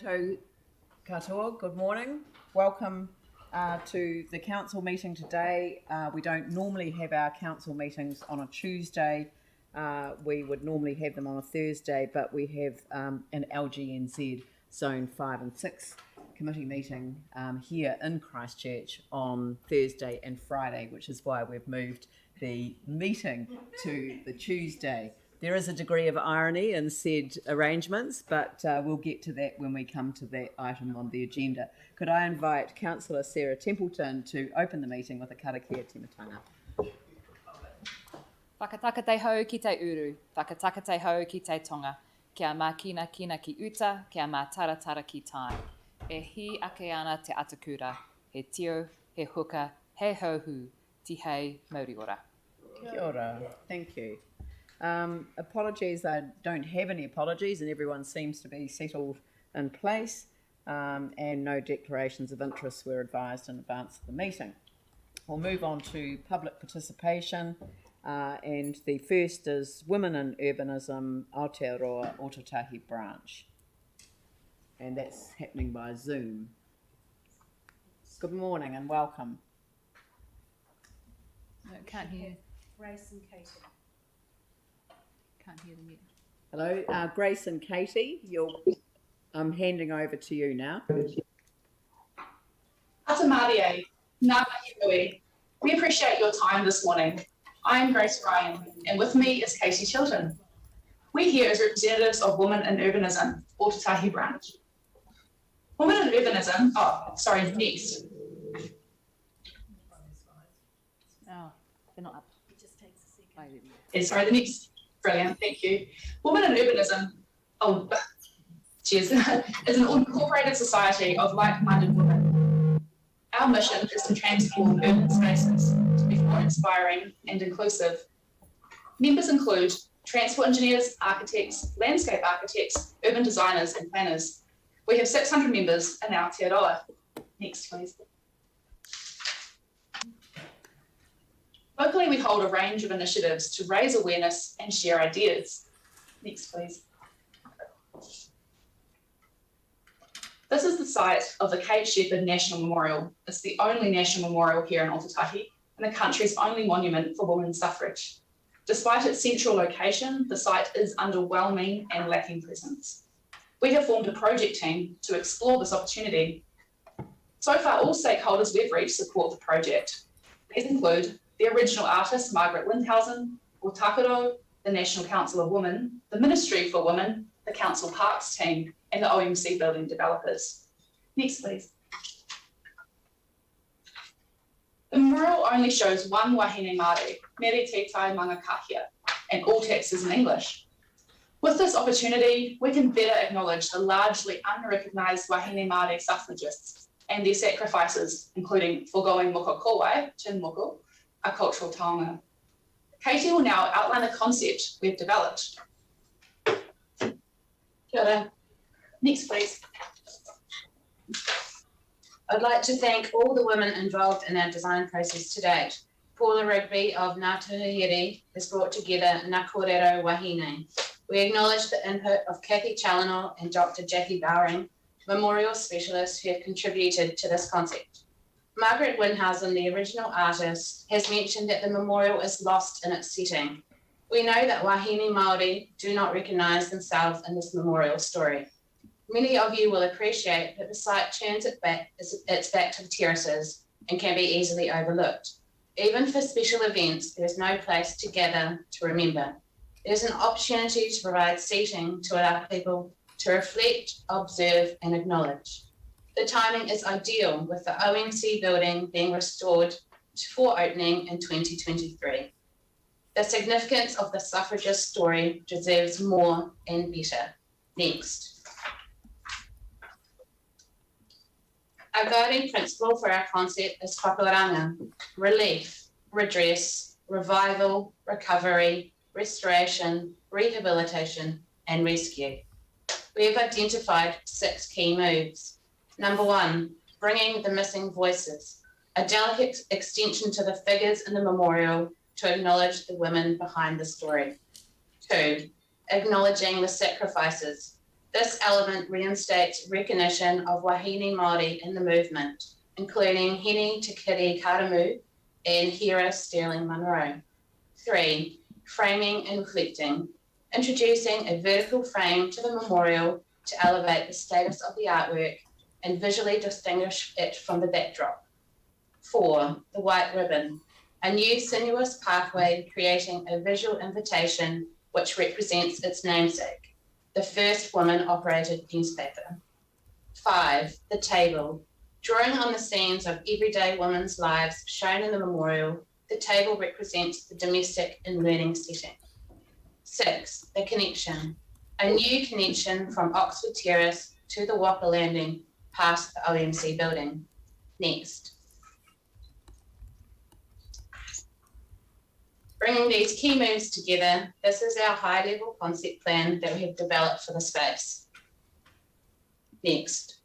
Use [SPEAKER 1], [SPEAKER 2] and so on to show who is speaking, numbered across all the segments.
[SPEAKER 1] Koutou katoa, good morning. Welcome to the council meeting today. We don't normally have our council meetings on a Tuesday. We would normally have them on a Thursday, but we have an LGNZ Zone 5 and 6 committee meeting here in Christchurch on Thursday and Friday, which is why we've moved the meeting to the Tuesday. There is a degree of irony in said arrangements, but we'll get to that when we come to that item on the agenda. Could I invite Councillor Sarah Templeton to open the meeting with a karakia timatanga?
[SPEAKER 2] Whakataka te hau ki te uru, whakataka te hau ki te tonga, kia mā kina kina ki uta, kia mā taratara ki tai. He hi ake ana te atakura, he tio, he huka, he hauhu, ti hei mauri ora.
[SPEAKER 1] Kia ora, thank you. Apologies, I don't have any apologies and everyone seems to be settled in place and no declarations of interest were advised in advance of the meeting. We'll move on to public participation and the first is Women in Urbanism Aotearoa Ōtautahi branch, and that's happening by Zoom. Good morning and welcome.
[SPEAKER 2] No, can't hear.
[SPEAKER 3] Grace and Katie.
[SPEAKER 2] Can't hear them yet.
[SPEAKER 1] Hello, Grace and Katie, I'm handing over to you now.
[SPEAKER 3] Ata Marie, ngā mihi nui. We appreciate your time this morning. I am Grace Ryan, and with me is Katie Chilton. We're here as representatives of Women in Urbanism, Ōtautahi branch. Women in Urbanism, next.
[SPEAKER 2] Oh, they're not up.
[SPEAKER 3] It just takes a second. The next. Brilliant, thank you. Women in Urbanism, is an incorporated society of like-minded women. Our mission is to transform urban spaces to be more inspiring and inclusive. Members include transport engineers, architects, landscape architects, urban designers and planners. We have 600 members in Aotearoa. Next, please. Locally, we hold a range of initiatives to raise awareness and share ideas. Next, please. This is the site of the Kate Shepherd National Memorial. It's the only national memorial here in Ōtautahi and the country's only monument for women's suffrage. Despite its central location, the site is underwhelming and lacking presence. We have formed a project team to explore this opportunity. So far, all stakeholders we've reached support the project. These include the original artist, Margaret Windhausen, Ōtakaro, the National Council of Women, the Ministry for Women, the Council Parks team, and the OMC building developers. Next, please. The memorial only shows one wahine Māori, Mere Te Tai Manga Kahia, and all text is in English. With this opportunity, we can better acknowledge the largely unrecognised wahine Māori suffragists and their sacrifices, including foregoing moko kowai, chin moko, a cultural taonga. Katie will now outline a concept we've developed. Kia ora. Next, please.
[SPEAKER 4] I'd like to thank all the women involved in our design process to date. Paula Rigby of Ngā Tuhairi has brought together Ngā Kōrero Wahine. We acknowledge the input of Kathy Challinor and Dr. Jackie Bowring, memorial specialists who have contributed to this concept. Margaret Windhausen, the original artist, has mentioned that the memorial is lost in its setting. We know that wahine Māori do not recognise themselves in this memorial story. Many of you will appreciate that the site turns its back to the terraces and can be easily overlooked. Even for special events, there is no place to gather to remember. There is an opportunity to provide seating to allow people to reflect, observe and acknowledge. The timing is ideal with the OMC building being restored for opening in 2023. The significance of the suffragist story deserves more and better. Next. Our guiding principle for our concept is whakaranga, relief, redress, revival, recovery, restoration, rehabilitation and rescue. We have identified 6 key moves. Number 1, bringing the missing voices, a delicate extension to the figures in the memorial to acknowledge the women behind the story. 2, acknowledging the sacrifices, This element reinstates recognition of Wahine Māori in the movement, including Hene Te Kiri Karamu and Hera Sterling Munro. 3. Framing and reflecting, introducing a vertical frame to the memorial to elevate the status of the artwork and visually distinguish it from the backdrop. 4. The white ribbon, a new sinuous pathway creating a visual invitation which represents its namesake, the first woman-operated newspaper. 5. The table, drawing on the scenes of everyday women's lives shown in the memorial. The table represents the domestic and learning setting. 6. The connection, a new connection from Oxford Terrace to the Whopper Landing past the OMC building. Next. Bringing these key moves together, this is our high-level concept plan that we have developed for the space. Next.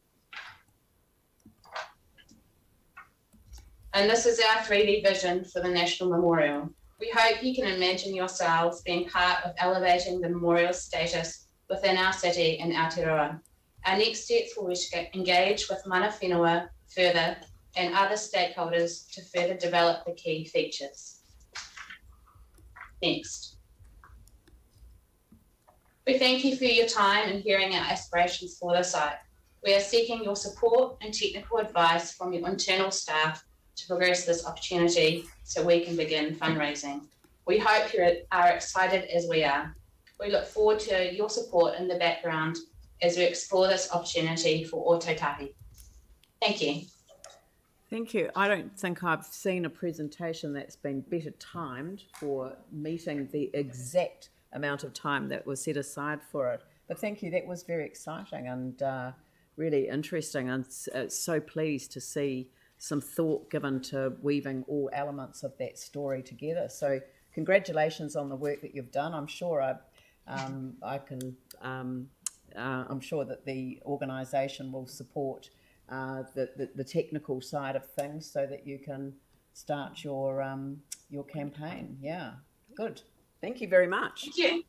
[SPEAKER 4] And this is our 3D vision for the National Memorial. We hope you can imagine yourselves being part of elevating the memorial's status within our city and Aotearoa. Our next steps will engage with mana whenua further and other stakeholders to further develop the key features. Next. We thank you for your time and hearing our aspirations for the site. We are seeking your support and technical advice from your internal staff to progress this opportunity so we can begin fundraising. We hope you are excited as we are. We look forward to your support in the background as we explore this opportunity for Ōtautahi. Thank you.
[SPEAKER 1] Thank you. I don't think I've seen a presentation that's been better timed for meeting the exact amount of time that was set aside for it. But thank you, that was very exciting and really interesting. And so pleased to see some thought given to weaving all elements of that story together. So congratulations on the work that you've done. I'm sure I'm sure that the organisation will support the technical side of things so that you can start your campaign. Yeah, good. Thank you very much.
[SPEAKER 3] Thank you.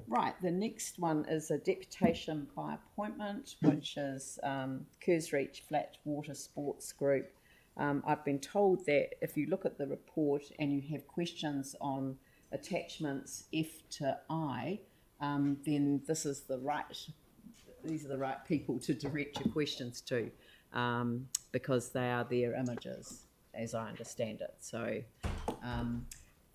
[SPEAKER 1] Right, the next one is a deputation by appointment, which is Christchurch Flat Water Sports Group. I've been told that if you look at the report and you have questions on attachments F to I, then these are the right people to direct your questions to, because they are their images, as I understand it. So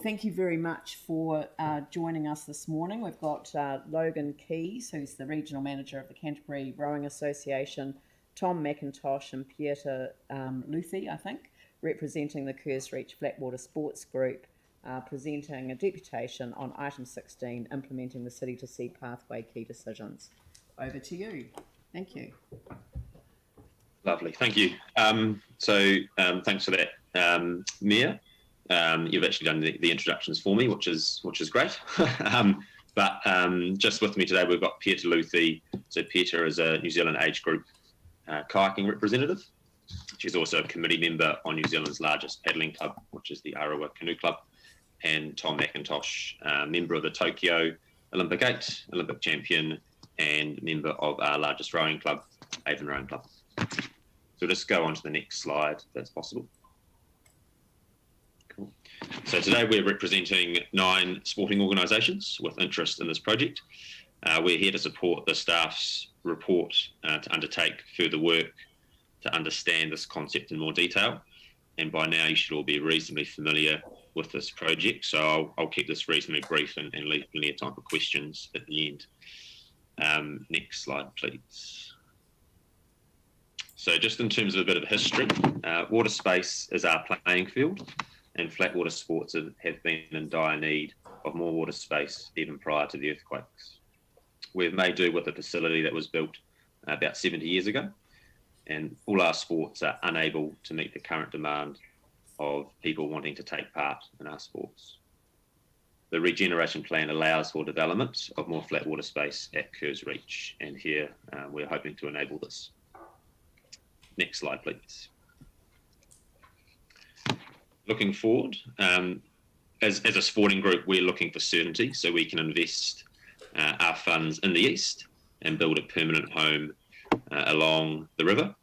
[SPEAKER 1] thank you very much for joining us this morning. We've got Logan Keys, who's the Regional Manager of the Canterbury Rowing Association, Tom McIntosh and Pieter Luthi, I think, representing the Christchurch Flatwater Sports Group, presenting a deputation on item 16, implementing the City to Sea Pathway key decisions. Over to you. Thank you.
[SPEAKER 5] Lovely, thank you. Thanks for that, Mia. You've actually done the introductions for me, which is great. Just with me today, we've got Pieter Luthi. So Pieter is a New Zealand age group kayaking representative. She's also a committee member on New Zealand's largest paddling club, which is the Arawa Canoe Club. And Tom McIntosh, member of the Tokyo Olympic 8, Olympic champion, and member of our largest rowing club, Avon Rowing Club. So we'll just go on to the next slide, if that's possible. Cool. So today we're representing 9 sporting organisations with interest in this project. We're here to support the staff's report to undertake further work to understand this concept in more detail. And by now you should all be reasonably familiar with this project. So I'll keep this reasonably brief and leave plenty of time for questions at the end. Next slide, please. So just in terms of a bit of history, water space is our playing field, and flatwater sports have been in dire need of more water space even prior to the earthquakes. We've made do with a facility that was built about 70 years ago, and all our sports are unable to meet the current demand of people wanting to take part in our sports. The regeneration plan allows for development of more flat water space at Christchurch, and here we're hoping to enable this. Next slide, please. Looking forward, as a sporting group, we're looking for certainty so we can invest our funds in the east and build a permanent home along the river.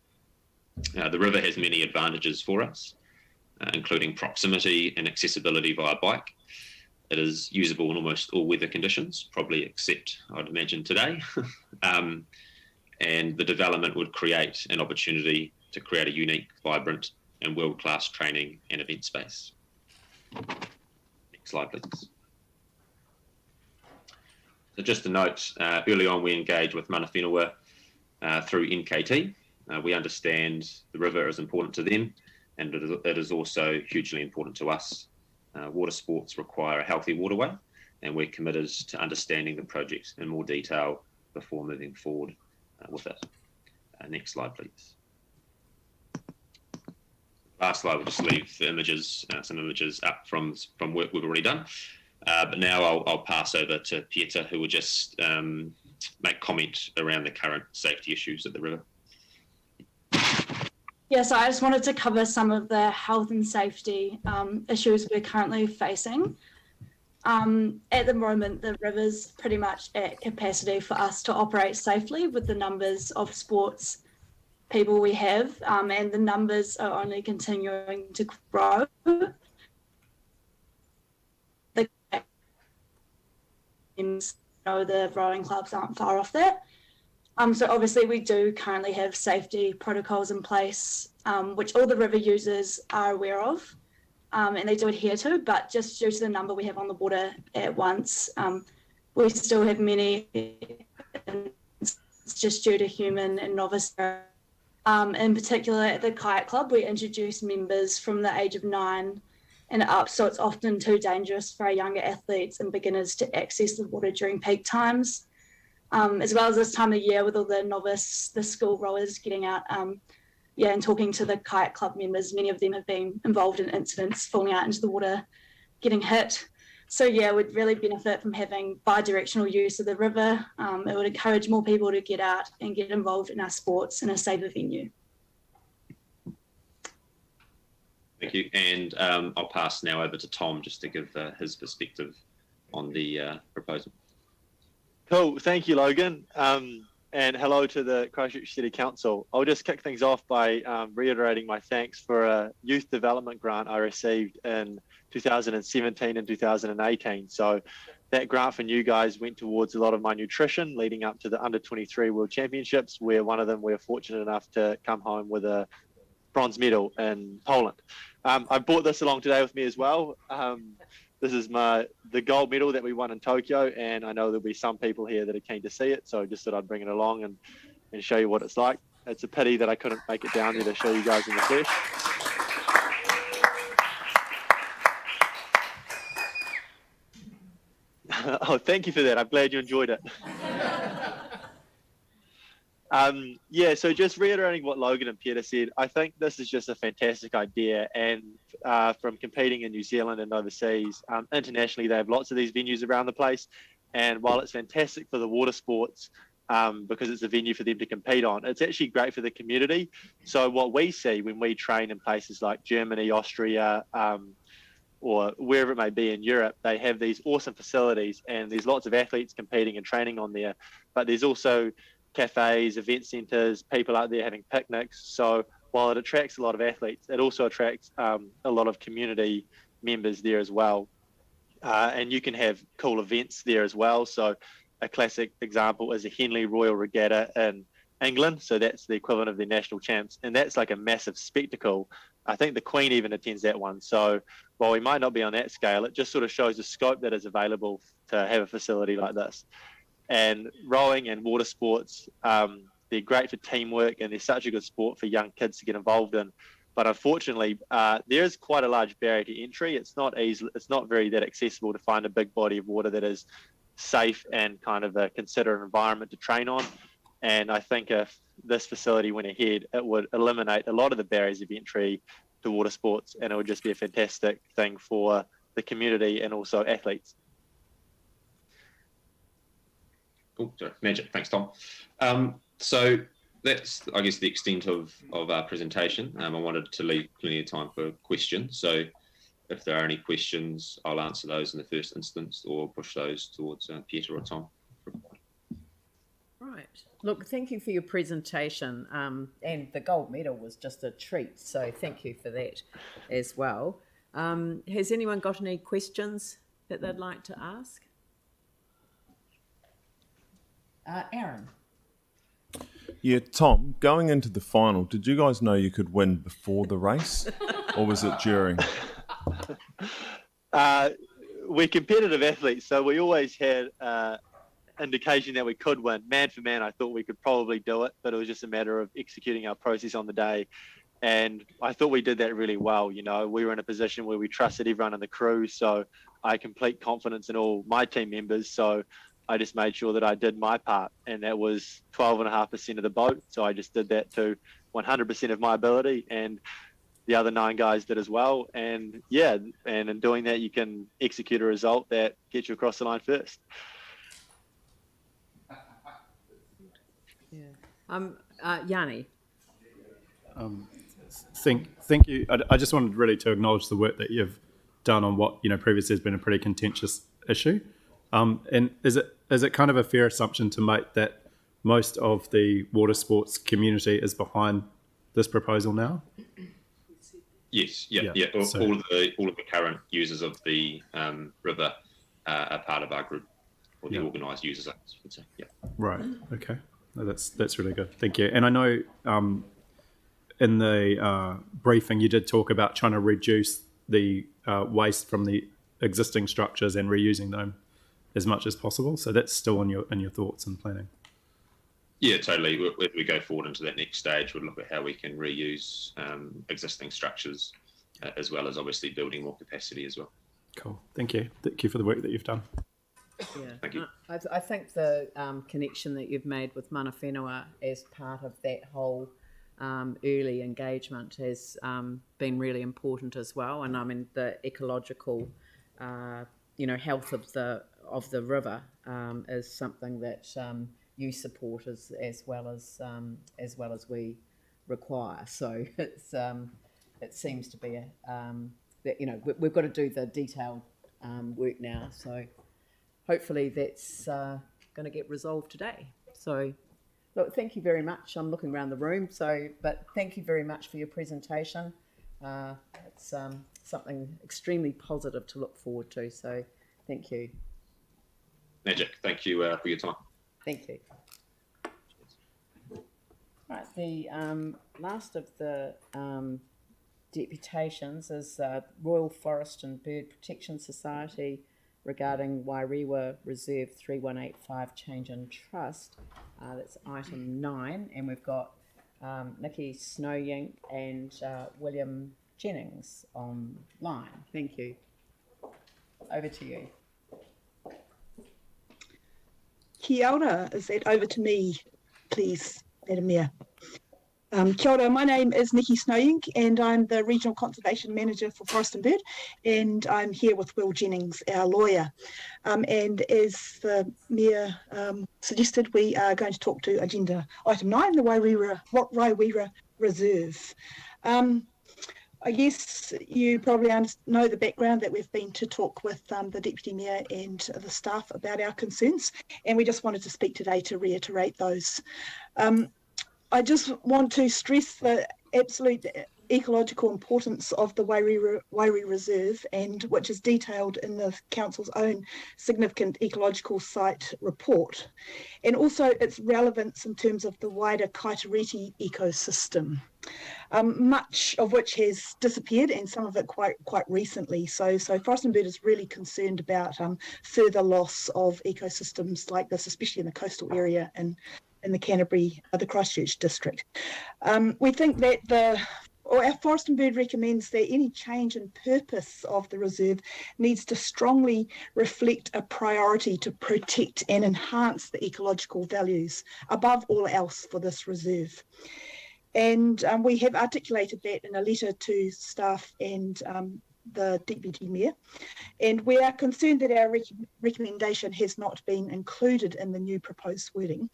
[SPEAKER 5] The river has many advantages for us, including proximity and accessibility via bike. It is usable in almost all weather conditions, probably except, I'd imagine, today. And the development would create an opportunity to create a unique, vibrant and world-class training and event space. Next slide, please. So just a note, early on we engaged with mana whenua through NKT. We understand the river is important to them, and it is also hugely important to us. Water sports require a healthy waterway, and we're committed to understanding the project in more detail before moving forward with it. Next slide, please. Last slide, we'll just leave the images, some images up from work we've already done. But now I'll pass over to Pieter, who will just make comment around the current safety issues at the river.
[SPEAKER 6] Yeah, so I just wanted to cover some of the health and safety issues we're currently facing. At the moment, the river's pretty much at capacity for us to operate safely with the numbers of sports people we have, and the numbers are only continuing to grow. The rowing clubs aren't far off that. So obviously we do currently have safety protocols in place, which all the river users are aware of, and they do adhere to, but just due to the number we have on the water at once, we still have many, just due to human and novice. In particular at the kayak club, we introduce members from the age of 9 and up, so it's often too dangerous for our younger athletes and beginners to access the water during peak times. As well as this time of year with all the school rowers getting out, and talking to the kayak club members, many of them have been involved in incidents, falling out into the water, getting hit. So yeah, we'd really benefit from having bi-directional use of the river. It would encourage more people to get out and get involved in our sports in a safer venue.
[SPEAKER 5] Thank you. And I'll pass now over to Tom just to give his perspective on the proposal.
[SPEAKER 7] Cool. Thank you, Logan. And hello to the Christchurch City Council. I'll just kick things off by reiterating my thanks for a youth development grant I received in 2017 and 2018. So that grant from you guys went towards a lot of my nutrition leading up to the under 23 World Championships, where one of them we were fortunate enough to come home with a bronze medal in Poland. I brought this along today with me as well. This is the gold medal that we won in Tokyo, and I know there'll be some people here that are keen to see it, so just thought I'd bring it along and show you what it's like. It's a pity that I couldn't make it down there to show you guys in the flesh. Oh, thank you for that. I'm glad you enjoyed it. So just reiterating what Logan and Peter said, I think this is just a fantastic idea, and from competing in New Zealand and overseas, internationally they have lots of these venues around the place, and while it's fantastic for the water sports because it's a venue for them to compete on, it's actually great for the community. So what we see when we train in places like Germany, Austria, or wherever it may be in Europe, they have these awesome facilities and there's lots of athletes competing and training on there, but there's also cafes, event centres, people out there having picnics. So while it attracts a lot of athletes, it also attracts a lot of community members there as well. And you can have cool events there as well. So a classic example is a Henley Royal Regatta in England. So that's the equivalent of the national champs. And that's like a massive spectacle. I think the Queen even attends that one. So while we might not be on that scale, it just sort of shows the scope that is available to have a facility like this. And rowing and water sports, they're great for teamwork and they're such a good sport for young kids to get involved in. But unfortunately, there is quite a large barrier to entry. It's not easy. It's not very that accessible to find a big body of water that is safe and kind of a considerate environment to train on. And I think if this facility went ahead, it would eliminate a lot of the barriers of entry to water sports, and it would just be a fantastic thing for the community and also athletes.
[SPEAKER 5] Oh, sorry, magic. Thanks, Tom. So that's, I guess, the extent of our presentation. I wanted to leave plenty of time for questions. So if there are any questions, I'll answer those in the first instance or push those towards Peter or Tom
[SPEAKER 1] Right. Look, thank you for your presentation. And the gold medal was just a treat. So thank you for that as well. Has anyone got any questions that they'd like to ask? Aaron.
[SPEAKER 8] Yeah, Tom, going into the final, did you guys know you could win before the race or was it during?
[SPEAKER 7] We're competitive athletes, so we always had indication that we could win. Man for man, I thought we could probably do it, but it was just a matter of executing our process on the day. And I thought we did that really well. You know, we were in a position where we trusted everyone in the crew, so I had complete confidence in all my team members. So I just made sure that I did my part, and that was 12.5% of the boat. So I just did that to 100% of my ability, and the other 9 guys did as well. And yeah, and in doing that, you can execute a result that gets you across the line first.
[SPEAKER 1] Yeah. Yanni.
[SPEAKER 9] Thank you. I just wanted really to acknowledge the work that you've done on what, you know, previously has been a pretty contentious issue. And is it kind of a fair assumption to make that most of the water sports community is behind this proposal now?
[SPEAKER 5] Yes, yeah.
[SPEAKER 9] So,
[SPEAKER 5] all of the current users of the river are part of our group, or the organised users, I would say. Yeah.
[SPEAKER 9] Right. Okay. No, that's really good. Thank you. And I know in the briefing you did talk about trying to reduce the waste from the existing structures and reusing them as much as possible. So that's still in your thoughts and planning.
[SPEAKER 5] Yeah, totally. If we go forward into that next stage, we'll look at how we can reuse existing structures, as well as obviously building more capacity as well.
[SPEAKER 9] Cool. Thank you. Thank you for the work that you've done.
[SPEAKER 1] Yeah.
[SPEAKER 5] Thank you.
[SPEAKER 1] I think the connection that you've made with mana whenua as part of that whole early engagement has been really important as well. And I mean, the ecological, health of the river is something that you support as well as we require. So it seems to be that we've got to do the detailed work now. So hopefully that's going to get resolved today. So look, thank you very much. I'm looking around the room. But thank you very much for your presentation. It's something extremely positive to look forward to. So thank you.
[SPEAKER 5] Magic. Thank you for your time.
[SPEAKER 1] Thank you. Right, the last of the deputations is Royal Forest and Bird Protection Society regarding Wairewa Reserve 3185 Change in Trust. That's item 9, and we've got Nikki Snowyank and William Jennings online. Thank you. Over to you.
[SPEAKER 10] Kia ora, is that over to me, please, Madam Mayor? Kia ora, my name is Nikki Snowyank and I'm the Regional Conservation Manager for Forest and Bird, and I'm here with Will Jennings, our lawyer. And as the Mayor suggested, we are going to talk to agenda item 9, the Wairewa Reserve. I guess you probably know the background, that we've been to talk with the Deputy Mayor and the staff about our concerns, and we just wanted to speak today to reiterate those. I just want to stress the absolute ecological importance of the Wairewa Reserve, and which is detailed in the Council's own significant ecological site report, and also its relevance in terms of the wider Kaitariti ecosystem, much of which has disappeared and some of it quite recently. So Forest and Bird is really concerned about further loss of ecosystems like this, especially in the coastal area and in the Canterbury, the Christchurch district. We think that our Forest and Bird recommends that any change in purpose of the reserve needs to strongly reflect a priority to protect and enhance the ecological values above all else for this reserve. And we have articulated that in a letter to staff and the Deputy Mayor, and we are concerned that our recommendation has not been included in the new proposed wording.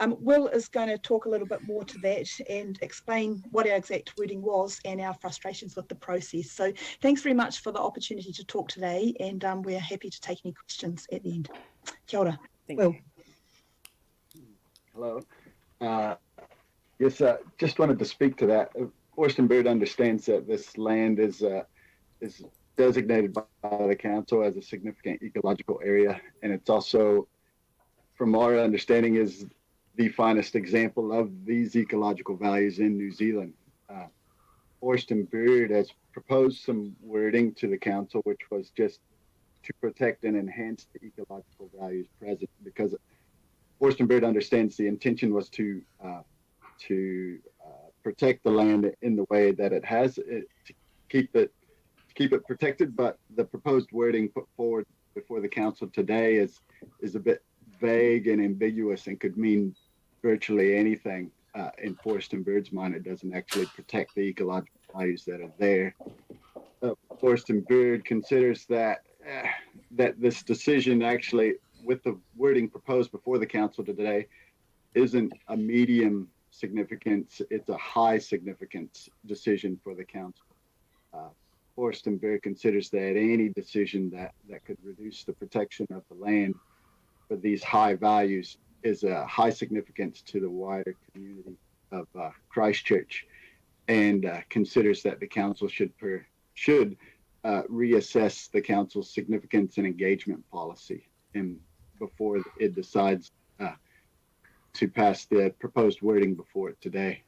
[SPEAKER 10] Will is going to talk a little bit more to that and explain what our exact wording was and our frustrations with the process. So thanks very much for the opportunity to talk today, and we're happy to take any questions at the end. Kia ora.
[SPEAKER 1] Thank
[SPEAKER 10] Will.
[SPEAKER 1] you.
[SPEAKER 11] Hello. Yes, just wanted to speak to that. Forest and Bird understands that this land is designated by the council as a significant ecological area, and it's also, from our understanding, is the finest example of these ecological values in New Zealand. Forest and Bird has proposed some wording to the council, which was just to protect and enhance the ecological values present, because Forest and Bird understands the intention was to protect the land in the way that it has, to keep it protected. But the proposed wording put forward before the council today is a bit vague and ambiguous and could mean virtually anything. In Forest and Bird's mind, it doesn't actually protect the ecological values that are there. Forest and Bird considers that this decision, actually, with the wording proposed before the council today, isn't a medium significance, it's a high significance decision for the council. Forest and Bird considers that any decision that could reduce the protection of the land for these high values is a high significance to the wider community of Christchurch, and considers that the council should reassess the council's significance and engagement policy and before it decides to pass the proposed wording before it today.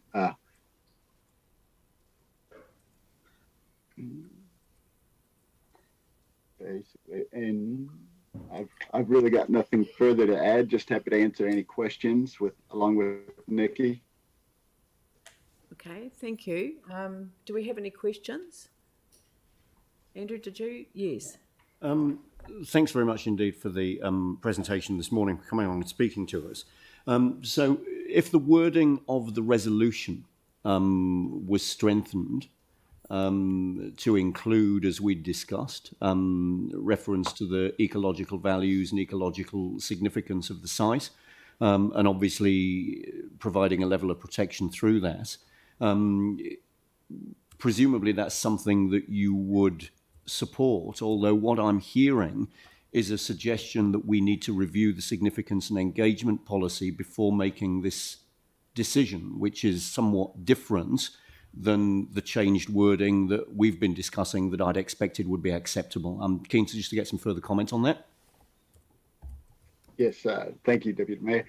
[SPEAKER 11] Basically, and I've really got nothing further to add. Just happy to answer any questions along with Nikki.
[SPEAKER 1] Okay, thank you. Do we have any questions? Andrew, did you? Yes.
[SPEAKER 12] Thanks very much indeed for the presentation this morning, for coming along and speaking to us. So if the wording of the resolution was strengthened to include, as we discussed, reference to the ecological values and ecological significance of the site, and obviously providing a level of protection through that, presumably that's something that you would support, although what I'm hearing is a suggestion that we need to review the significance and engagement policy before making this decision, which is somewhat different than the changed wording that we've been discussing that I'd expected would be acceptable. I'm keen to just to get some further comment on that.
[SPEAKER 11] Yes, thank you, Deputy Mayor.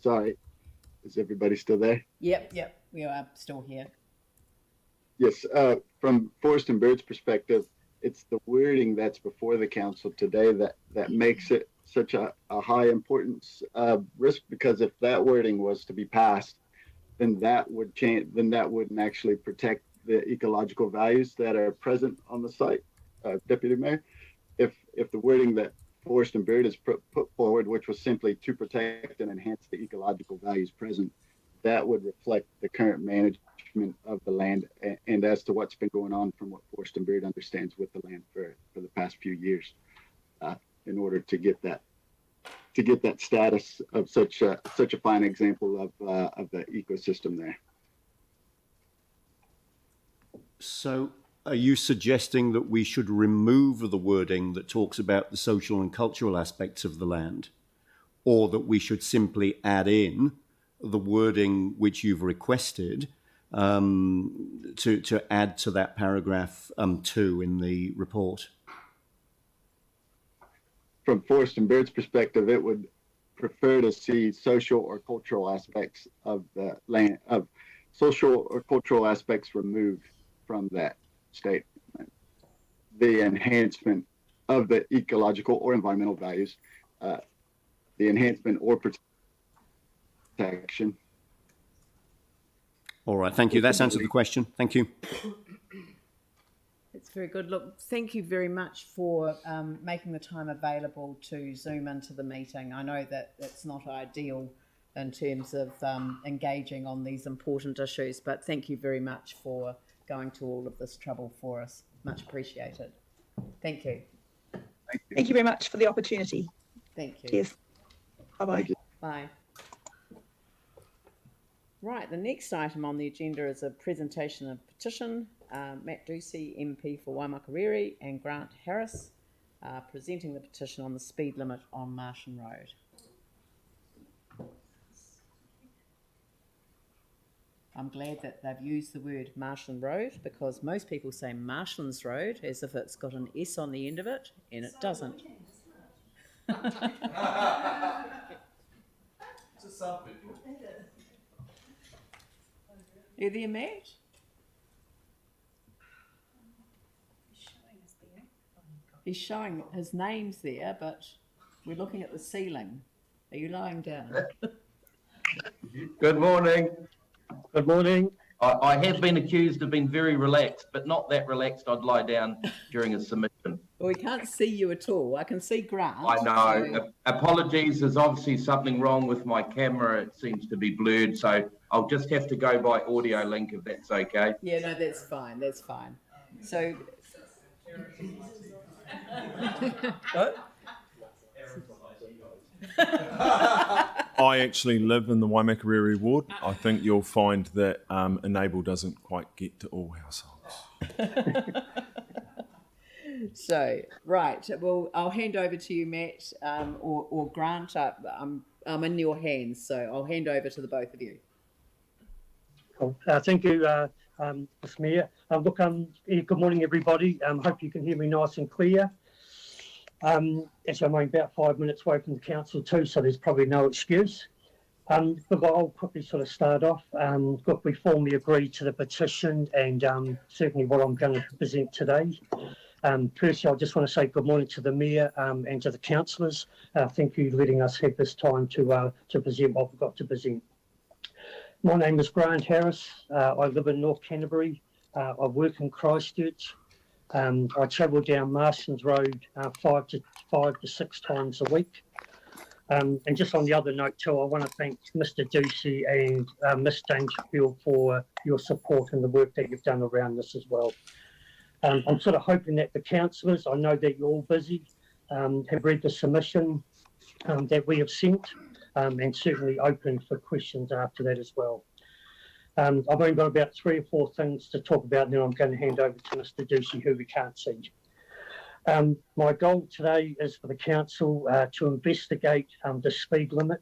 [SPEAKER 11] Sorry, is everybody still there?
[SPEAKER 1] Yep, we are still here.
[SPEAKER 11] Yes, from Forest and Bird's perspective, it's the wording that's before the council today that makes it such a high importance risk, because if that wording was to be passed, then that would change, then that wouldn't actually protect the ecological values that are present on the site, Deputy Mayor. If the wording that Forest and Bird has put forward, which was simply to protect and enhance the ecological values present, that would reflect the current management of the land and as to what's been going on from what Forest and Bird understands with the land for the past few years, in order to get that status of such a fine example of the ecosystem there.
[SPEAKER 12] So are you suggesting that we should remove the wording that talks about the social and cultural aspects of the land, or that we should simply add in the wording which you've requested to add to that paragraph 2 in the report?
[SPEAKER 11] From Forest and Bird's perspective, it would prefer to see social or cultural aspects of the land, of social or cultural aspects removed from that statement. The enhancement of the ecological or environmental values, the enhancement or protection.
[SPEAKER 12] All right, thank you. That's answered the question. Thank you.
[SPEAKER 1] It's very good. Look, thank you very much for making the time available to Zoom into the meeting. I know that it's not ideal in terms of engaging on these important issues, but thank you very much for going to all of this trouble for us. Much appreciated. Thank you.
[SPEAKER 10] Thank you very much for the opportunity.
[SPEAKER 1] Thank you.
[SPEAKER 10] Yes. Bye-bye.
[SPEAKER 1] Bye. Right, the next item on the agenda is a presentation of petition. Matt Ducey, MP for Waimakariri, and Grant Harris, presenting the petition on the speed limit on Martian Road. I'm glad that they've used the word Martian Road, because most people say Martians Road as if it's got an S on the end of it, and it doesn't. You there, Matt? He's showing his name's there, but we're looking at the ceiling. Are you lying down?
[SPEAKER 13] Good morning. Good morning. I have been accused of being very relaxed, but not that relaxed I'd lie down during a submission.
[SPEAKER 1] Well, we can't see you at all. I can see Grant.
[SPEAKER 13] I know.
[SPEAKER 1] So...
[SPEAKER 13] Apologies, there's obviously something wrong with my camera. It seems to be blurred, so I'll just have to go by audio link if that's okay.
[SPEAKER 1] Yeah, no, that's fine. That's fine. So...
[SPEAKER 8] I actually live in the Waimakariri ward. I think you'll find that Enable doesn't quite get to all households.
[SPEAKER 1] So, right. Well, I'll hand over to you, Matt, or Grant. I'm in your hands, so I'll hand over to the both of you.
[SPEAKER 14] Cool. Thank you, Ms. Mayor. Good morning, everybody. Hope you can hear me nice and clear. Actually, I'm only about 5 minutes away from the council too, so there's probably no excuse. But I'll quickly sort of start off. Look, we formally agreed to the petition and certainly what I'm going to present today. Firstly, I just want to say good morning to the Mayor and to the councillors. Thank you for letting us have this time to present what we've got to present. My name is Grant Harris. I live in North Canterbury. I work in Christchurch. I travel down Martians Road 5 to 6 times a week. And just on the other note too, I want to thank Mr. Ducey and Ms. Dangerfield for your support and the work that you've done around this as well. I'm sort of hoping that the councillors, I know that you're all busy, have read the submission that we have sent, and certainly open for questions after that as well. I've only got about 3 or 4 things to talk about, and then I'm going to hand over to Mr. Ducey, who we can't see. My goal today is for the council to investigate the speed limit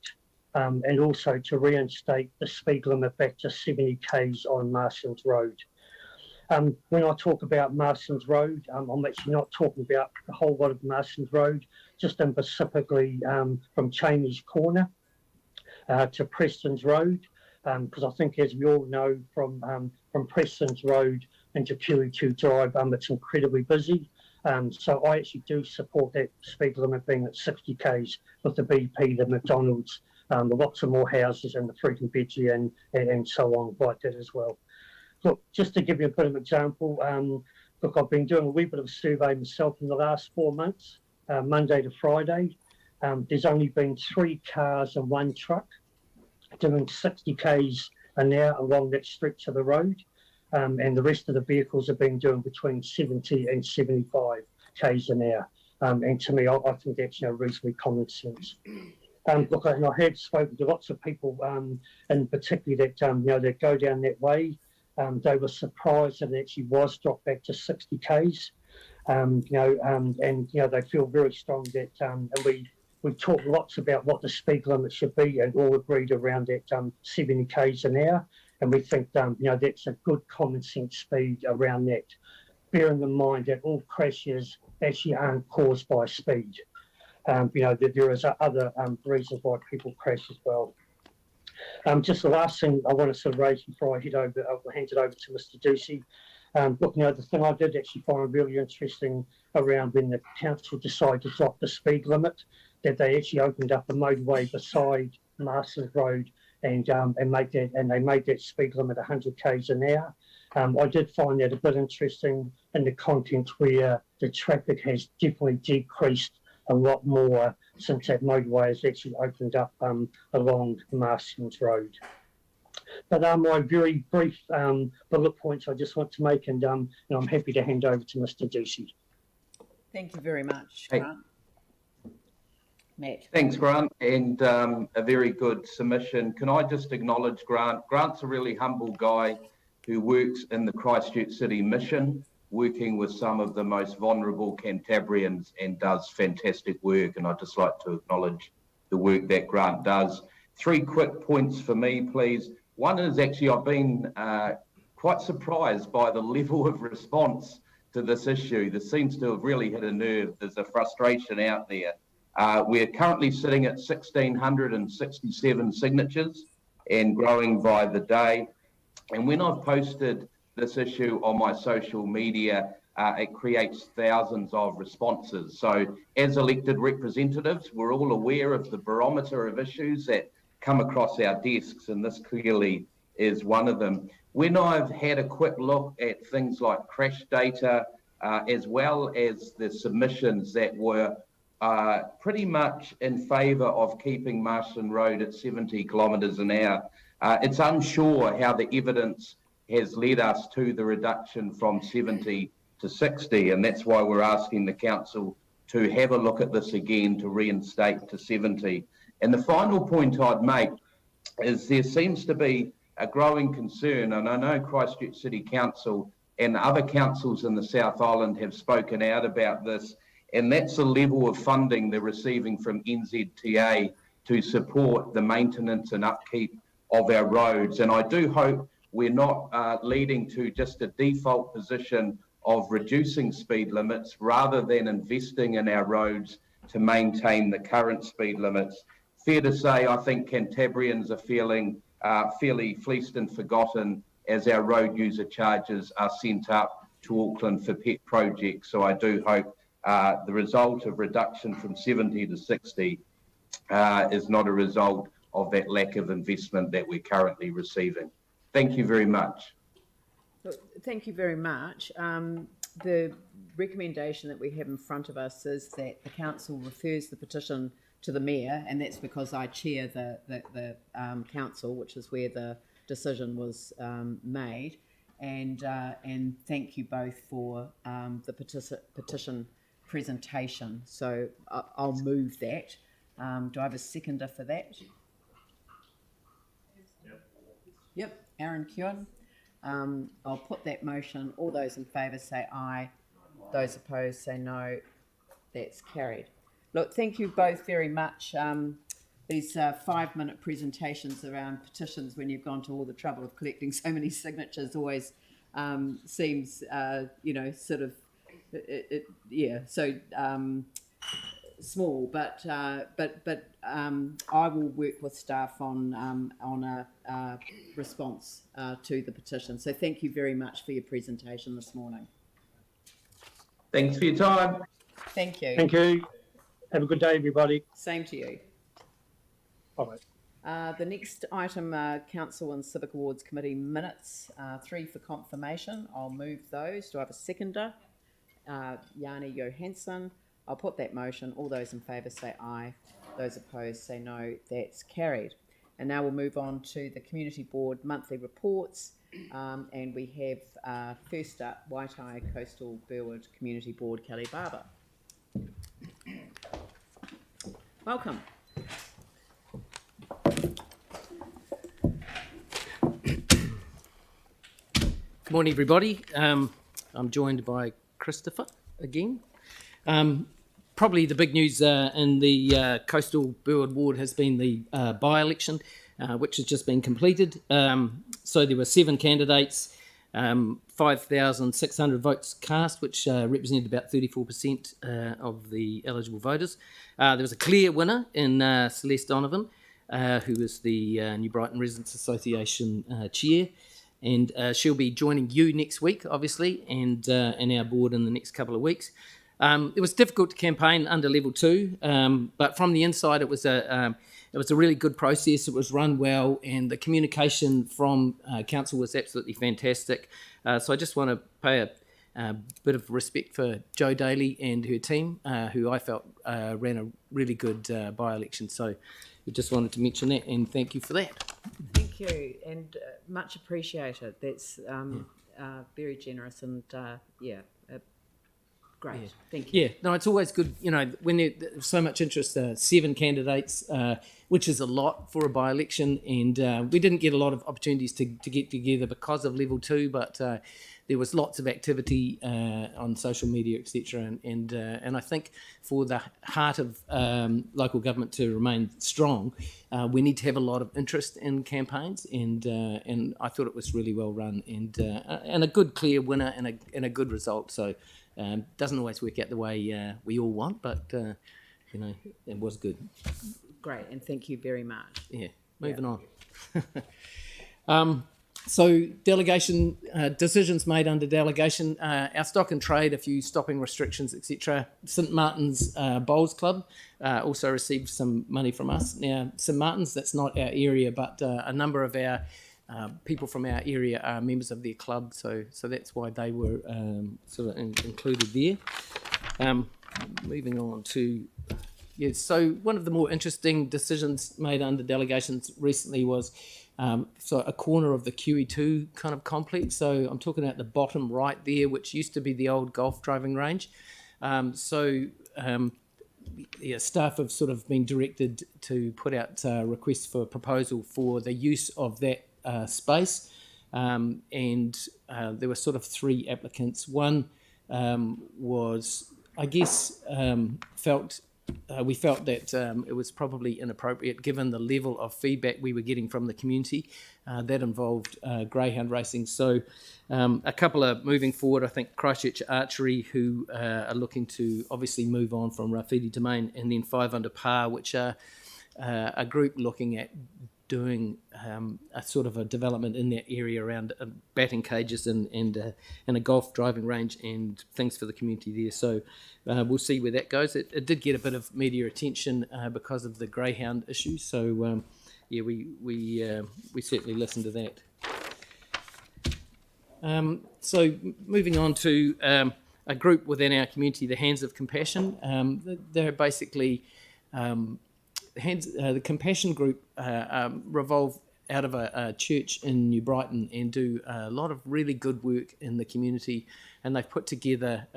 [SPEAKER 14] and also to reinstate the speed limit back to 70 k's on Martians Road. When I talk about Martians Road, I'm actually not talking about the whole lot of Martians Road, just specifically from Cheney's Corner to Preston's Road, because I think, as we all know, from Preston's Road into QE2 Drive, it's incredibly busy. So I actually do support that speed limit being at 60 k's with the BP, the McDonald's, the lots of more houses and the fruit and veggie and so on like that as well. Look, just to give you a bit of an example, look, I've been doing a wee bit of a survey myself in the last 4 months, Monday to Friday. There's only been 3 cars and 1 truck doing 60 k's an hour along that stretch of the road. And the rest of the vehicles have been doing between 70 and 75 k's an hour. And to me, I think that's reasonably common sense. Look, and I have spoken to lots of people, and particularly that that go down that way. They were surprised that it actually was dropped back to 60 k's. And they feel very strong that, and we talked lots about what the speed limit should be, and all agreed around that 70 k's an hour. And we think, that's a good common sense speed around that, bearing in mind that all crashes actually aren't caused by speed. That there is other reasons why people crash as well. Just the last thing I want to sort of raise before I hand it over to Mr. Ducey. Look, the thing I did actually find really interesting around when the council decided to drop the speed limit, that they actually opened up a motorway beside Martians Road and made that speed limit 100 k's an hour. I did find that a bit interesting in the content where the traffic has definitely decreased a lot more since that motorway has actually opened up along Martians Road. But my very brief bullet points I just want to make, and I'm happy to hand over to Mr. Ducey.
[SPEAKER 1] Thank you very much, Grant. Matt.
[SPEAKER 13] Thanks, Grant, and a very good submission. Can I just acknowledge Grant? Grant's a really humble guy who works in the Christchurch City Mission. working with some of the most vulnerable Cantabrians and does fantastic work. And I'd just like to acknowledge the work that Grant does. 3 quick points for me, please. One is actually I've been quite surprised by the level of response to this issue. This seems to have really hit a nerve. There's a frustration out there. We're currently sitting at 1,667 signatures and growing by the day. And when I've posted this issue on my social media, it creates thousands of responses. So as elected representatives, we're all aware of the barometer of issues that come across our desks, and this clearly is one of them. When I've had a quick look at things like crash data, as well as the submissions that were pretty much in favour of keeping Marston Road at 70 kilometres an hour, it's unsure how the evidence has led us to the reduction from 70 to 60, and that's why we're asking the council to have a look at this again to reinstate to 70. And the final point I'd make is there seems to be a growing concern, and I know Christchurch City Council and other councils in the South Island have spoken out about this, and that's the level of funding they're receiving from NZTA to support the maintenance and upkeep of our roads. And I do hope we're not leading to just a default position of reducing speed limits rather than investing in our roads to maintain the current speed limits. Fair to say, I think Cantabrians are feeling fairly fleeced and forgotten as our road user charges are sent up to Auckland for pet projects. So I do hope the result of reduction from 70 to 60 is not a result of that lack of investment that we're currently receiving. Thank you very much.
[SPEAKER 1] Thank you very much. The recommendation that we have in front of us is that the council refers the petition to the mayor, and that's because I chair the council, which is where the decision was made. And thank you both for the petition presentation. So I'll move that. Do I have a seconder for that? Yep, Aaron Keown. I'll put that motion. All those in favour say aye. Those opposed say no. That's carried. Look, thank you both very much. These 5-minute presentations around petitions, when you've gone to all the trouble of collecting so many signatures, always seems, sort of, small. But I will work with staff on a response to the petition. So thank you very much for your presentation this morning.
[SPEAKER 13] Thanks for your time.
[SPEAKER 1] Thank you.
[SPEAKER 14] Thank you. Have a good day, everybody.
[SPEAKER 1] Same to you.
[SPEAKER 14] All right.
[SPEAKER 1] The next item, Council and Civic Awards Committee minutes, 3 for confirmation. I'll move those. Do I have a seconder? Yanni Johansson. I'll put that motion. All those in favour say aye. Those opposed say no. That's carried. And now we'll move on to the Community Board monthly reports. And we have first up Waitai Coastal Burwood Community Board, Kelly Barber. Welcome.
[SPEAKER 15] Good morning, everybody. I'm joined by Christopher again. Probably the big news in the Coastal Burwood Ward has been the by-election, which has just been completed. So there were 7 candidates, 5,600 votes cast, which represented about 34% of the eligible voters. There was a clear winner in Celeste Donovan, who is the New Brighton Residents Association chair. And she'll be joining you next week, obviously, and our board in the next couple of weeks. It was difficult to campaign under level 2, but from the inside, it was a really good process. It was run well, and the communication from council was absolutely fantastic. So I just want to pay a bit of respect for Jo Daly and her team, who I felt ran a really good by-election. So we just wanted to mention that, and thank you for that.
[SPEAKER 1] Thank you, and much appreciated. That's very generous, and great.
[SPEAKER 15] Yeah.
[SPEAKER 1] Thank you.
[SPEAKER 15] Yeah, no, it's always good, when there's so much interest, 7 candidates, which is a lot for a by-election, and we didn't get a lot of opportunities to get together because of level 2, but there was lots of activity on social media, etc. And I think for the heart of local government to remain strong, we need to have a lot of interest in campaigns, and I thought it was really well run, and a good clear winner and a good result. So doesn't always work out the way we all want, but it was good.
[SPEAKER 1] Great, and thank you very much.
[SPEAKER 15] Yeah, moving on. So delegation, decisions made under delegation, our stock and trade, a few stopping restrictions, etc. St Martin's Bowls Club also received some money from us. Now, St Martin's, that's not our area, but a number of our people from our area are members of their club, so that's why they were sort of included there. Moving on to... Yes, so one of the more interesting decisions made under delegations recently was so a corner of the QE2 kind of complex. So I'm talking about the bottom right there, which used to be the old golf driving range. Staff have sort of been directed to put out requests for proposal for the use of that space. And there were sort of three applicants. One was, I guess, we felt that it was probably inappropriate given the level of feedback we were getting from the community that involved greyhound racing. So a couple are moving forward. I think Christchurch Archery, who are looking to obviously move on from Rafidi Domain, and then 5 Under Par, which are a group looking at doing a sort of a development in that area around batting cages and a golf driving range and things for the community there. So we'll see where that goes. It did get a bit of media attention because of the greyhound issue. So we certainly listened to that. So moving on to a group within our community, the Hands of Compassion. They're basically the Compassion Group revolve out of a church in New Brighton and do a lot of really good work in the community, and they've put together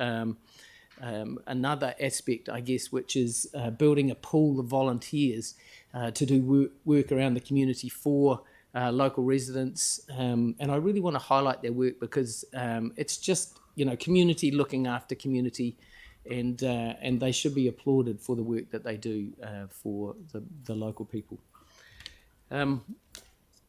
[SPEAKER 15] another aspect, I guess, which is building a pool of volunteers to do work around the community for local residents, and I really want to highlight their work because it's just community looking after community. And they should be applauded for the work that they do for the local people.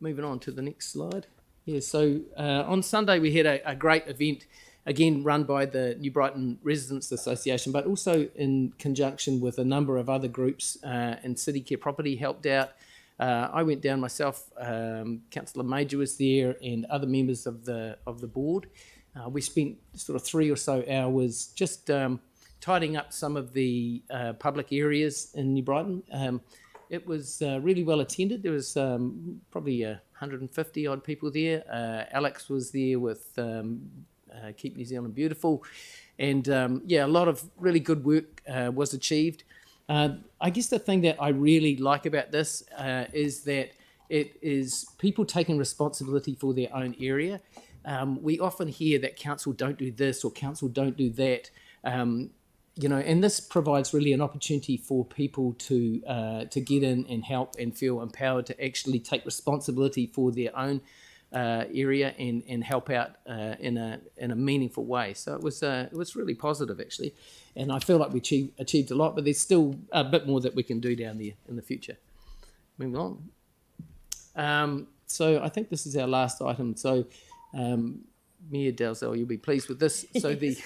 [SPEAKER 15] Moving on to the next slide. Yeah, so on Sunday we had a great event, again run by the New Brighton Residents Association, but also in conjunction with a number of other groups, and City Care Property helped out. I went down myself, Councillor Major was there, and other members of the board. We spent sort of 3 or so hours just tidying up some of the public areas in New Brighton. It was really well attended. There was probably 150 odd people there. Alex was there with Keep New Zealand Beautiful. And a lot of really good work was achieved. I guess the thing that I really like about this is that it is people taking responsibility for their own area. We often hear that council don't do this or council don't do that. And this provides really an opportunity for people to get in and help and feel empowered to actually take responsibility for their own area and help out in a meaningful way. So it was really positive actually, and I feel like we achieved a lot, but there's still a bit more that we can do down there in the future. Moving on. So I think this is our last item. So. Mia Dalzell, you'll be pleased with this. So the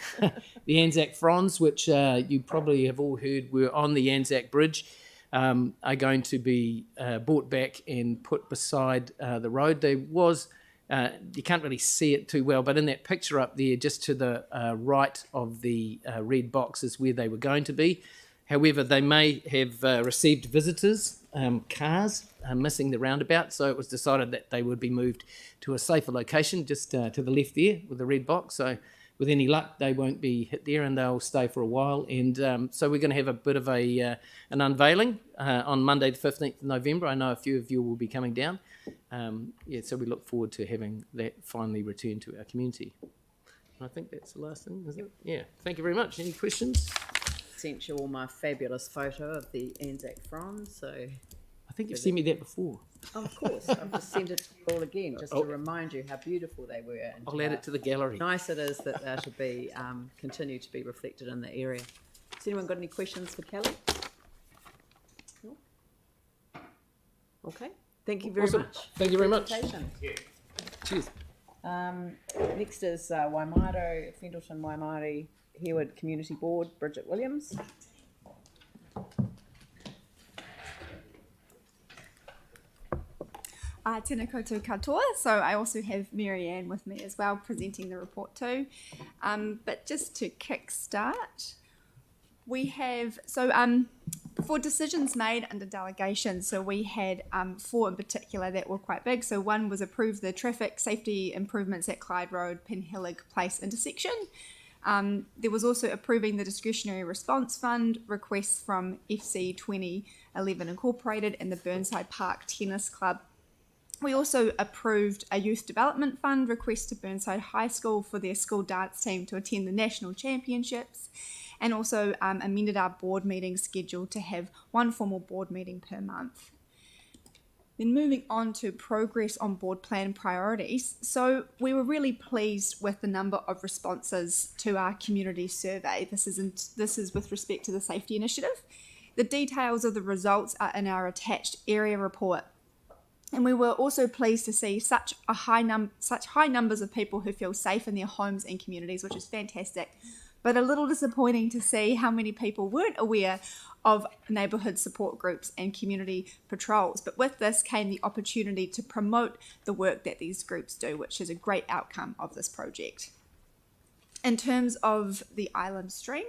[SPEAKER 15] Anzac Fronds, which you probably have all heard were on the Anzac Bridge, are going to be brought back and put beside the road. There was, you can't really see it too well, but in that picture up there, just to the right of the red box is where they were going to be. However, they may have received visitors, cars missing the roundabout, so it was decided that they would be moved to a safer location just to the left there with the red box. So with any luck, they won't be hit there and they'll stay for a while. And so we're going to have a bit of an unveiling on Monday the 15th of November. I know a few of you will be coming down. So we look forward to having that finally return to our community. I think that's the last thing, isn't it? Yeah. Thank you very much. Any questions?
[SPEAKER 1] Sent you all my fabulous photo of the Anzac Fronds, so
[SPEAKER 15] I think you've sent me that before.
[SPEAKER 1] Oh, of course, I've just sent it to you all again, just to remind you how beautiful they were. And
[SPEAKER 15] I'll add it to the gallery.
[SPEAKER 1] Nice it is that they should be continue to be reflected in the area. Has anyone got any questions for Kelly? No? Okay, thank you very much.
[SPEAKER 15] Thank you very much.
[SPEAKER 1] Cheers. Next is Waimato, Fendleton Waimairi Hereward Community Board, Bridget Williams.
[SPEAKER 16] Tēnā koutou katoa. So I also have Marianne with me as well, presenting the report too. But just to kick start, we have, for decisions made under delegation, so we had 4 in particular that were quite big. So one was approve the traffic safety improvements at Clyde Road, Penhillig Place intersection. There was also approving the discretionary response fund requests from FC 2011 Incorporated and the Burnside Park Tennis Club. We also approved a youth development fund request to Burnside High School for their school dance team to attend the national championships, and also amended our board meeting schedule to have 1 formal board meeting per month. Then moving on to progress on board plan priorities. So we were really pleased with the number of responses to our community survey. This is with respect to the safety initiative. The details of the results are in our attached area report. And we were also pleased to see such high numbers of people who feel safe in their homes and communities, which is fantastic. But a little disappointing to see how many people weren't aware of neighbourhood support groups and community patrols. But with this came the opportunity to promote the work that these groups do, which is a great outcome of this project. In terms of the island stream,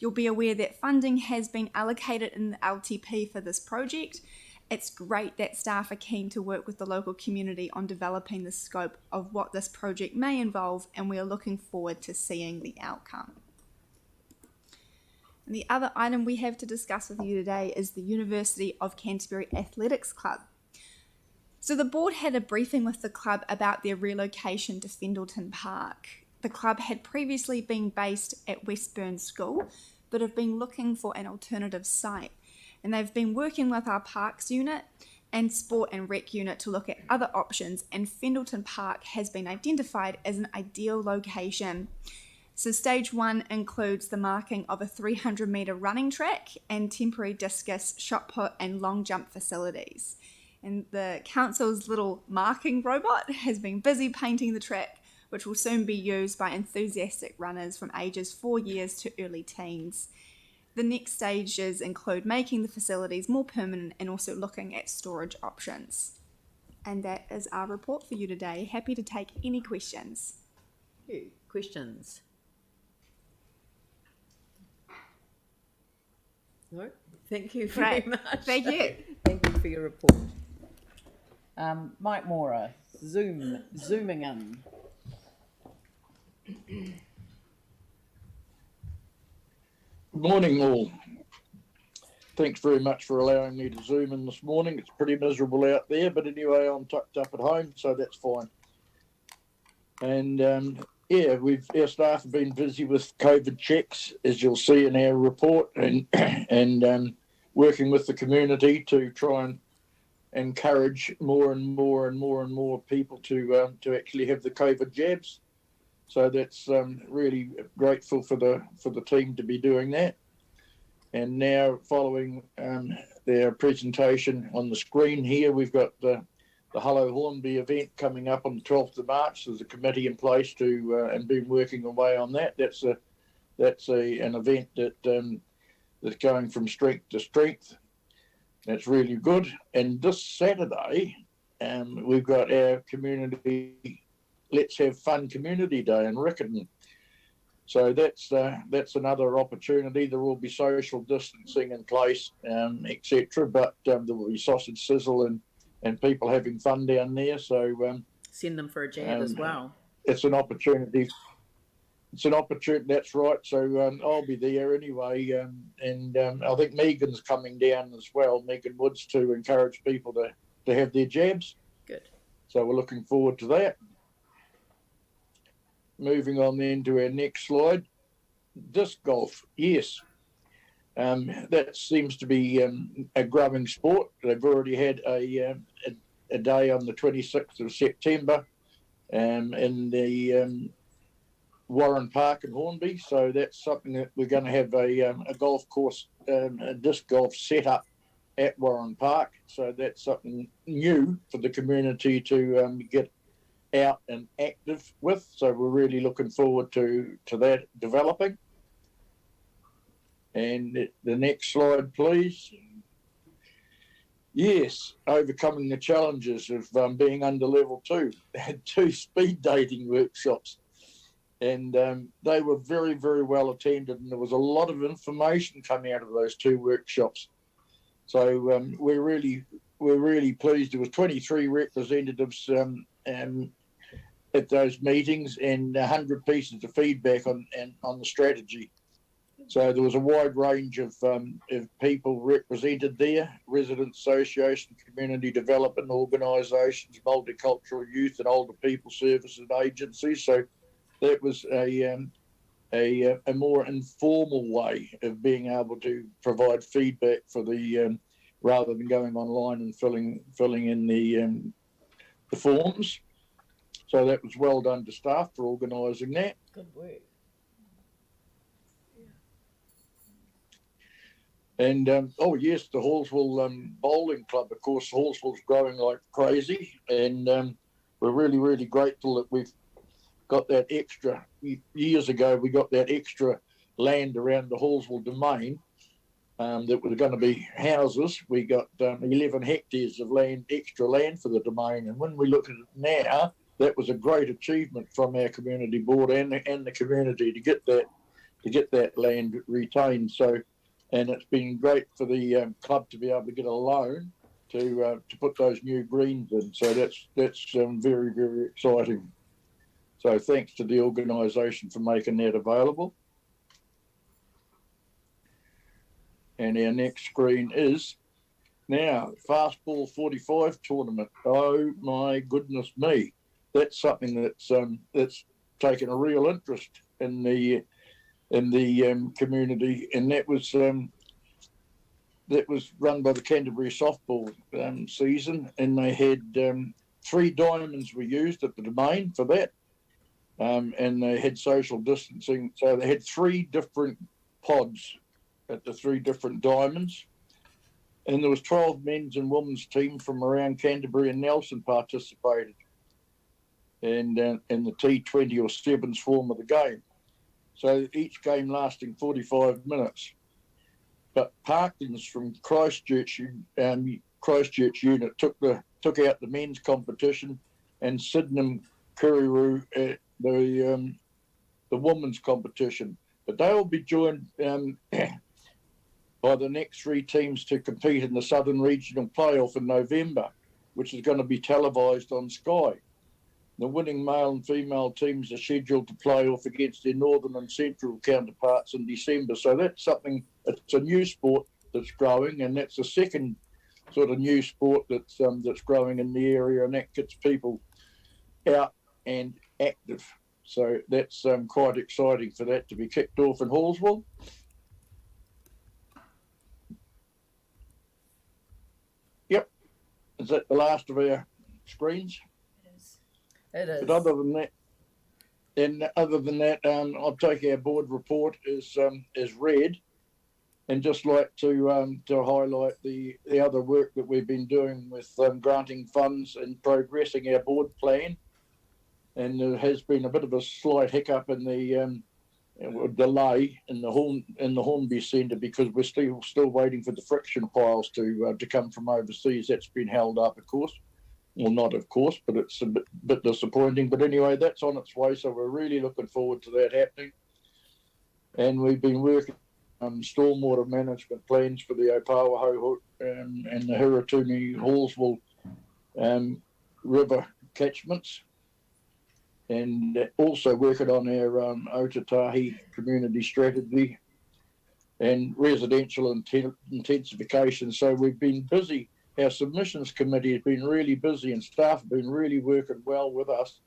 [SPEAKER 16] you'll be aware that funding has been allocated in the LTP for this project. It's great that staff are keen to work with the local community on developing the scope of what this project may involve, and we are looking forward to seeing the outcome. And the other item we have to discuss with you today is the University of Canterbury Athletics Club. So the board had a briefing with the club about their relocation to Fendleton Park. The club had previously been based at Westburn School, but have been looking for an alternative site. And they've been working with our Parks unit and Sport and Rec unit to look at other options, and Fendleton Park has been identified as an ideal location. So stage 1 includes the marking of a 300-metre running track and temporary discus, shot put and long jump facilities. And the council's little marking robot has been busy painting the track, which will soon be used by enthusiastic runners from ages 4 years to early teens. The next stages include making the facilities more permanent and also looking at storage options. And that is our report for you today. Happy to take any questions.
[SPEAKER 1] Questions? No? Thank you very much.
[SPEAKER 16] Thank you.
[SPEAKER 1] Thank you for your report. Mike Mora, zooming in.
[SPEAKER 17] Good morning, all. Thanks very much for allowing me to zoom in this morning. It's pretty miserable out there, but anyway, I'm tucked up at home, so that's fine. And our staff have been busy with COVID checks, as you'll see in our report, and working with the community to try and encourage more and more people to actually have the COVID jabs. So that's really grateful for the team to be doing that. And now, following their presentation on the screen here, we've got the Hello Hornby event coming up on the 12th of March. There's a committee in place to and been working away on that. That's an event that's going from strength to strength. That's really good. And this Saturday, we've got our community Let's Have Fun Community Day in Riccarton. So that's another opportunity. There will be social distancing in place, etc. But there will be sausage sizzle and people having fun down there. So
[SPEAKER 1] send them for a jab as well.
[SPEAKER 17] It's an opportunity. It's an opportunity. That's right. So I'll be there anyway, and I think Megan's coming down as well. Megan Woods, to encourage people to have their jabs.
[SPEAKER 1] Good.
[SPEAKER 17] So we're looking forward to that. Moving on then to our next slide. Disc golf, yes. That seems to be a growing sport. They've already had a day on the 26th of September in the Warren Park in Hornby. So that's something that we're going to have a golf course, a disc golf set up at Warren Park. So that's something new for the community to get out and active with. So we're really looking forward to that developing. And the next slide, please. Yes, overcoming the challenges of being under level 2. They had 2 speed dating workshops, and they were very, very well attended, and there was a lot of information coming out of those 2 workshops. So we're really pleased. There was 23 representatives at those meetings and 100 pieces of feedback on the strategy. So there was a wide range of people represented there: resident association, community development organisations, multicultural youth and older people services agencies. So that was a more informal way of being able to provide feedback for the rather than going online and filling in the forms. So that was well done to staff for organising that.
[SPEAKER 1] Good work.
[SPEAKER 17] And oh yes, the Hallsville Bowling Club. Of course, Hallsville's growing like crazy, and we're really grateful that we've got that extra. Years ago, we got that extra land around the Hallsville domain that was going to be houses. We got 11 hectares of land, extra land for the domain, and when we look at it now, that was a great achievement from our community board and the community to get that land retained. So. And it's been great for the club to be able to get a loan to put those new greens in. So that's very, very exciting. So thanks to the organisation for making that available. And our next screen is now Fastball 45 tournament. Oh my goodness me! That's something that's taken a real interest in the community, and that was run by the Canterbury softball season, and they had 3 diamonds were used at the domain for that, and they had social distancing, so they had 3 different pods at the 3 different diamonds, and there was 12 men's and women's teams from around Canterbury and Nelson participated, and in the T20 or sevens form of the game. So each game lasting 45 minutes. But Parkins from Christchurch unit took out the men's competition, and Sydenham Kuriru at the women's competition. But they will be joined by the next 3 teams to compete in the Southern Regional Playoff in November, which is going to be televised on Sky. The winning male and female teams are scheduled to play off against their northern and central counterparts in December. So that's something, it's a new sport that's growing, and that's the second sort of new sport that's growing in the area, and that gets people out and active. So that's quite exciting for that to be kicked off in Hallsville. Yep. Is that the last of our screens?
[SPEAKER 1] It is.
[SPEAKER 17] But other than that, I'll take our board report as read, and just like to highlight the other work that we've been doing with granting funds and progressing our board plan. And there has been a bit of a slight hiccup in the delay in the Hornby Centre, because we're still waiting for the friction piles to come from overseas. That's been held up, of course. Well, not of course, but it's a bit disappointing. But anyway, that's on its way, so we're really looking forward to that happening. And we've been working on stormwater management plans for the Opawaho and the Hiratuni Hallsville river catchments, and also working on our Otatahi community strategy and residential intensification. So we've been busy. Our submissions committee has been really busy, and staff have been really working well with us,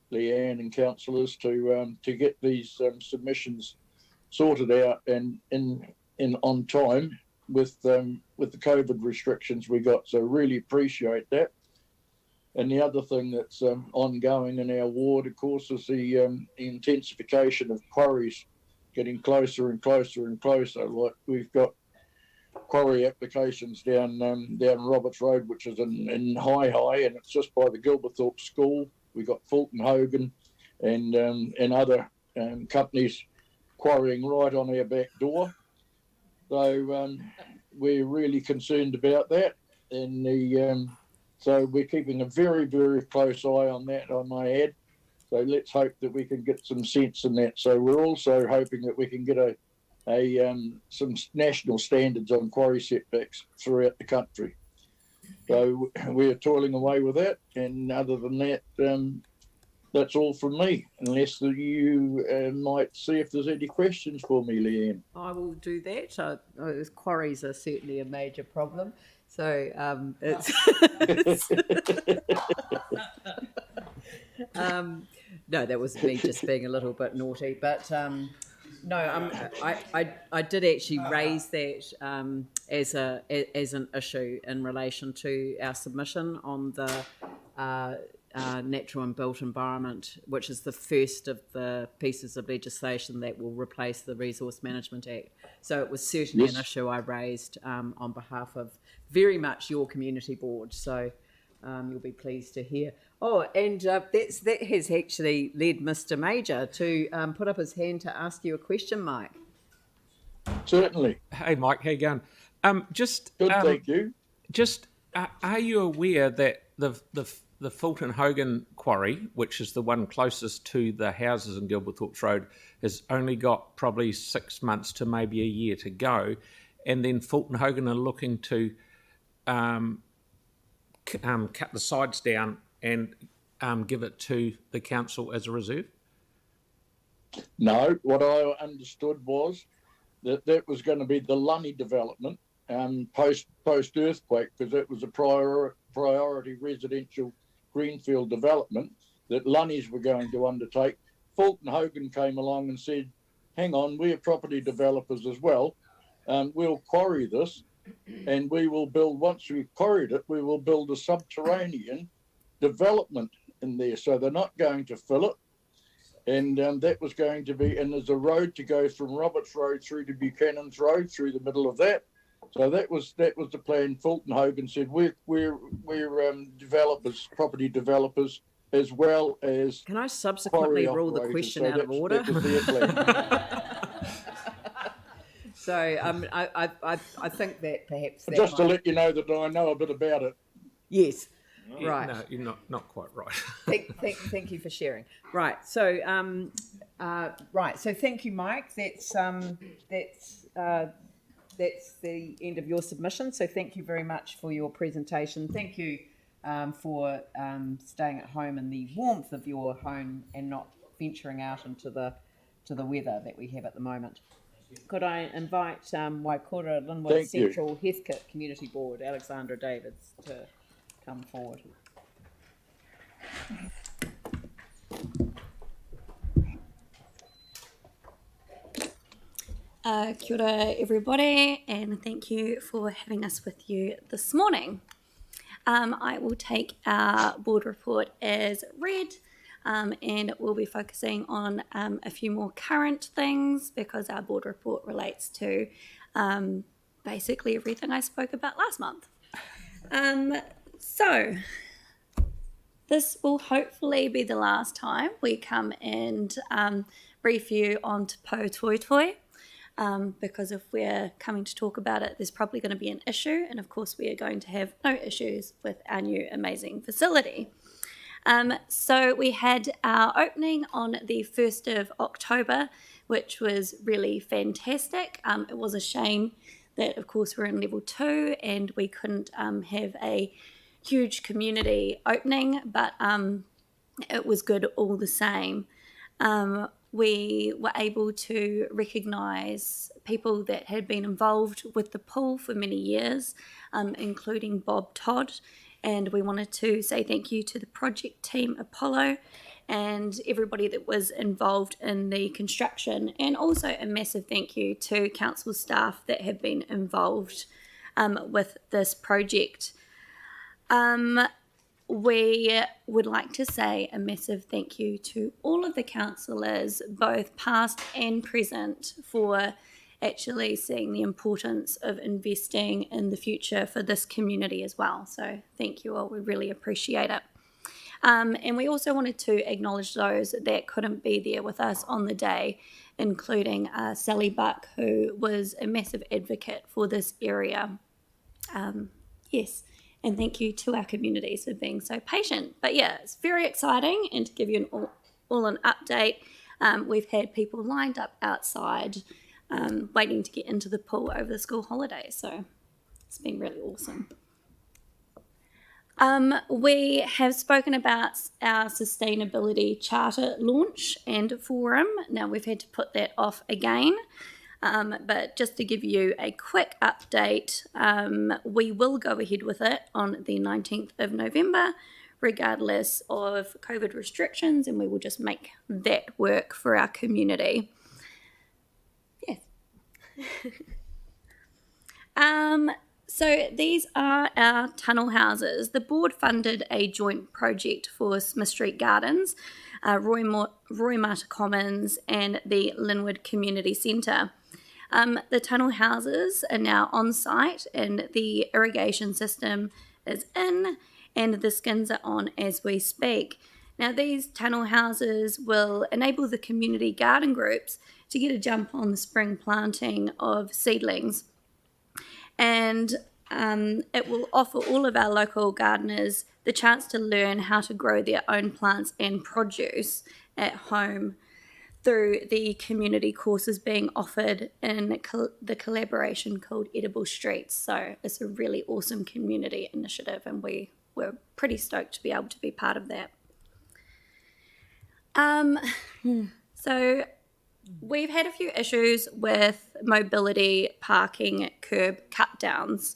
[SPEAKER 17] Leanne and councillors, to get these submissions sorted out and in on time with the COVID restrictions we got. So really appreciate that. And the other thing that's ongoing in our ward, of course, is the intensification of quarries getting closer and closer and closer. Like we've got quarry applications down Roberts Road, which is in High, and it's just by the Gilberthorpe School. We've got Fulton Hogan and other companies quarrying right on our back door. So we're really concerned about that. And so we're keeping a very, very close eye on that, I may add. So let's hope that we can get some sense in that. So we're also hoping that we can get some national standards on quarry setbacks throughout the country. So we're toiling away with that. And other than that, that's all from me, unless you might see if there's any questions for me, Leanne.
[SPEAKER 1] I will do that. Quarries are certainly a major problem. So it's no, that was me just being a little bit naughty. But no, I did actually raise that as an issue in relation to our submission on the natural and built environment, which is the first of the pieces of legislation that will replace the Resource Management Act. So it was certainly an issue I raised on behalf of very much your community board. So you'll be pleased to hear. Oh, and that has actually led Mr. Major to put up his hand to ask you a question, Mike.
[SPEAKER 17] Certainly.
[SPEAKER 18] Hey, Mike, how you going?
[SPEAKER 17] Good, thank you.
[SPEAKER 18] Just, are you aware that the Fulton Hogan quarry, which is the one closest to the houses in Gilberthorpe Road, has only got probably 6 months to maybe a year to go, and then Fulton Hogan are looking to cut the sides down and give it to the council as a reserve?
[SPEAKER 17] No, what I understood was that was going to be the Lunny development post earthquake, because it was a priority residential greenfield development that Lunnies were going to undertake. Fulton Hogan came along and said, hang on, we're property developers as well. We'll quarry this, and we will build, once we've quarried it, we will build a subterranean development in there. So they're not going to fill it. And that was going to be, and there's a road to go from Roberts Road through to Buchanan's Road through the middle of that. So that was the plan. Fulton Hogan said we're developers, property developers, as well as.
[SPEAKER 1] Can I subsequently rule the question out of order?
[SPEAKER 17] That was their plan.
[SPEAKER 1] So I think that perhaps that
[SPEAKER 17] just to let you know that I know a bit about it.
[SPEAKER 1] Yes.
[SPEAKER 18] Yeah,
[SPEAKER 1] right.
[SPEAKER 18] No, you're not quite right.
[SPEAKER 1] Thank you for sharing. Right. So So thank you, Mike. That's the end of your submission. So thank you very much for your presentation. Thank you for staying at home in the warmth of your home and not venturing out into the weather that we have at the moment. Could I invite Waikura Linwood Central Heathcote Community Board, Alexandra Davids, to come forward.
[SPEAKER 19] Kia ora everybody, and thank you for having us with you this morning. I will take our board report as read, and we'll be focusing on a few more current things because our board report relates to basically everything I spoke about last month. So this will hopefully be the last time we come and brief you on Te Pou Toitoi. Because if we're coming to talk about it, there's probably going to be an issue, and of course we are going to have no issues with our new amazing facility. So we had our opening on the 1st of October, which was really fantastic. It was a shame that of course we're in level 2 and we couldn't have a huge community opening, but it was good all the same. We were able to recognise people that had been involved with the pool for many years, including Bob Todd, and we wanted to say thank you to the project team Apollo and everybody that was involved in the construction, and also a massive thank you to council staff that have been involved with this project. We would like to say a massive thank you to all of the councillors, both past and present, for actually seeing the importance of investing in the future for this community as well. So thank you all, we really appreciate it. And we also wanted to acknowledge those that couldn't be there with us on the day, including Sally Buck, who was a massive advocate for this area. Yes. And thank you to our communities for being so patient. But yeah, it's very exciting. And to give you an update, we've had people lined up outside waiting to get into the pool over the school holidays. So it's been really awesome. We have spoken about our sustainability charter launch and forum. Now we've had to put that off again. But just to give you a quick update, we will go ahead with it on the 19th of November, regardless of COVID restrictions, and we will just make that work for our community. Yes. So these are our tunnel houses. The board funded a joint project for Smith Street Gardens, Roy Marta Commons, and the Linwood Community Centre. The tunnel houses are now on site and the irrigation system is in and the skins are on as we speak. Now these tunnel houses will enable the community garden groups to get a jump on the spring planting of seedlings, and it will offer all of our local gardeners the chance to learn how to grow their own plants and produce at home through the community courses being offered in the collaboration called Edible Streets. So it's a really awesome community initiative and we're pretty stoked to be able to be part of that. So we've had a few issues with mobility parking curb cut downs.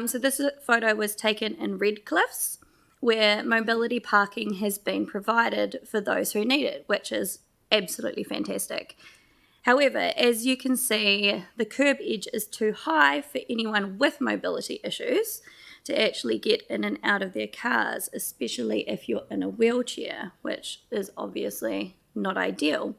[SPEAKER 19] So this photo was taken in Redcliffs, where mobility parking has been provided for those who need it, which is absolutely fantastic. However, as you can see, the curb edge is too high for anyone with mobility issues to actually get in and out of their cars, especially if you're in a wheelchair, which is obviously not ideal.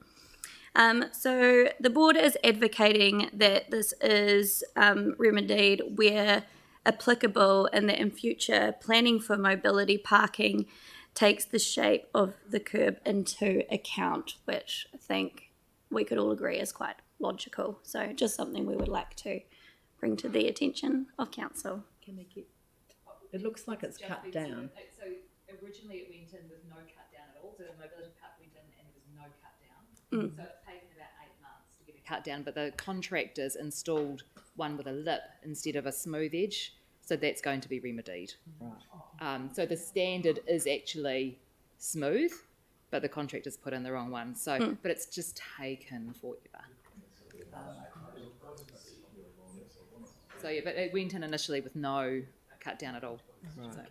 [SPEAKER 19] So the board is advocating that this is remedied where applicable, and that in future planning for mobility parking takes the shape of the curb into account, which I think we could all agree is quite logical. So just something we would like to bring to the attention of council.
[SPEAKER 1] Can we get? It looks like it's cut down.
[SPEAKER 2] So originally it went in with no cut down at all. So the mobility park went in and there was no cut down. So it's taken about 8 months to get a cut down, but the contractors installed one with a lip instead of a smooth edge. So that's going to be remedied. Right. So the standard is actually smooth, but the contractors put in the wrong one. So, but it's just taken forever. So yeah, but it went in initially with no cut down at all. Right.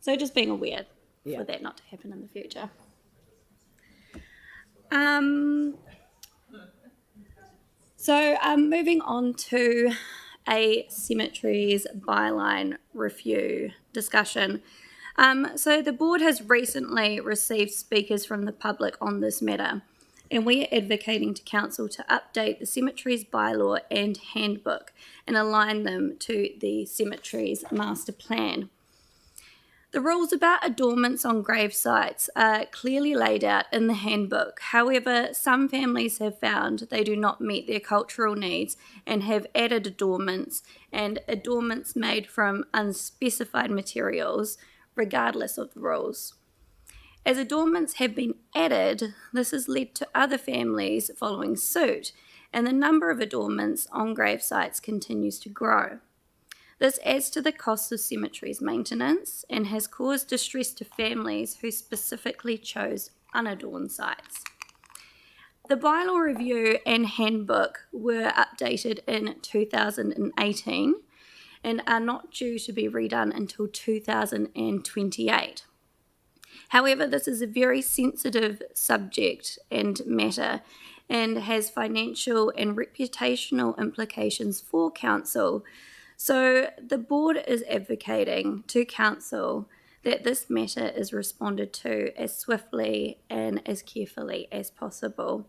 [SPEAKER 19] So just being aware for that not to happen in the future. So moving on to a cemeteries byline review discussion. So the board has recently received speakers from the public on this matter, and we are advocating to council to update the cemeteries bylaw and handbook and align them to the cemeteries master plan. The rules about adornments on grave sites are clearly laid out in the handbook. However, some families have found they do not meet their cultural needs and have added adornments, and adornments made from unspecified materials, regardless of the rules. As adornments have been added, this has led to other families following suit, and the number of adornments on grave sites continues to grow. This adds to the costs of cemeteries maintenance and has caused distress to families who specifically chose unadorned sites. The bylaw review and handbook were updated in 2018 and are not due to be redone until 2028. However, this is a very sensitive subject and matter and has financial and reputational implications for council. So the board is advocating to council that this matter is responded to as swiftly and as carefully as possible.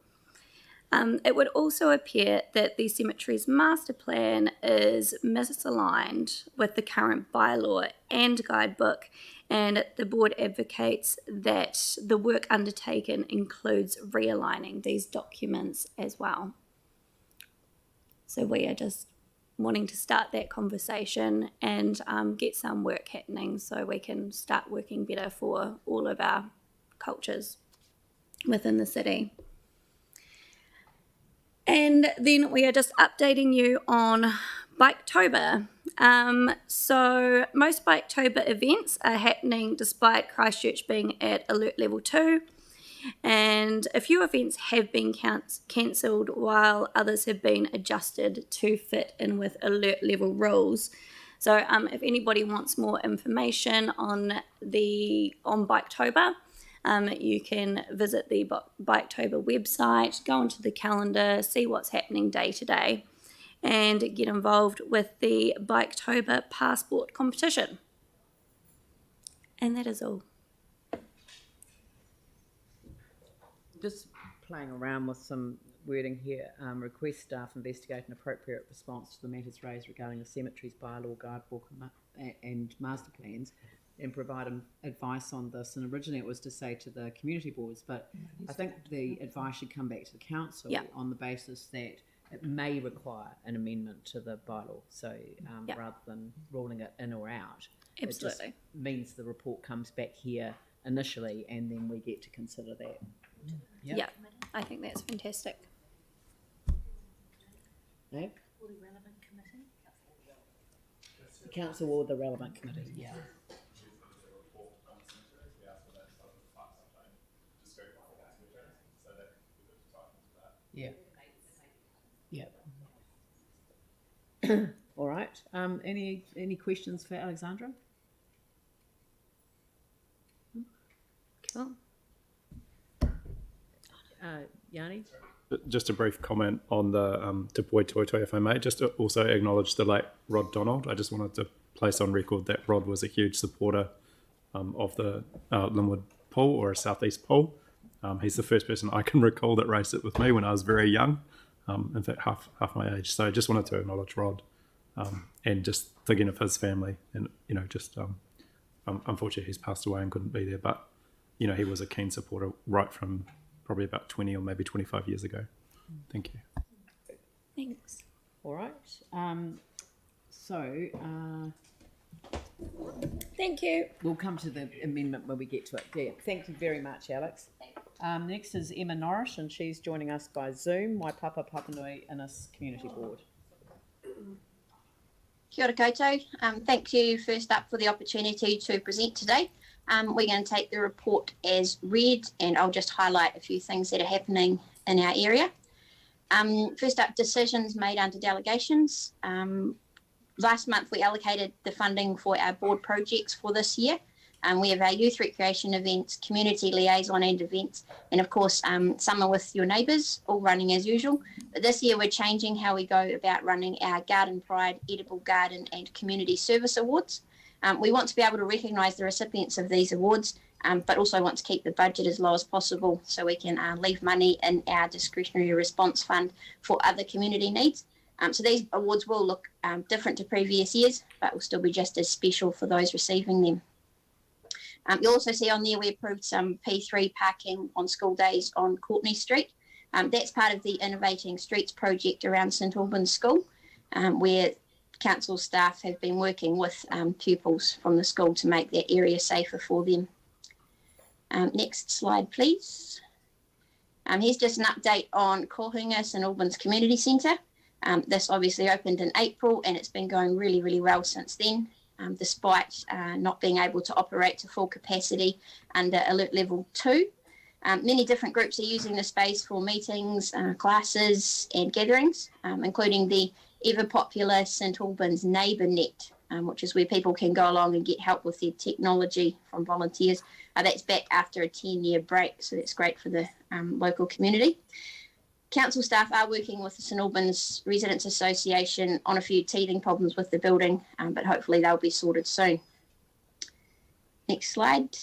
[SPEAKER 19] It would also appear that the cemetery's master plan is misaligned with the current bylaw and guidebook, and the board advocates that the work undertaken includes realigning these documents as well. So we are just wanting to start that conversation and get some work happening so we can start working better for all of our cultures within the city. And then we are just updating you on Biketober. So most Biketober events are happening despite Christchurch being at alert level 2. And a few events have been cancelled while others have been adjusted to fit in with alert level rules. So if anybody wants more information on Biketober, you can visit the Biketober website, go onto the calendar, see what's happening day to day, and get involved with the Biketober passport competition. And that is all.
[SPEAKER 1] Just playing around with some wording here. Request staff investigate an appropriate response to the matters raised regarding the cemetery's bylaw, guidebook and master plans, and provide advice on this. And originally it was to say to the community boards, but I think the advice should come back to the council on the basis that it may require an amendment to the bylaw. So rather than ruling it in or out,
[SPEAKER 19] absolutely,
[SPEAKER 1] it just means the report comes back here initially and then we get to consider that.
[SPEAKER 19] Yeah, I think that's fantastic.
[SPEAKER 1] No? Council or the relevant committee, yeah. Yeah. Yeah. All right. Any questions for Alexandra?
[SPEAKER 19] Cool.
[SPEAKER 1] Yanni?
[SPEAKER 9] Just a brief comment on the Te Poi Toitoi, if I may. Just to also acknowledge the late Rod Donald. I just wanted to place on record that Rod was a huge supporter of the Linwood pool, or a southeast pool. He's the first person I can recall that raced it with me when I was very young, in fact half my age. So I just wanted to acknowledge Rod and just thinking of his family. And unfortunately he's passed away and couldn't be there, but he was a keen supporter right from probably about 20 or maybe 25 years ago. Thank you.
[SPEAKER 19] Thanks.
[SPEAKER 1] All right.
[SPEAKER 19] Thank you.
[SPEAKER 1] We'll come to the amendment when we get to it. Yeah. Thank you very much, Alex. Next is Emma Norris, and she's joining us by Zoom, Waipapa Papanui Innis Community Board.
[SPEAKER 20] Kia ora koutou. Thank you first up for the opportunity to present today. We're going to take the report as read, and I'll just highlight a few things that are happening in our area. First up, decisions made under delegations. Last month we allocated the funding for our board projects for this year. We have our youth recreation events, community liaison and events, and of course summer with your neighbours, all running as usual. But this year we're changing how we go about running our Garden Pride, Edible Garden and Community Service Awards. We want to be able to recognise the recipients of these awards, but also want to keep the budget as low as possible so we can leave money in our discretionary response fund for other community needs. So these awards will look different to previous years, but will still be just as special for those receiving them. You'll also see on there we approved some P3 parking on school days on Courtney Street. That's part of the Innovating Streets project around St Albans School, where council staff have been working with pupils from the school to make that area safer for them. Next slide, please. Here's just an update on Kohunga St Albans Community Centre. This obviously opened in April and it's been going really, really well since then, despite not being able to operate to full capacity under Alert Level 2. Many different groups are using the space for meetings, classes and gatherings, including the ever popular St Albans Neighbour Net which is where people can go along and get help with their technology from volunteers. That's back after a 10-year break, so that's great for the local community. Council staff are working with the St Albans Residents Association on a few teething problems with the building, but hopefully they'll be sorted soon. Next slide.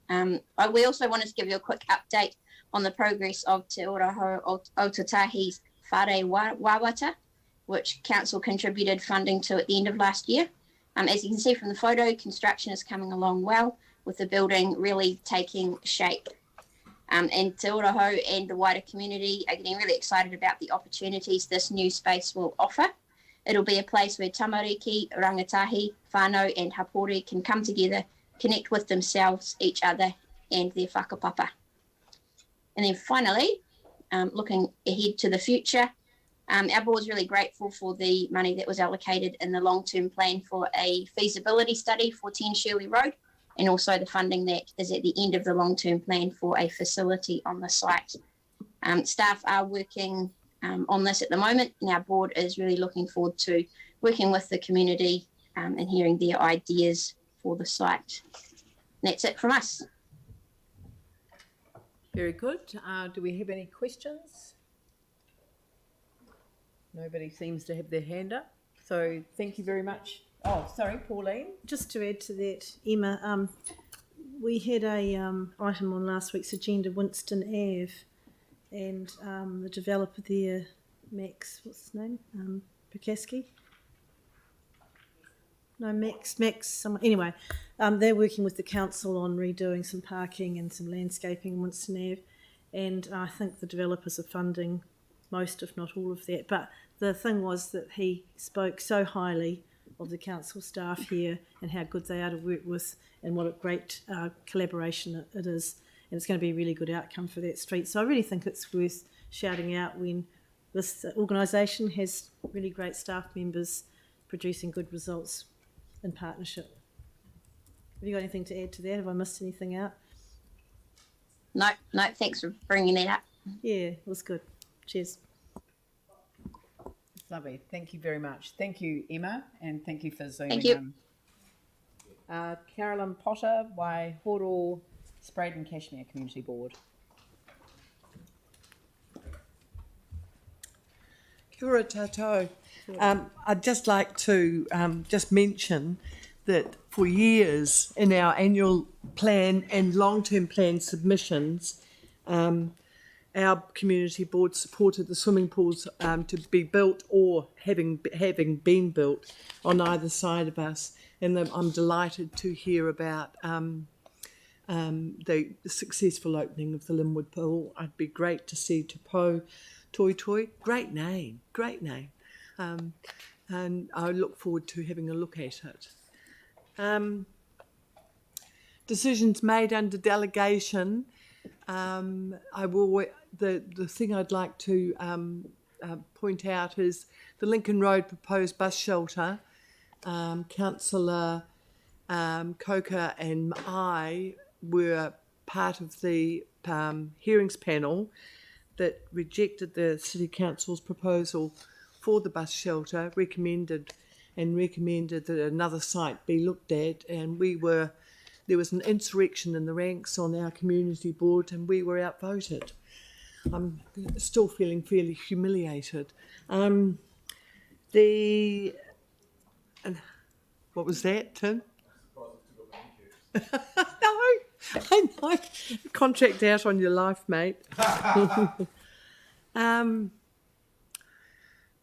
[SPEAKER 20] We also wanted to give you a quick update on the progress of Te Ōrahau Aotearoa's Whare Wawata, which Council contributed funding to at the end of last year. As you can see from the photo, construction is coming along well, with the building really taking shape. And Te Ōrahau and the wider community are getting really excited about the opportunities this new space will offer. It'll be a place where tamariki, rangatahi, whānau and hapori can come together, connect with themselves, each other and their whakapapa. And then finally, looking ahead to the future, our board's really grateful for the money that was allocated in the long-term plan for a feasibility study for 10 Shirley Road, and also the funding that is at the end of the long-term plan for a facility on the site. Staff are working on this at the moment, and our board is really looking forward to working with the community and hearing their ideas for the site. And that's it from us.
[SPEAKER 1] Very good. Do we have any questions? Nobody seems to have their hand up. So thank you very much. Oh, sorry, Pauline.
[SPEAKER 21] Just to add to that, Emma, we had a item on last week's agenda, Winston Ave, and the developer there, Max, what's his name? Pekaski? No, Max, someone. Anyway, they're working with the council on redoing some parking and some landscaping in Winston Ave, and I think the developers are funding most, if not all of that. But the thing was that he spoke so highly of the council staff here and how good they are to work with and what a great collaboration it is, and it's going to be a really good outcome for that street. So I really think it's worth shouting out when this organisation has really great staff members producing good results in partnership. Have you got anything to add to that? Have I missed anything out?
[SPEAKER 20] No, thanks for bringing that up.
[SPEAKER 21] Yeah, it was good. Cheers.
[SPEAKER 1] Lovely. Thank you very much. Thank you, Emma, and thank you for zooming
[SPEAKER 20] Thank you.
[SPEAKER 1] in. Carolyn Potter, Waihoro Spraden Cashmere Community Board.
[SPEAKER 22] Kia ora tātou. I'd just like to just mention that for years in our annual plan and long-term plan submissions, our community board supported the swimming pools to be built or having been built on either side of us. And I'm delighted to hear about the successful opening of the Linwood Pool. It'd be great to see Te Pou Toi Toi. Great name. And I look forward to having a look at it. Decisions made under delegation. The thing I'd like to point out is the Lincoln Road proposed bus shelter. Councillor Coker and I were part of the hearings panel that rejected the City Council's proposal for the bus shelter, recommended that another site be looked at, and there was an insurrection in the ranks on our community board and we were outvoted. I'm still feeling fairly humiliated. What was that, Tim? No, I know. Contract out on your life, mate.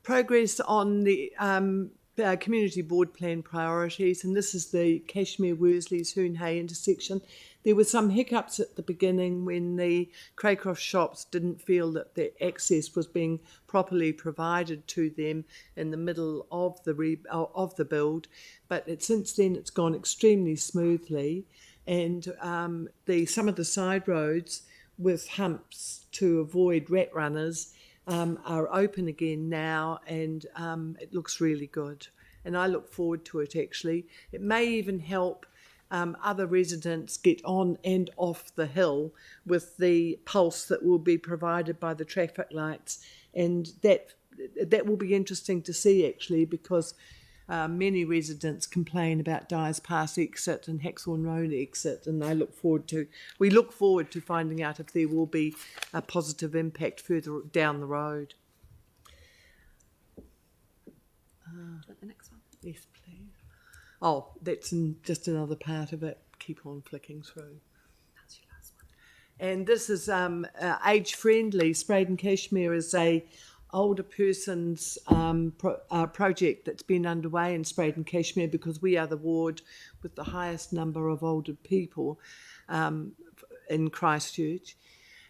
[SPEAKER 22] Progress on the community board plan priorities, and this is the Cashmere Worsleys Hoon Hay intersection. There were some hiccups at the beginning when the Craycroft shops didn't feel that their access was being properly provided to them in the middle of the build, but since then it's gone extremely smoothly, and some of the side roads with humps to avoid rat runners are open again now, and it looks really good. And I look forward to it, actually. It may even help other residents get on and off the hill with the pulse that will be provided by the traffic lights. And that will be interesting to see, actually, because many residents complain about Dyers Pass exit and Hexhorn Road exit, and we look forward to finding out if there will be a positive impact further down the road.
[SPEAKER 2] The next one.
[SPEAKER 22] Yes, please. Oh, that's just another part of it. Keep on flicking through.
[SPEAKER 2] That's your last one.
[SPEAKER 22] And this is age-friendly. Spraden Cashmere is a older person's project that's been underway in Spraden Cashmere, because we are the ward with the highest number of older people in Christchurch.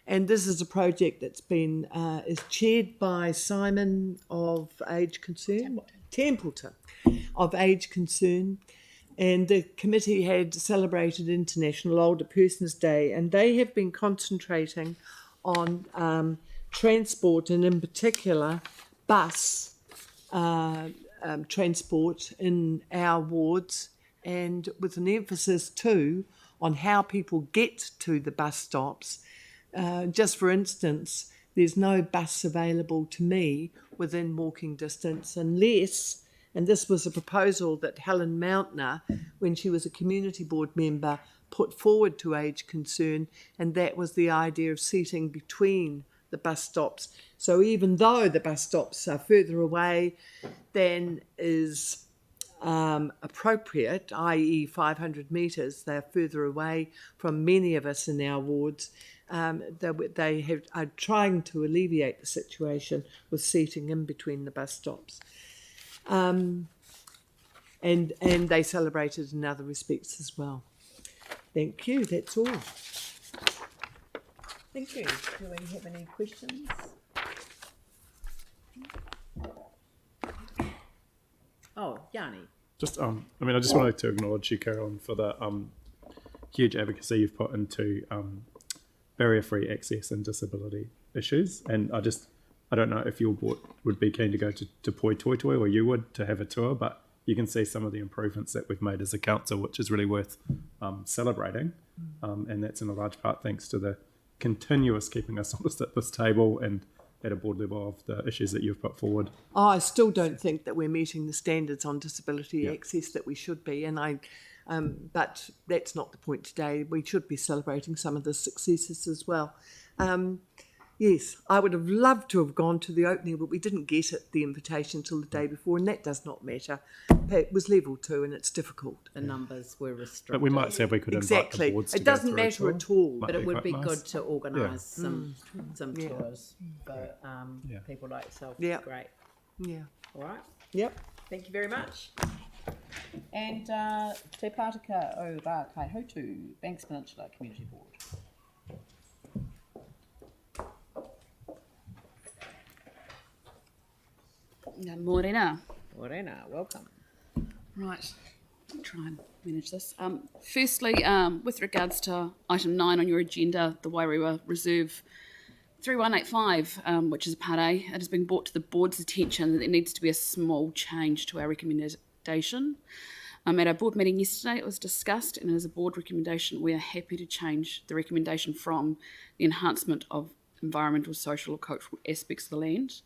[SPEAKER 22] And this is a project that's been is chaired by Simon of Age Concern, Templeton of Age Concern, and the committee had celebrated International Older Persons Day, and they have been concentrating on transport, and in particular bus transport in our wards, and with an emphasis too on how people get to the bus stops. Just for instance, there's no bus available to me within walking distance unless, and this was a proposal that Helen Mountner, when she was a community board member, put forward to Age Concern, and that was the idea of seating between the bus stops. So even though the bus stops are further away than is appropriate, i.e. 500 metres, they're further away from many of us in our wards, they are trying to alleviate the situation with seating in between the bus stops. And they celebrated in other respects as well. Thank you, that's all.
[SPEAKER 1] Thank you. Do we have any questions? Oh, Yanni.
[SPEAKER 9] Just, I just wanted to acknowledge you, Carolyn, for the huge advocacy you've put into barrier-free access and disability issues. And I don't know if your board would be keen to go to Poi Toi Toi, or you would, to have a tour, but you can see some of the improvements that we've made as a council, which is really worth celebrating. And that's in a large part thanks to the continuous keeping us honest at this table and at a board level of the issues that you've put forward.
[SPEAKER 22] I still don't think that we're meeting the standards on disability access that we should be, and but that's not the point today. We should be celebrating some of the successes as well. Yes, I would have loved to have gone to the opening, but we didn't get the invitation till the day before, and that does not matter. It was level 2, and it's difficult.
[SPEAKER 1] The numbers were restricted.
[SPEAKER 9] But we might see if we could invite the boards to
[SPEAKER 22] It doesn't
[SPEAKER 9] go through
[SPEAKER 22] matter at all.
[SPEAKER 1] But it would be
[SPEAKER 9] nice.
[SPEAKER 1] good to organise some
[SPEAKER 22] Yeah.
[SPEAKER 1] tours for people like yourself.
[SPEAKER 22] Yeah.
[SPEAKER 1] Great.
[SPEAKER 22] Yeah.
[SPEAKER 1] All right.
[SPEAKER 22] Yep.
[SPEAKER 1] Thank you very much. And Te Pātaka o Rā Kaihotu, Banks Peninsula Community Board.
[SPEAKER 3] Morena.
[SPEAKER 1] Morena, welcome.
[SPEAKER 3] Right, I'll try and manage this. Firstly, with regards to item 9 on your agenda, the Wairewa Reserve 3185, which is Part A, it has been brought to the board's attention that there needs to be a small change to our recommendation. At our board meeting yesterday, it was discussed, and as a board recommendation, we are happy to change the recommendation from the enhancement of environmental, social, or cultural aspects of the land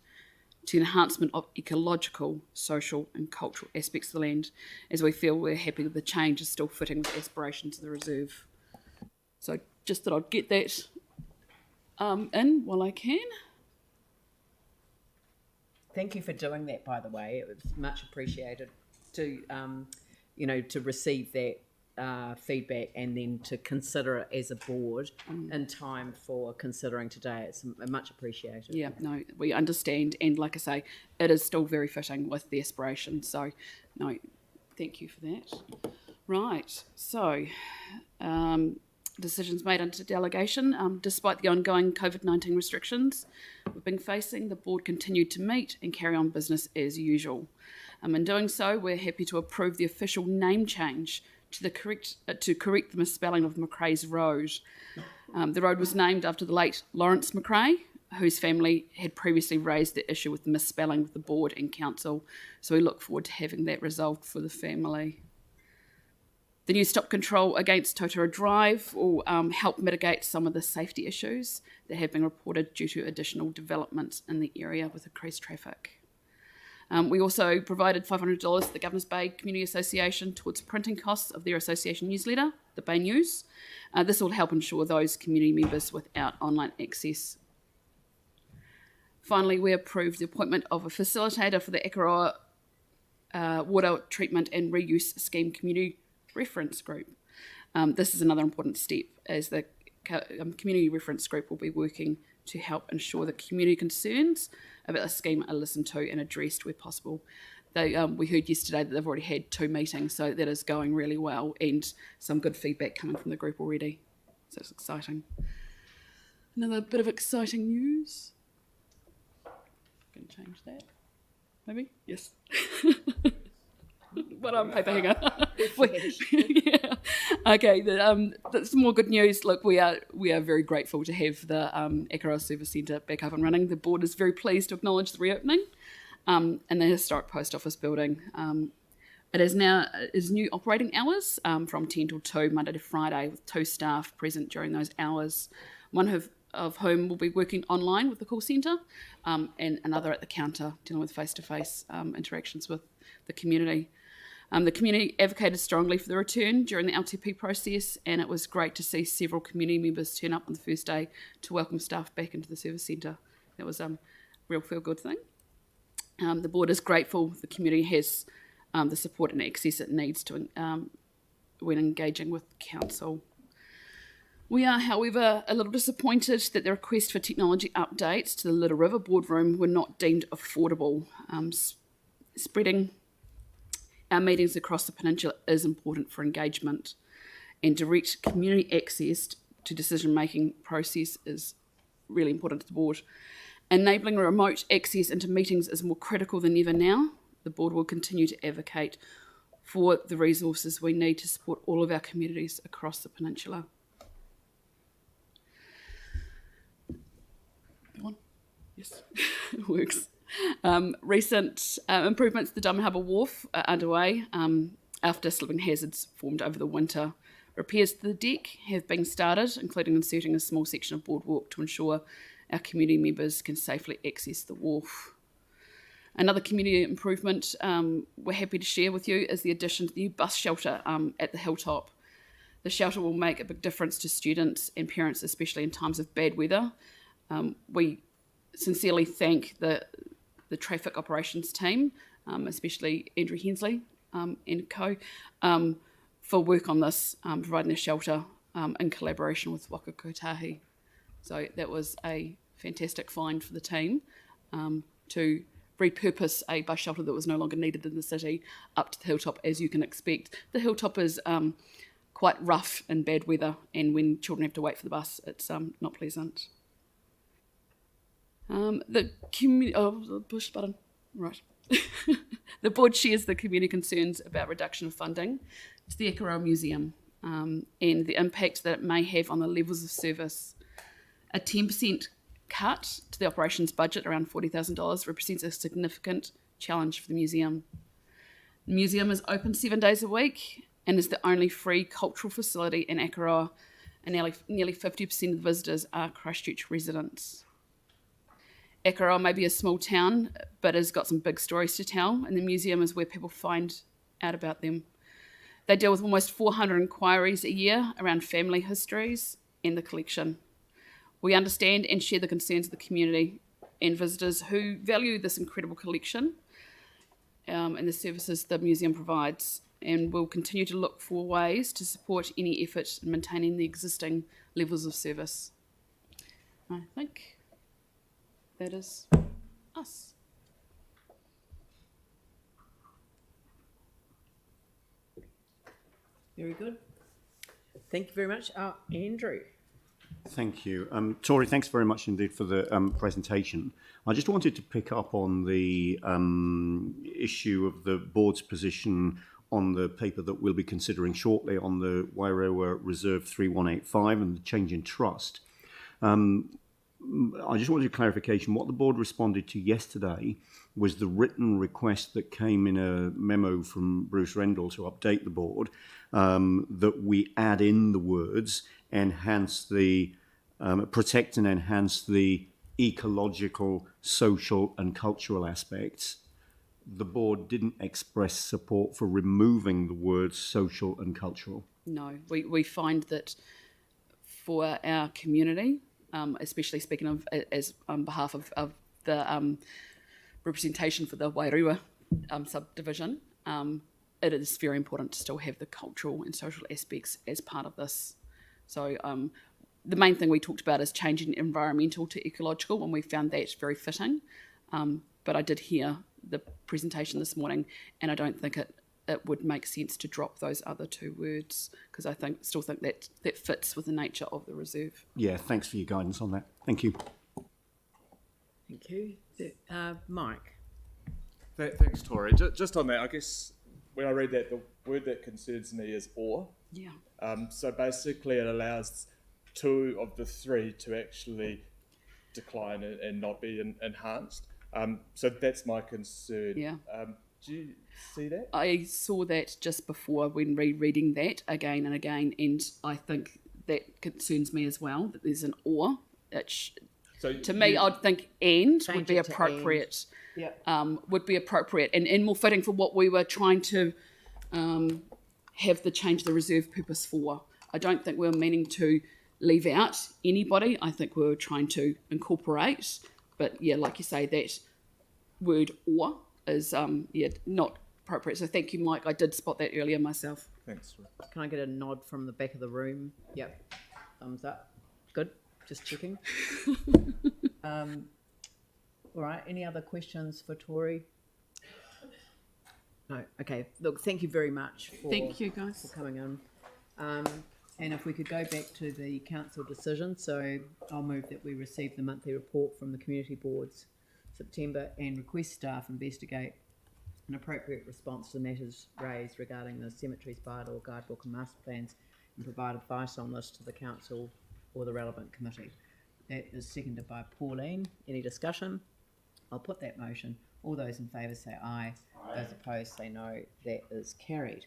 [SPEAKER 3] to enhancement of ecological, social and cultural aspects of the land, as we feel we're happy that the change is still fitting with aspirations of the reserve. So just that I'd get that in while I can.
[SPEAKER 1] Thank you for doing that, by the way. It was much appreciated to, to receive that feedback and then to consider it as a board in time for considering today. It's much appreciated.
[SPEAKER 3] Yeah, no, we understand, and like I say, it is still very fitting with the aspiration. So, no, thank you for that. Right, so decisions made under delegation. Despite the ongoing COVID-19 restrictions we've been facing, the board continued to meet and carry on business as usual. In doing so, we're happy to approve the official name change to correct the misspelling of McRae's Road. The road was named after the late Lawrence McRae, whose family had previously raised the issue with the misspelling with the board and council. So we look forward to having that resolved for the family. The new stop control against Totara Drive will help mitigate some of the safety issues that have been reported due to additional developments in the area with increased traffic. We also provided $500 to the Governor's Bay Community Association towards printing costs of their association newsletter, the Bay News. This will help ensure those community members without online access. Finally, we approved the appointment of a facilitator for the Ekaroa Water Treatment and Reuse Scheme Community Reference Group. This is another important step, as the Community Reference Group will be working to help ensure the community concerns about the scheme are listened to and addressed where possible. We heard yesterday that they've already had 2 meetings, so that is going really well, and some good feedback coming from the group already. So it's exciting. Another bit of exciting news. Can change that, maybe? Yes. Well, I'm paper hanger. Yeah. Okay. Some more good news. Look, we are very grateful to have the Ekaroa Service Centre back up and running. The board is very pleased to acknowledge the reopening in the historic post office building. It is now new operating hours from 10 till 2 Monday to Friday, with 2 staff present during those hours. One of whom will be working online with the call centre, and another at the counter dealing with face-to-face interactions with the community. The community advocated strongly for the return during the LTP process, and it was great to see several community members turn up on the first day to welcome staff back into the service centre. That was a real feel-good thing. The board is grateful the community has the support and access it needs to when engaging with council. We are, however, a little disappointed that the request for technology updates to the Little River boardroom were not deemed affordable. Spreading our meetings across the peninsula is important for engagement, and direct community access to decision-making process is really important to the board. Enabling remote access into meetings is more critical than ever now. The board will continue to advocate for the resources we need to support all of our communities across the peninsula. Yes, it works. Recent improvements to the Diamond Harbour Wharf are underway after slipping hazards formed over the winter. Repairs to the deck have been started, including inserting a small section of boardwalk to ensure our community members can safely access the wharf. Another community improvement we're happy to share with you is the addition to the new bus shelter at the Hilltop. The shelter will make a big difference to students and parents, especially in times of bad weather. We sincerely thank the traffic operations team, especially Andrew Hensley and co, for work on this, providing a shelter in collaboration with Waka Kotahi. So that was a fantastic find for the team to repurpose a bus shelter that was no longer needed in the city up to the Hilltop, as you can expect. The Hilltop is quite rough in bad weather, and when children have to wait for the bus, it's not pleasant. The push button, right. The board shares the community concerns about reduction of funding to the Ekaroa Museum and the impact that it may have on the levels of service. A 10% cut to the operations budget, around $40,000, represents a significant challenge for the museum. The museum is open 7 days a week and is the only free cultural facility in Ekaroa, and nearly 50% of the visitors are Christchurch residents. Ekaroa may be a small town, but has got some big stories to tell, and the museum is where people find out about them. They deal with almost 400 inquiries a year around family histories and the collection. We understand and share the concerns of the community and visitors who value this incredible collection and the services the museum provides, and we'll continue to look for ways to support any effort in maintaining the existing levels of service. I think that is us.
[SPEAKER 1] Very good. Thank you very much. Andrew.
[SPEAKER 12] Thank you. Tori, thanks very much indeed for the presentation. I just wanted to pick up on the issue of the board's position on the paper that we'll be considering shortly on the Wairewa Reserve 3185 and the change in trust. I just wanted a clarification. What the board responded to yesterday was the written request that came in a memo from Bruce Rendell to update the board, that we add in the words enhance the protect and enhance the ecological, social and cultural aspects the board didn't express support for removing the words social and cultural.
[SPEAKER 3] No, we find that for our community, especially speaking of as on behalf of the representation for the Wairua subdivision, it is very important to still have the cultural and social aspects as part of this. So the main thing we talked about is changing environmental to ecological, and we found that very fitting. But I did hear the presentation this morning, and I don't think it would make sense to drop those other two words, because I still think that fits with the nature of the reserve.
[SPEAKER 12] Yeah, thanks for your guidance on that. Thank you.
[SPEAKER 1] Thank you. Mike.
[SPEAKER 4] Thanks, Tori. Just on that, I guess when I read that, the word that concerns me is or.
[SPEAKER 3] Yeah.
[SPEAKER 4] So basically it allows two of the three to actually decline and not be enhanced. So that's my concern.
[SPEAKER 3] Yeah.
[SPEAKER 4] Do you see that?
[SPEAKER 3] I saw that just before when rereading that again and again, and I think that concerns me as well, that there's an or. To me, I'd think and would be appropriate.
[SPEAKER 1] Yeah.
[SPEAKER 3] Would be appropriate and more fitting for what we were trying to have the change the reserve purpose for. I don't think we were meaning to leave out anybody. I think we were trying to incorporate. But yeah, like you say, that word or is not appropriate. So thank you, Mike. I did spot that earlier myself.
[SPEAKER 4] Thanks.
[SPEAKER 1] Can I get a nod from the back of the room? Yep. Thumbs up. Good. Just checking. All right. Any other questions for Tori? No. Okay. Look, thank you very much
[SPEAKER 3] Thank you, guys,
[SPEAKER 1] for coming in. And if we could go back to the council decision, so I'll move that we receive the monthly report from the community boards September and request staff investigate an appropriate response to matters raised regarding the cemeteries bylaw, guidebook and master plans, and provide advice on this to the council or the relevant committee. That is seconded by Pauline. Any discussion? I'll put that motion. All those in favour say aye. Those opposed say no. That is carried.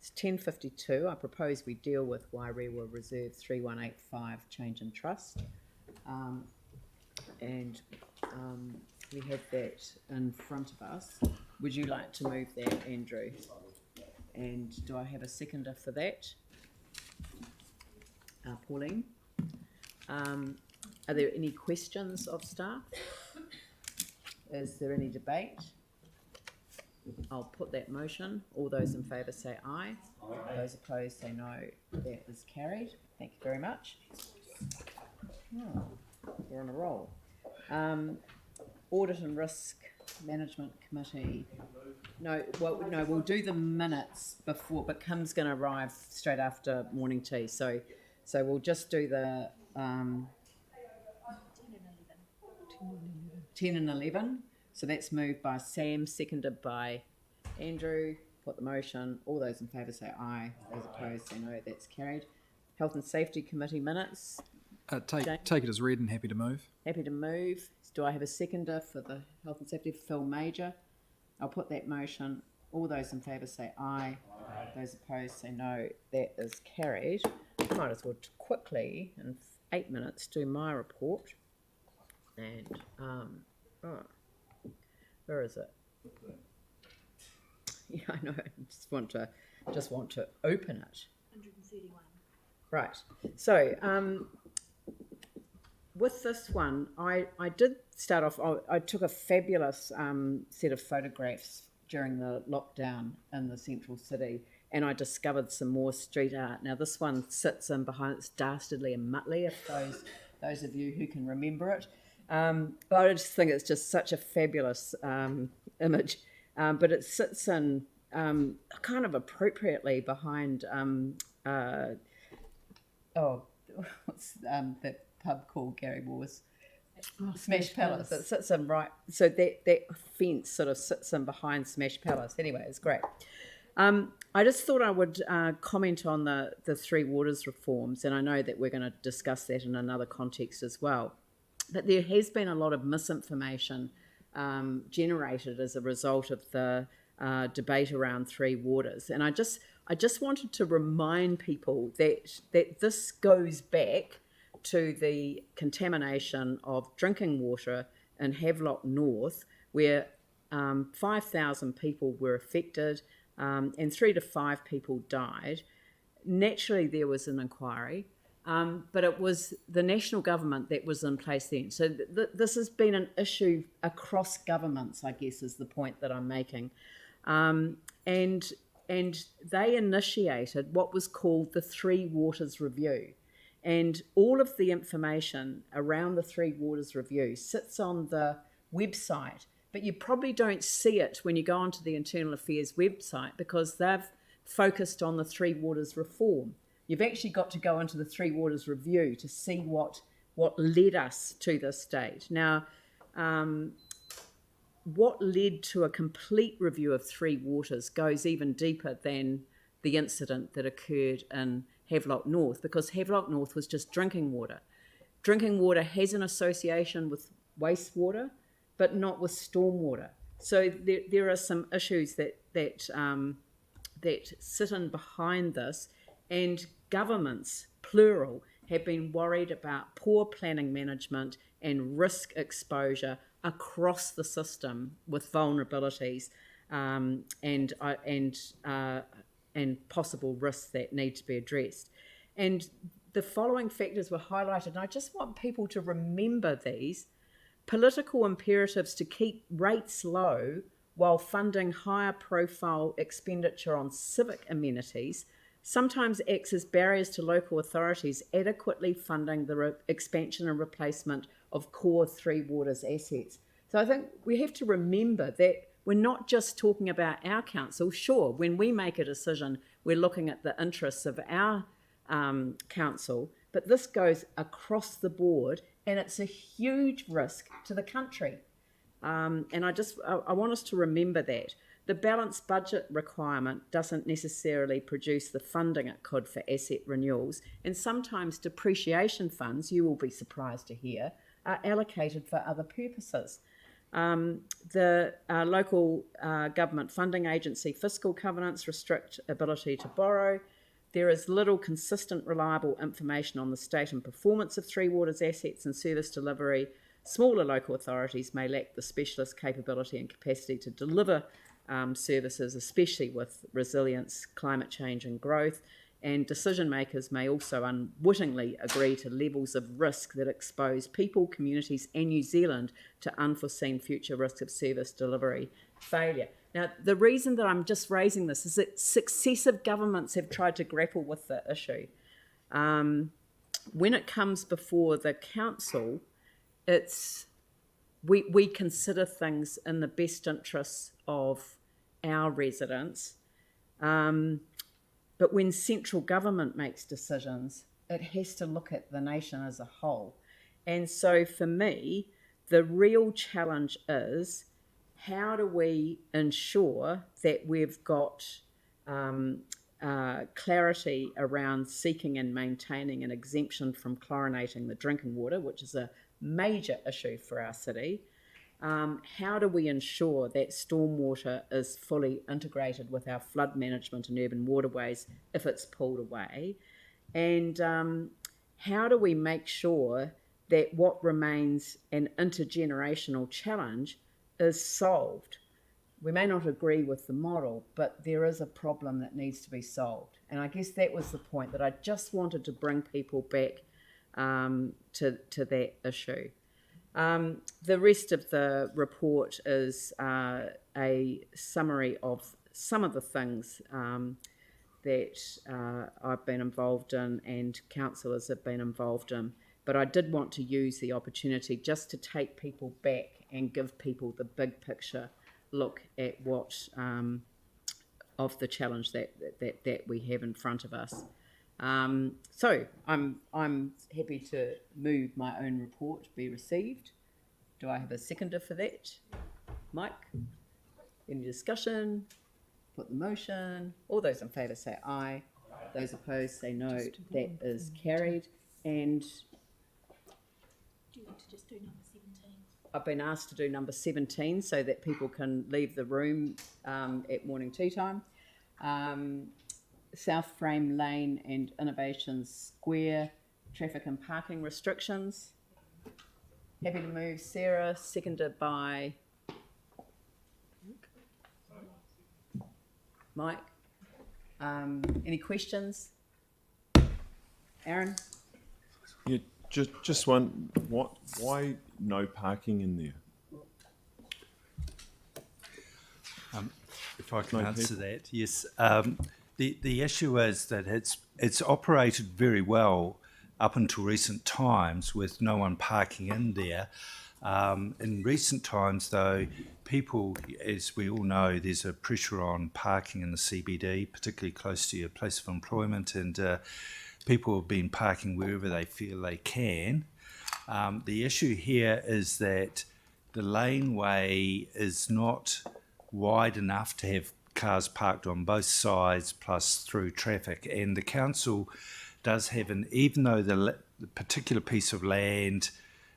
[SPEAKER 1] It's 10:52. I propose we deal with Wairua Reserve 3185 change in trust. We have that in front of us. Would you like to move that, Andrew? And do I have a seconder for that? Pauline? Are there any questions of staff? Is there any debate? I'll put that motion. All those in favour say aye. Those opposed say no. That is carried. Thank you very much. Oh, we're on a roll. Audit and Risk Management Committee. No, we'll do the minutes before, but Kim's going to arrive straight after morning tea. So we'll just do the 10 and 11. So that's moved by Sam, seconded by Andrew. Put the motion. All those in favour say aye. Those opposed say no. That's carried. Health and Safety Committee minutes.
[SPEAKER 6] Take it as read and happy to move.
[SPEAKER 1] Happy to move. Do I have a seconder for the Health and Safety? Phil Major. I'll put that motion. All those in favour say aye. Those opposed say no. That is carried. I might as well quickly, in 8 minutes, do my report. And, where is it? Yeah, I know. I just want to open it.
[SPEAKER 21] 131.
[SPEAKER 1] Right. So, with this one, I did start off. I took a fabulous set of photographs during the lockdown in the central city, and I discovered some more street art. Now, this one sits in behind. It's Dastardly and Mutley, if those of you who can remember it. But I just think it's just such a fabulous image. But it sits in kind of appropriately behind, what's that pub called, Gary Moore's? Smash Palace. It sits in right, so that fence sort of sits in behind Smash Palace. Anyway, it's great. I just thought I would comment on the Three Waters reforms, and I know that we're going to discuss that in another context as well. But there has been a lot of misinformation generated as a result of the debate around Three Waters, and I just wanted to remind people that this goes back to the contamination of drinking water in Havelock North, where 5,000 people were affected, and 3 to 5 people died. Naturally, there was an inquiry, but it was the national government that was in place then. So this has been an issue across governments, I guess, is the point that I'm making. And they initiated what was called the Three Waters Review. And all of the information around the Three Waters Review sits on the website, but you probably don't see it when you go onto the Internal Affairs website because they've focused on the Three Waters reform. You've actually got to go into the Three Waters Review to see what led us to this state. Now, what led to a complete review of Three Waters goes even deeper than the incident that occurred in Havelock North, because Havelock North was just drinking water. Drinking water has an association with wastewater, but not with stormwater. So there are some issues that sit in behind this, and governments, plural, have been worried about poor planning management and risk exposure across the system with vulnerabilities and possible risks that need to be addressed. And the following factors were highlighted, and I just want people to remember these. Political imperatives to keep rates low while funding higher profile expenditure on civic amenities sometimes acts as barriers to local authorities adequately funding the expansion and replacement of core Three Waters assets. So I think we have to remember that we're not just talking about our council. Sure, when we make a decision, we're looking at the interests of our council, but this goes across the board, and it's a huge risk to the country. And I want us to remember that. The balanced budget requirement doesn't necessarily produce the funding it could for asset renewals, and sometimes depreciation funds, you will be surprised to hear, are allocated for other purposes. The local government funding agency fiscal covenants restrict ability to borrow. There is little consistent, reliable information on the state and performance of Three Waters assets and service delivery. Smaller local authorities may lack the specialist capability and capacity to deliver services, especially with resilience, climate change and growth. And decision makers may also unwittingly agree to levels of risk that expose people, communities and New Zealand to unforeseen future risks of service delivery failure. Now, the reason that I'm just raising this is that successive governments have tried to grapple with the issue. When it comes before the council, we consider things in the best interests of our residents. But when central government makes decisions, it has to look at the nation as a whole. And so for me, the real challenge is how do we ensure that we've got clarity around seeking and maintaining an exemption from chlorinating the drinking water, which is a major issue for our city. How do we ensure that stormwater is fully integrated with our flood management and urban waterways if it's pulled away? And how do we make sure that what remains an intergenerational challenge is solved? We may not agree with the model, but there is a problem that needs to be solved. And I guess that was the point, that I just wanted to bring people back to that issue. The rest of the report is a summary of some of the things that I've been involved in and councillors have been involved in. But I did want to use the opportunity just to take people back and give people the big picture look at what of the challenge that we have in front of us. So I'm happy to move my own report to be received. Do I have a seconder for that? Mike? Any discussion? Put the motion. All those in favour say aye. Those opposed say no. That is carried. And
[SPEAKER 21] Do you want to just do number 17?
[SPEAKER 1] I've been asked to do number 17 so that people can leave the room at morning tea time. South Frame Lane and Innovation Square traffic and parking restrictions. Happy to move Sarah, seconded by Mike. Any questions? Aaron?
[SPEAKER 8] Yeah, just one. Why no parking in there?
[SPEAKER 5] If I can
[SPEAKER 8] No
[SPEAKER 5] answer
[SPEAKER 8] people.
[SPEAKER 5] that, yes. The issue is that it's operated very well up until recent times with no one parking in there. In recent times, though, people, as we all know, there's a pressure on parking in the CBD, particularly close to your place of employment, and people have been parking wherever they feel they can. The issue here is that the laneway is not wide enough to have cars parked on both sides plus through traffic, and the council does have even though the particular piece of land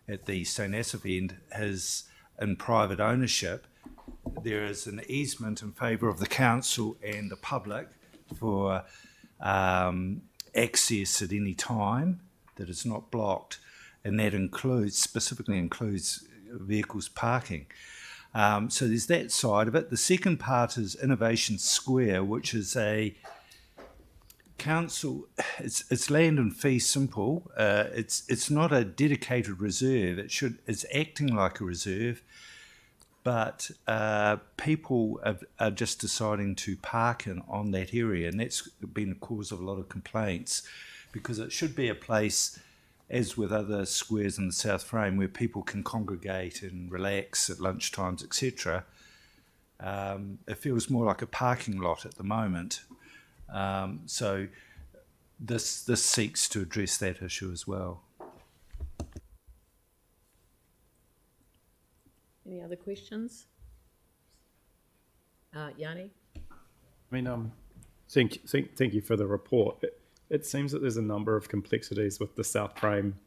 [SPEAKER 5] at the St Asaph end is in private ownership, there is an easement in favour of the council and the public for access at any time that is not blocked, and that specifically includes vehicles parking. So there's that side of it. The second part is Innovation Square, which is a council. It's land and fee simple. It's not a dedicated reserve. It's acting like a reserve, but people are just deciding to park on that area, and that's been the cause of a lot of complaints, because it should be a place, as with other squares in the South Frame, where people can congregate and relax at lunchtimes, etc. It feels more like a parking lot at the moment. So this seeks to address that issue as well.
[SPEAKER 1] Any other questions? Yanni?
[SPEAKER 9] I mean, thank you for the report. It seems that there's a number of complexities with the South Frame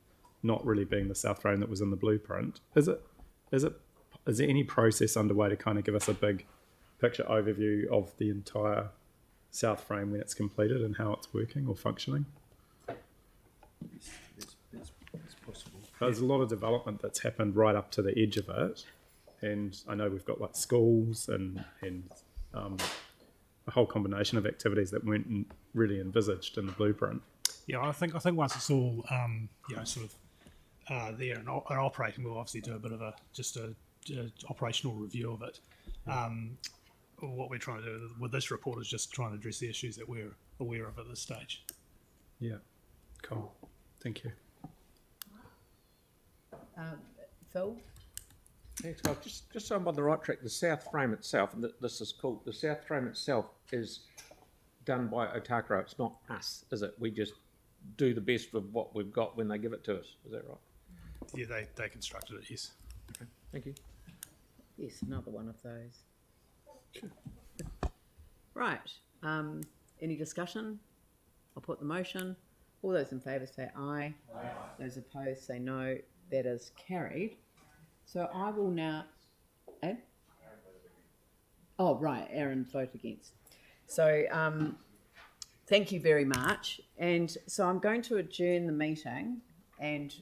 [SPEAKER 9] not really being the South Frame that was in the blueprint. Is there any process underway to kind of give us a big picture overview of the entire South Frame when it's completed and how it's working or functioning?
[SPEAKER 8] It's possible.
[SPEAKER 9] There's a lot of development that's happened right up to the edge of it, and I know we've got like schools and a whole combination of activities that weren't really envisaged in the blueprint.
[SPEAKER 7] Yeah, I think once it's all sort of there and operating, we'll obviously do a bit of a operational review of it. What we're trying to do with this report is just trying to address the issues that we're aware of at this stage.
[SPEAKER 9] Yeah, cool. Thank you.
[SPEAKER 1] Phil?
[SPEAKER 18] Thanks, Scott. Just so I'm on the right track, the South Frame itself, and this is cool, the South Frame itself is done by Otakara. It's not us, is it? We just do the best with what we've got when they give it to us. Is that right?
[SPEAKER 7] Yeah, they constructed it, yes.
[SPEAKER 18] Okay, thank you.
[SPEAKER 1] Yes, another one of those. Sure. Right. Any discussion? I'll put the motion. All those in favour say aye. Aye. Those opposed say no. That is carried. So I will now... Ed? Oh, right. Aaron voted against. So thank you very much. And so I'm going to adjourn the meeting, and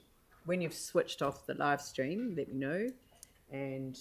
[SPEAKER 1] when you've switched off the live stream, let me know. And...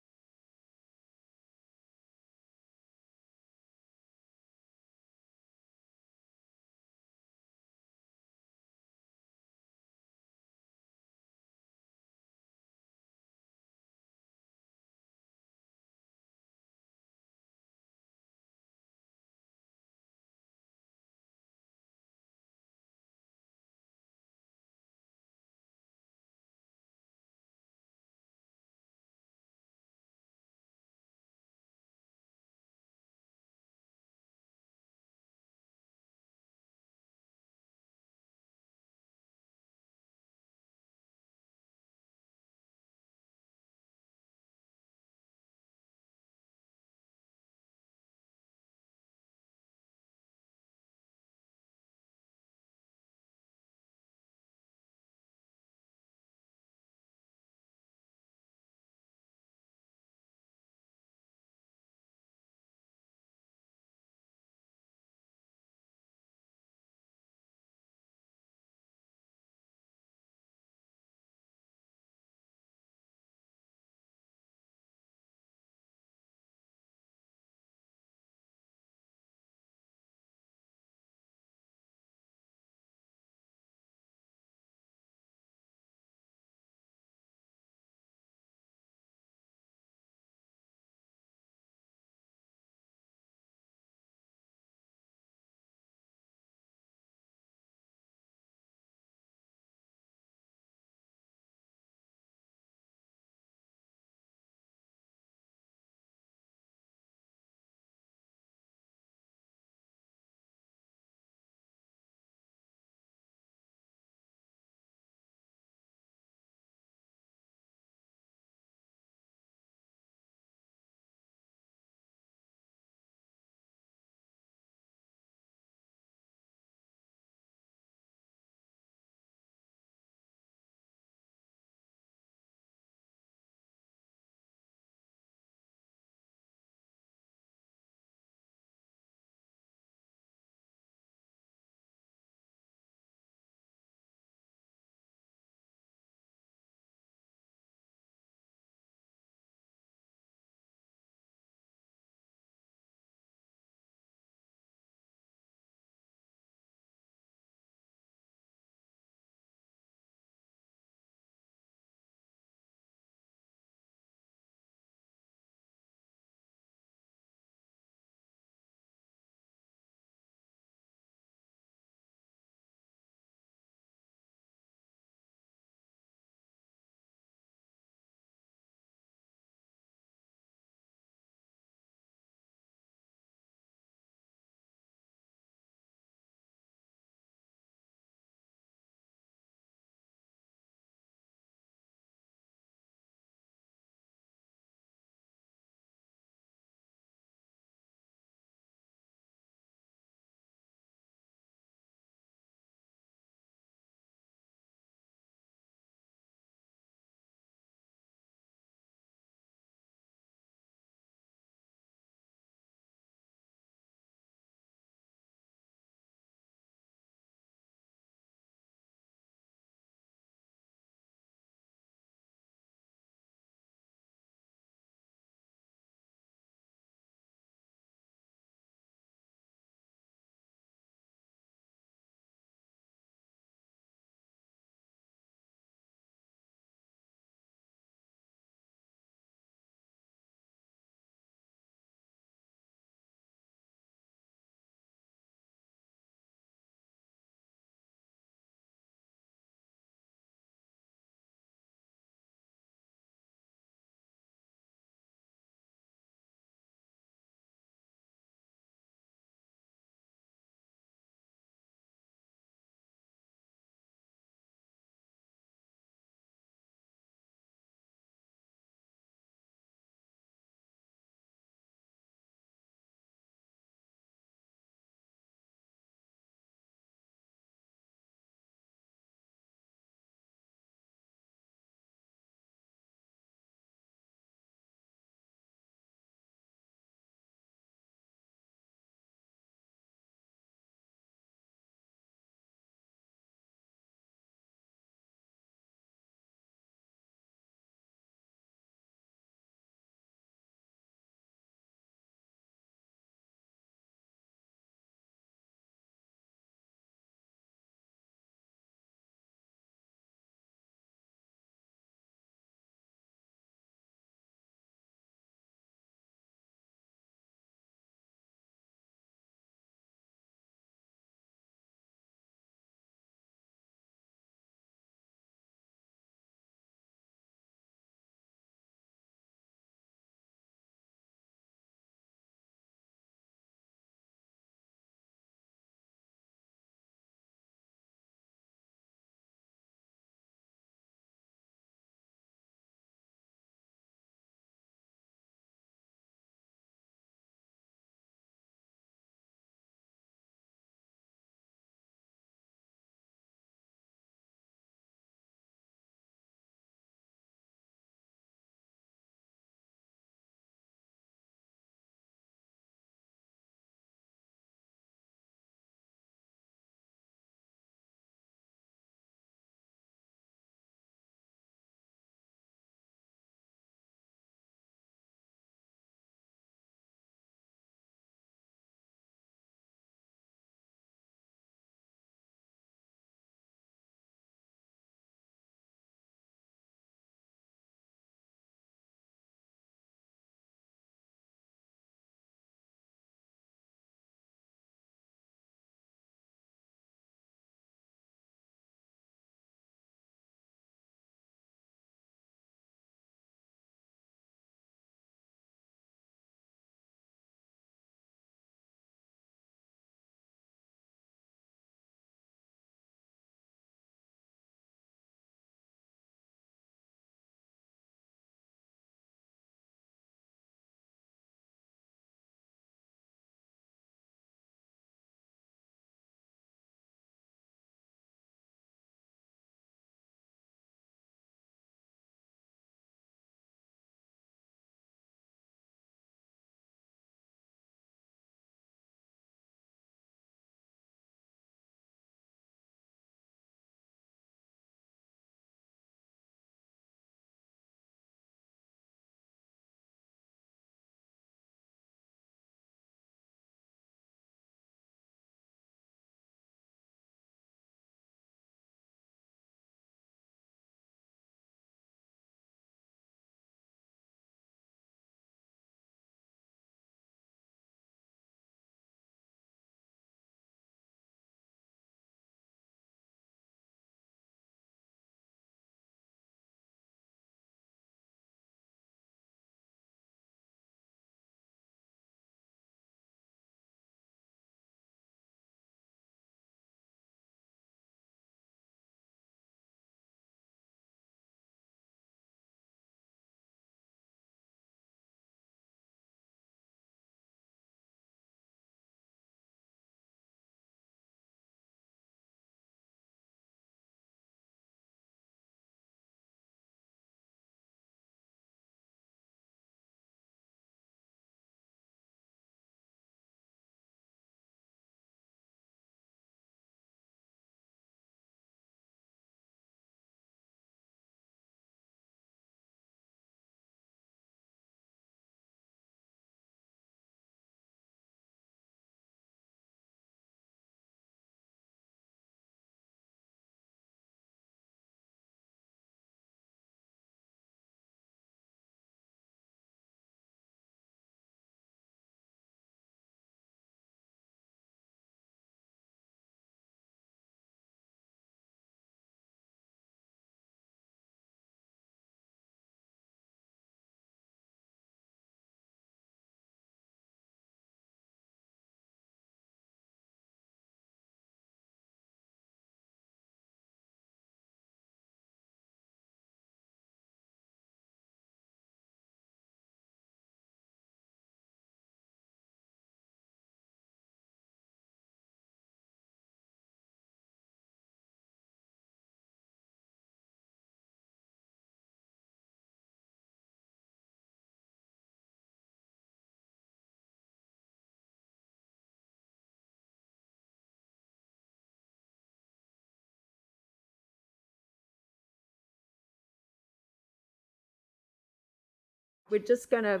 [SPEAKER 1] We're just going to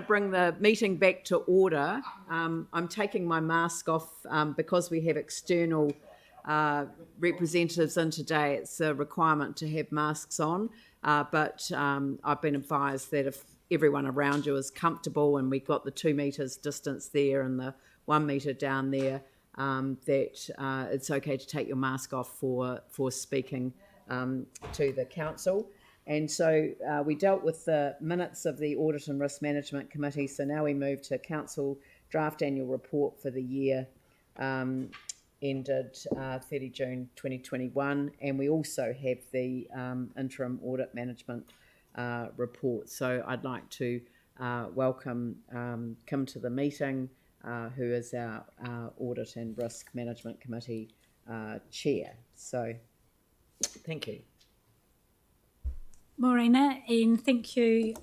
[SPEAKER 1] bring the meeting back to order. I'm taking my mask off because we have external representatives in today. It's a requirement to have masks on, but I've been advised that if everyone around you is comfortable and we've got the 2 metres distance there and the 1 metre down there, that it's okay to take your mask off for speaking to the council. And so we dealt with the minutes of the Audit and Risk Management Committee, so now we move to Council Draft Annual Report for the year ended 30 June 2021, and we also have the Interim Audit Management Report. So I'd like to welcome Kim to the meeting, who is our Audit and Risk Management Committee Chair. So thank you.
[SPEAKER 10] Morena, and thank you,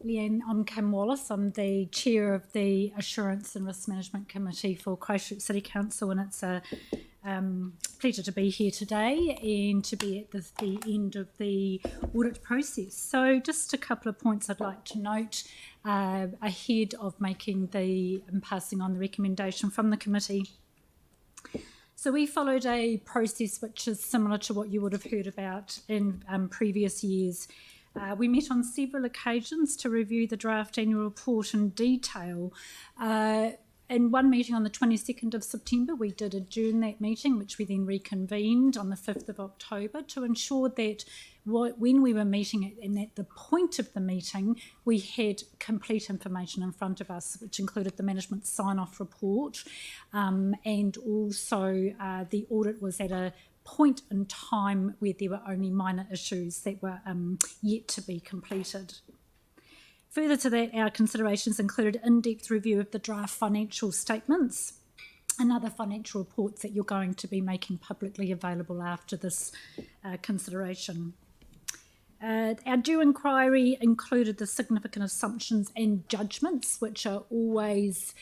[SPEAKER 10] Leanne. I'm Kim Wallace. I'm the Chair of the Assurance and Risk Management Committee for Christchurch City Council, and it's a pleasure to be here today and to be at the end of the audit process. So just a couple of points I'd like to note ahead of passing on the recommendation from the committee. So we followed a process which is similar to what you would have heard about in previous years. We met on several occasions to review the draft annual report in detail. In one meeting on the 22nd of September, we did adjourn that meeting, which we then reconvened on the 5th of October to ensure that when we were meeting and at the point of the meeting, we had complete information in front of us, which included the management sign-off report, and also the audit was at a point in time where there were only minor issues that were yet to be completed. Further to that, our considerations included in-depth review of the draft financial statements and other financial reports that you're going to be making publicly available after this consideration. Our due inquiry included the significant assumptions and judgments, which are always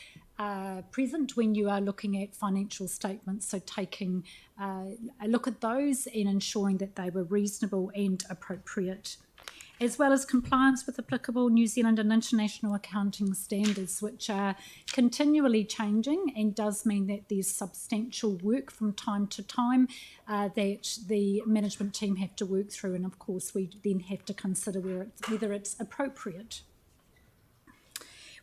[SPEAKER 10] present when you are looking at financial statements, so taking a look at those and ensuring that they were reasonable and appropriate, as well as compliance with applicable New Zealand and international accounting standards, which are continually changing and does mean that there's substantial work from time to time that the management team have to work through, and of course we then have to consider whether it's appropriate.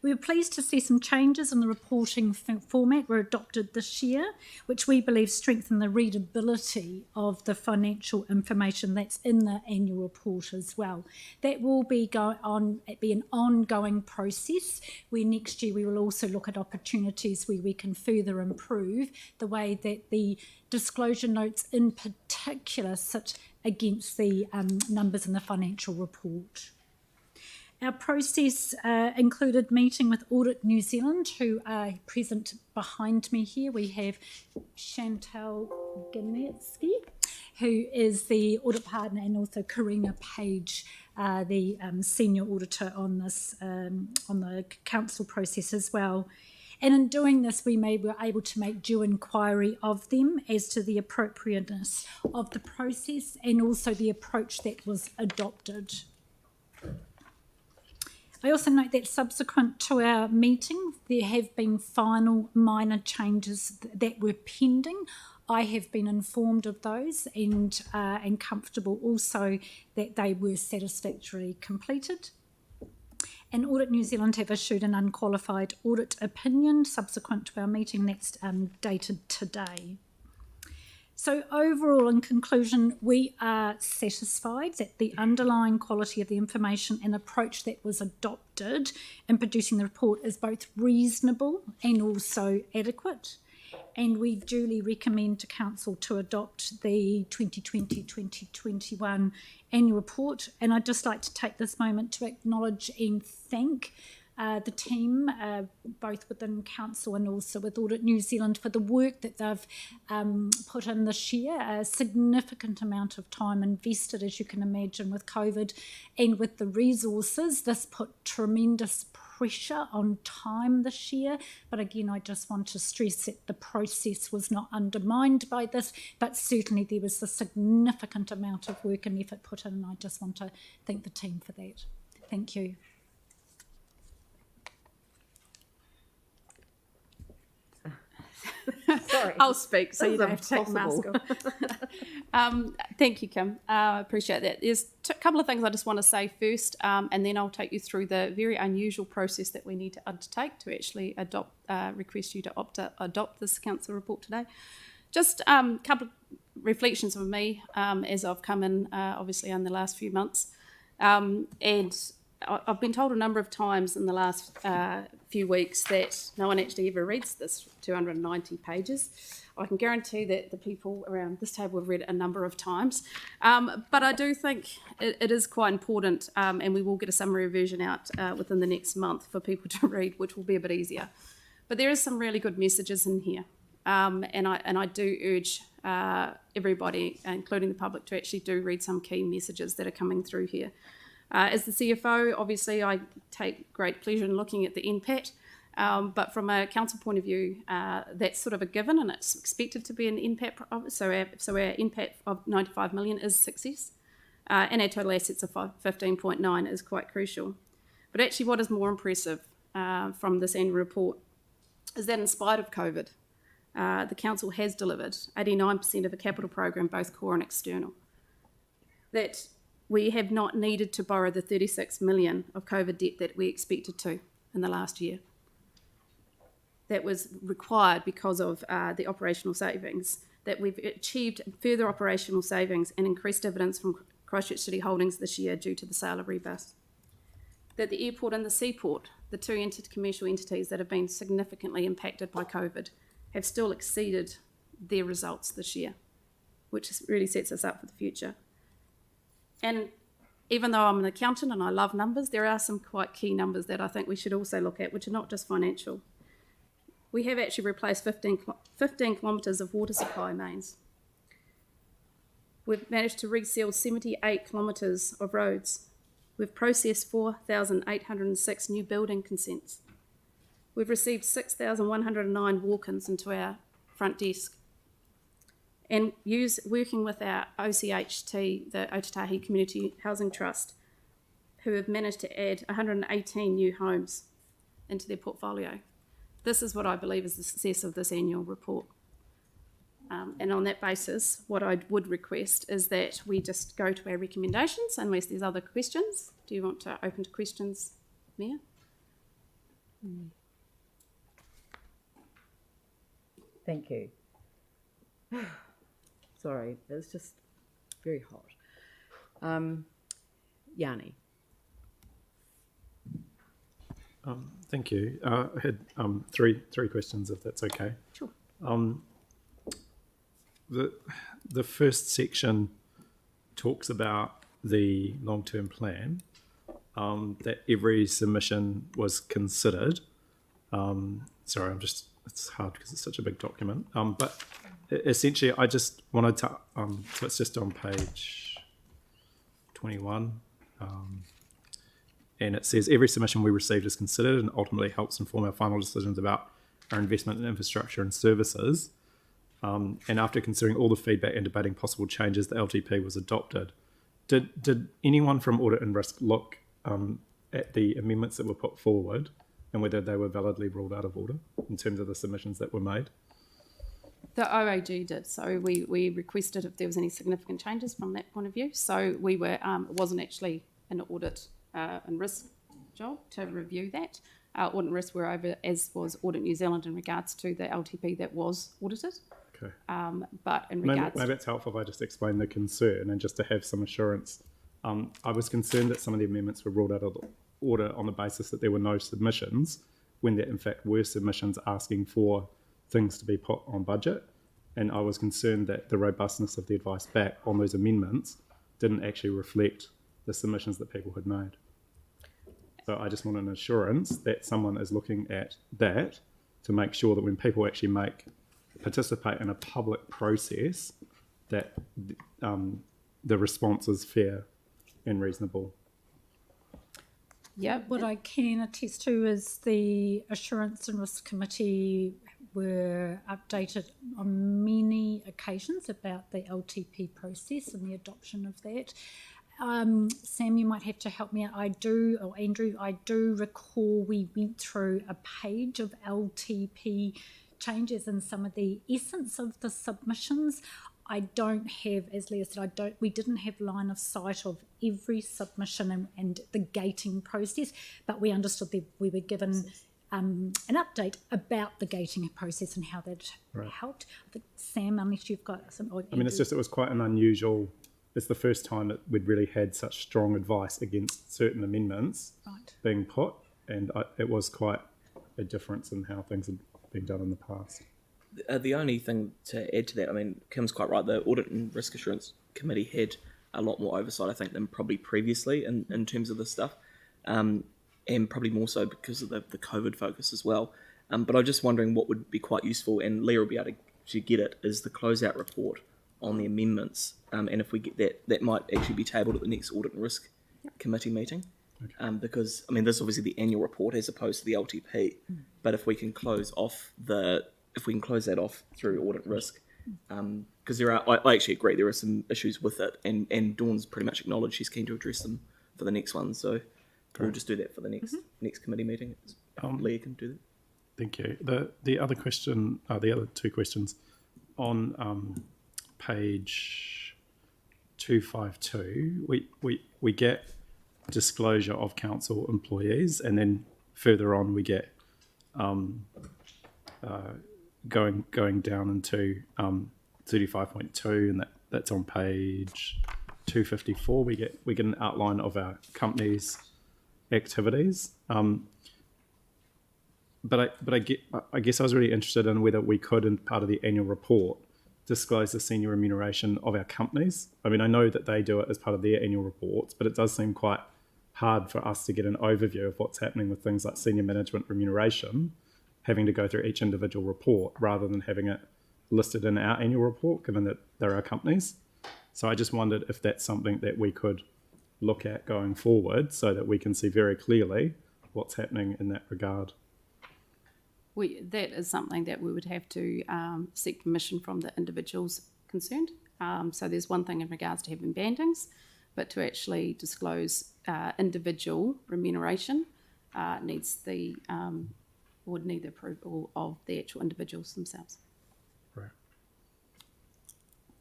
[SPEAKER 10] We were pleased to see some changes in the reporting format were adopted this year, which we believe strengthen the readability of the financial information that's in the annual report as well. That will be an ongoing process where next year we will also look at opportunities where we can further improve the way that the disclosure notes in particular sit against the numbers in the financial report. Our process included meeting with Audit New Zealand, who are present behind me here. We have Chantal Ganetsky, who is the audit partner, and also Karina Page, the senior auditor on this on the council process as well. And in doing this, we were able to make due inquiry of them as to the appropriateness of the process and also the approach that was adopted. I also note that subsequent to our meeting, there have been final minor changes that were pending. I have been informed of those and comfortable also that they were satisfactorily completed. And Audit New Zealand have issued an unqualified audit opinion subsequent to our meeting that's dated today. So overall, in conclusion, we are satisfied that the underlying quality of the information and approach that was adopted in producing the report is both reasonable and also adequate. And we duly recommend to Council to adopt the 2020-2021 annual report. And I'd just like to take this moment to acknowledge and thank the team, both within Council and also with Audit New Zealand, for the work that they've put in this year. A significant amount of time invested, as you can imagine, with COVID and with the resources. This put tremendous pressure on time this year, but again, I just want to stress that the process was not undermined by this, but certainly there was a significant amount of work and effort put in, and I just want to thank the team for that. Thank you.
[SPEAKER 11] Sorry.
[SPEAKER 13] I'll speak so
[SPEAKER 11] This
[SPEAKER 13] you
[SPEAKER 11] is
[SPEAKER 13] don't have to take the mask
[SPEAKER 11] impossible.
[SPEAKER 13] off. Thank you, Kim. Appreciate that. There's a couple of things I just want to say first, and then I'll take you through the very unusual process that we need to undertake to actually request you to adopt this council report today. Just a couple of reflections of me as I've come in, obviously, in the last few months. And I've been told a number of times in the last few weeks that no one actually ever reads this 290 pages. I can guarantee that the people around this table have read it a number of times. But I do think it is quite important, and we will get a summary version out within the next month for people to read, which will be a bit easier. But there is some really good messages in here. And I do urge everybody, including the public, to actually do read some key messages that are coming through here. As the CFO, obviously, I take great pleasure in looking at the NPAT, but from a council point of view, that's sort of a given, and it's expected to be an NPAT. So our NPAT of 95 million is success, and our total assets of 15.9 is quite crucial. But actually, what is more impressive from this annual report is that in spite of COVID, the council has delivered 89% of a capital program, both core and external. That we have not needed to borrow the 36 million of COVID debt that we expected to in the last year. That was required because of the operational savings, that we've achieved further operational savings and increased dividends from Christchurch City Holdings this year due to the sale of Rebus. That the airport and the seaport, the two commercial entities that have been significantly impacted by COVID, have still exceeded their results this year, which really sets us up for the future. And even though I'm an accountant and I love numbers, there are some quite key numbers that I think we should also look at, which are not just financial. We have actually replaced 15 kilometres of water supply mains. We've managed to reseal 78 kilometres of roads. We've processed 4,806 new building consents. We've received 6,109 walk-ins into our front desk. And working with our OCHT, the Otatahi Community Housing Trust, who have managed to add 118 new homes into their portfolio. This is what I believe is the success of this annual report. And on that basis, what I would request is that we just go to our recommendations, unless there's other questions. Do you want to open to questions, Mayor?
[SPEAKER 1] Thank you. Sorry, it's just very hot. Yanni.
[SPEAKER 9] Thank you. I had three questions, if that's okay.
[SPEAKER 1] Sure.
[SPEAKER 9] The first section talks about the long-term plan, that every submission was considered. Sorry, it's hard because it's such a big document. But essentially, I just wanted to, so it's just on page 21. And it says, every submission we received is considered and ultimately helps inform our final decisions about our investment in infrastructure and services. And after considering all the feedback and debating possible changes, the LTP was adopted. Did anyone from Audit and Risk look at the amendments that were put forward and whether they were validly ruled out of order in terms of the submissions that were made?
[SPEAKER 13] The OAG did. So we requested if there was any significant changes from that point of view. So we were, it wasn't actually an audit and risk job to review that. Audit and risk were over, as was Audit New Zealand, in regards to the LTP that was audited.
[SPEAKER 9] Okay.
[SPEAKER 13] But in regards,
[SPEAKER 9] maybe it's helpful if I just explain the concern and just to have some assurance. I was concerned that some of the amendments were ruled out of order on the basis that there were no submissions, when there in fact were submissions asking for things to be put on budget. And I was concerned that the robustness of the advice back on those amendments didn't actually reflect the submissions that people had made. So I just want an assurance that someone is looking at that to make sure that when people actually participate in a public process, that the response is fair and reasonable.
[SPEAKER 10] Yeah, what I can attest to is the Assurance and Risk Committee were updated on many occasions about the LTP process and the adoption of that. Sam, you might have to help me out. Or Andrew, I do recall we went through a page of LTP changes and some of the essence of the submissions. I don't have, as Leah said, we didn't have line of sight of every submission and the gating process, but we understood that we were given an update about the gating process and how that helped. I think, Sam, unless you've got some...
[SPEAKER 9] I mean, it was quite an unusual... It's the first time that we'd really had such strong advice against certain amendments being put, and it was quite a difference in how things had been done in the past.
[SPEAKER 11] The only thing to add to that, I mean, Kim's quite right, the Audit and Risk Assurance Committee had a lot more oversight, I think, than probably previously in terms of this stuff, and probably more so because of the COVID focus as well. But I'm just wondering what would be quite useful, and Leah will be able to get it, is the closeout report on the amendments, and if we get that might actually be tabled at the next Audit and Risk Committee meeting, because I mean this is obviously the annual report as opposed to the LTP, but if we can close that off through Audit and Risk, because I actually agree there are some issues with it, and Dawn's pretty much acknowledged she's keen to address them for the next one, so we'll just do that for the next committee meeting. Leah can do that.
[SPEAKER 9] Thank you. The other question, the other two questions on page 252, we get disclosure of council employees, and then further on we get going down into 35.2, and that's on page 254. We get an outline of our company's activities. But I guess I was really interested in whether we could, in part of the annual report, disclose the senior remuneration of our companies. I mean, I know that they do it as part of their annual reports, but it does seem quite hard for us to get an overview of what's happening with things like senior management remuneration, having to go through each individual report rather than having it listed in our annual report, given that they're our companies. So I just wondered if that's something that we could look at going forward so that we can see very clearly what's happening in that regard.
[SPEAKER 13] That is something that we would have to seek permission from the individuals concerned. So there's one thing in regards to having bandings, but to actually disclose individual remuneration would need the approval of the actual individuals themselves.
[SPEAKER 9] Right.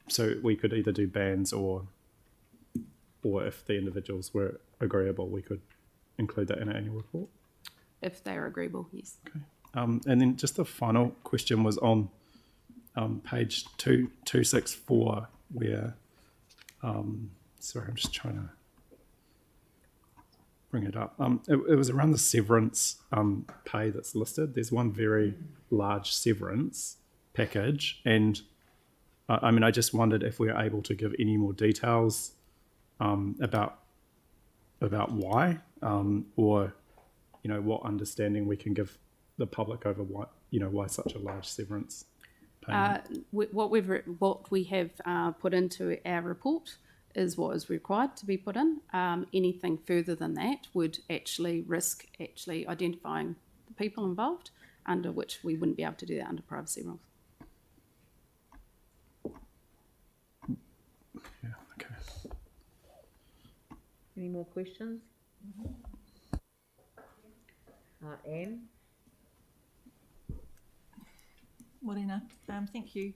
[SPEAKER 9] So we could either do bands or if the individuals were agreeable, we could include that in our annual report?
[SPEAKER 13] If they are agreeable, yes.
[SPEAKER 9] Okay. And then just the final question was on page 264, where, sorry, I'm just trying to bring it up. It was around the severance pay that's listed. There's one very large severance package, and I mean, I just wondered if we were able to give any more details about why, or what understanding we can give the public over why such a large severance payment.
[SPEAKER 13] What we have put into our report is what is required to be put in. Anything further than that would actually risk identifying the people involved, under which we wouldn't be able to do that under privacy rules.
[SPEAKER 9] Yeah, okay.
[SPEAKER 1] Any more questions? Anne?
[SPEAKER 14] Morena, thank you.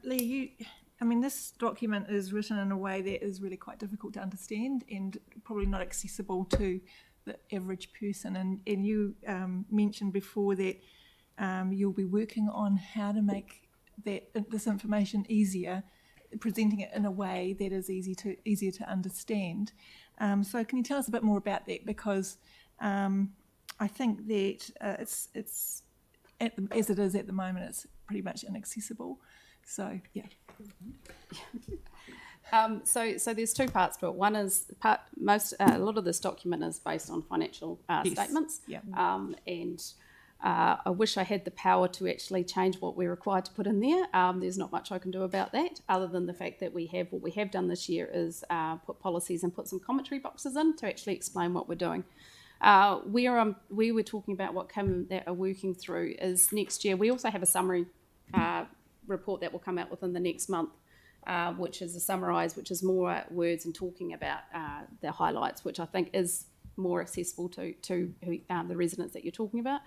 [SPEAKER 14] Leah, this document is written in a way that is really quite difficult to understand and probably not accessible to the average person. And you mentioned before that you'll be working on how to make this information easier, presenting it in a way that is easier to understand. So can you tell us a bit more about that? Because I think that it's as it is at the moment, it's pretty much inaccessible. So yeah.
[SPEAKER 13] So there's two parts to it. One is a lot of this document is based on financial statements.
[SPEAKER 14] Yeah.
[SPEAKER 13] And I wish I had the power to actually change what we're required to put in there. There's not much I can do about that, other than the fact that what we have done this year is put policies and put some commentary boxes in to actually explain what we're doing. We were talking about what Kim that are working through is next year. We also have a summary report that will come out within the next month which is a summarise, which is more words and talking about the highlights, which I think is more accessible to the residents that you're talking about.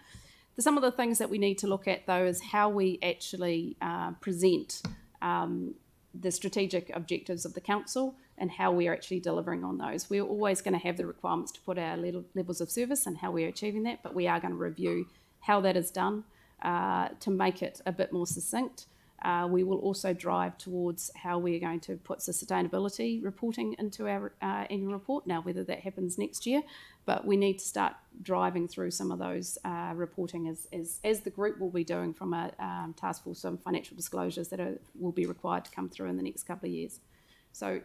[SPEAKER 13] Some of the things that we need to look at, though, is how we actually present the strategic objectives of the council and how we are actually delivering on those. We're always going to have the requirements to put our levels of service and how we are achieving that, but we are going to review how that is done to make it a bit more succinct. We will also drive towards how we are going to put sustainability reporting into our annual report. Now, whether that happens next year, but we need to start driving through some of those reporting as the group will be doing from a task force, some financial disclosures that will be required to come through in the next couple of years. So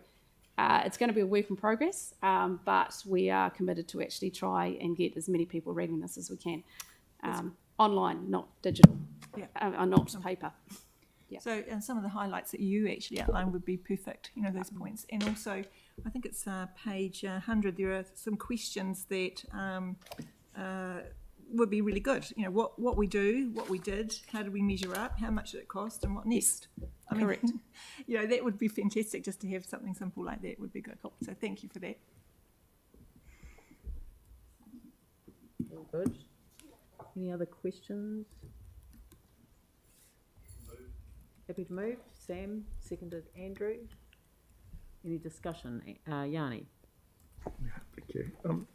[SPEAKER 13] it's going to be a work in progress, but we are committed to actually try and get as many people reading this as we can. Online, not digital, not paper. Yeah.
[SPEAKER 14] So, and some of the highlights that you actually outlined would be perfect, you know, those points. And also, I think it's page 100, there are some questions that would be really good. You know, what we do, what we did, how do we measure up, how much did it cost, and what next? I mean, correct. You know, that would be fantastic just to have something simple like that would be good. So thank you for that.
[SPEAKER 1] All good. Any other questions? Happy to move. Sam, seconded Andrew. Any discussion? Yanni.
[SPEAKER 9] Thank you.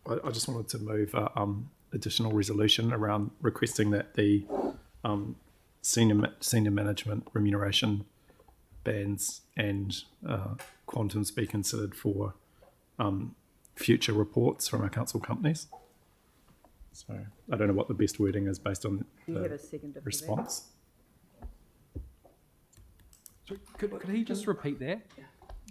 [SPEAKER 9] I just wanted to move additional resolution around requesting that the senior management remuneration bands and quantums be considered for future reports from our council companies. So I don't know what the best wording is based on the response.
[SPEAKER 6] Could he just repeat that?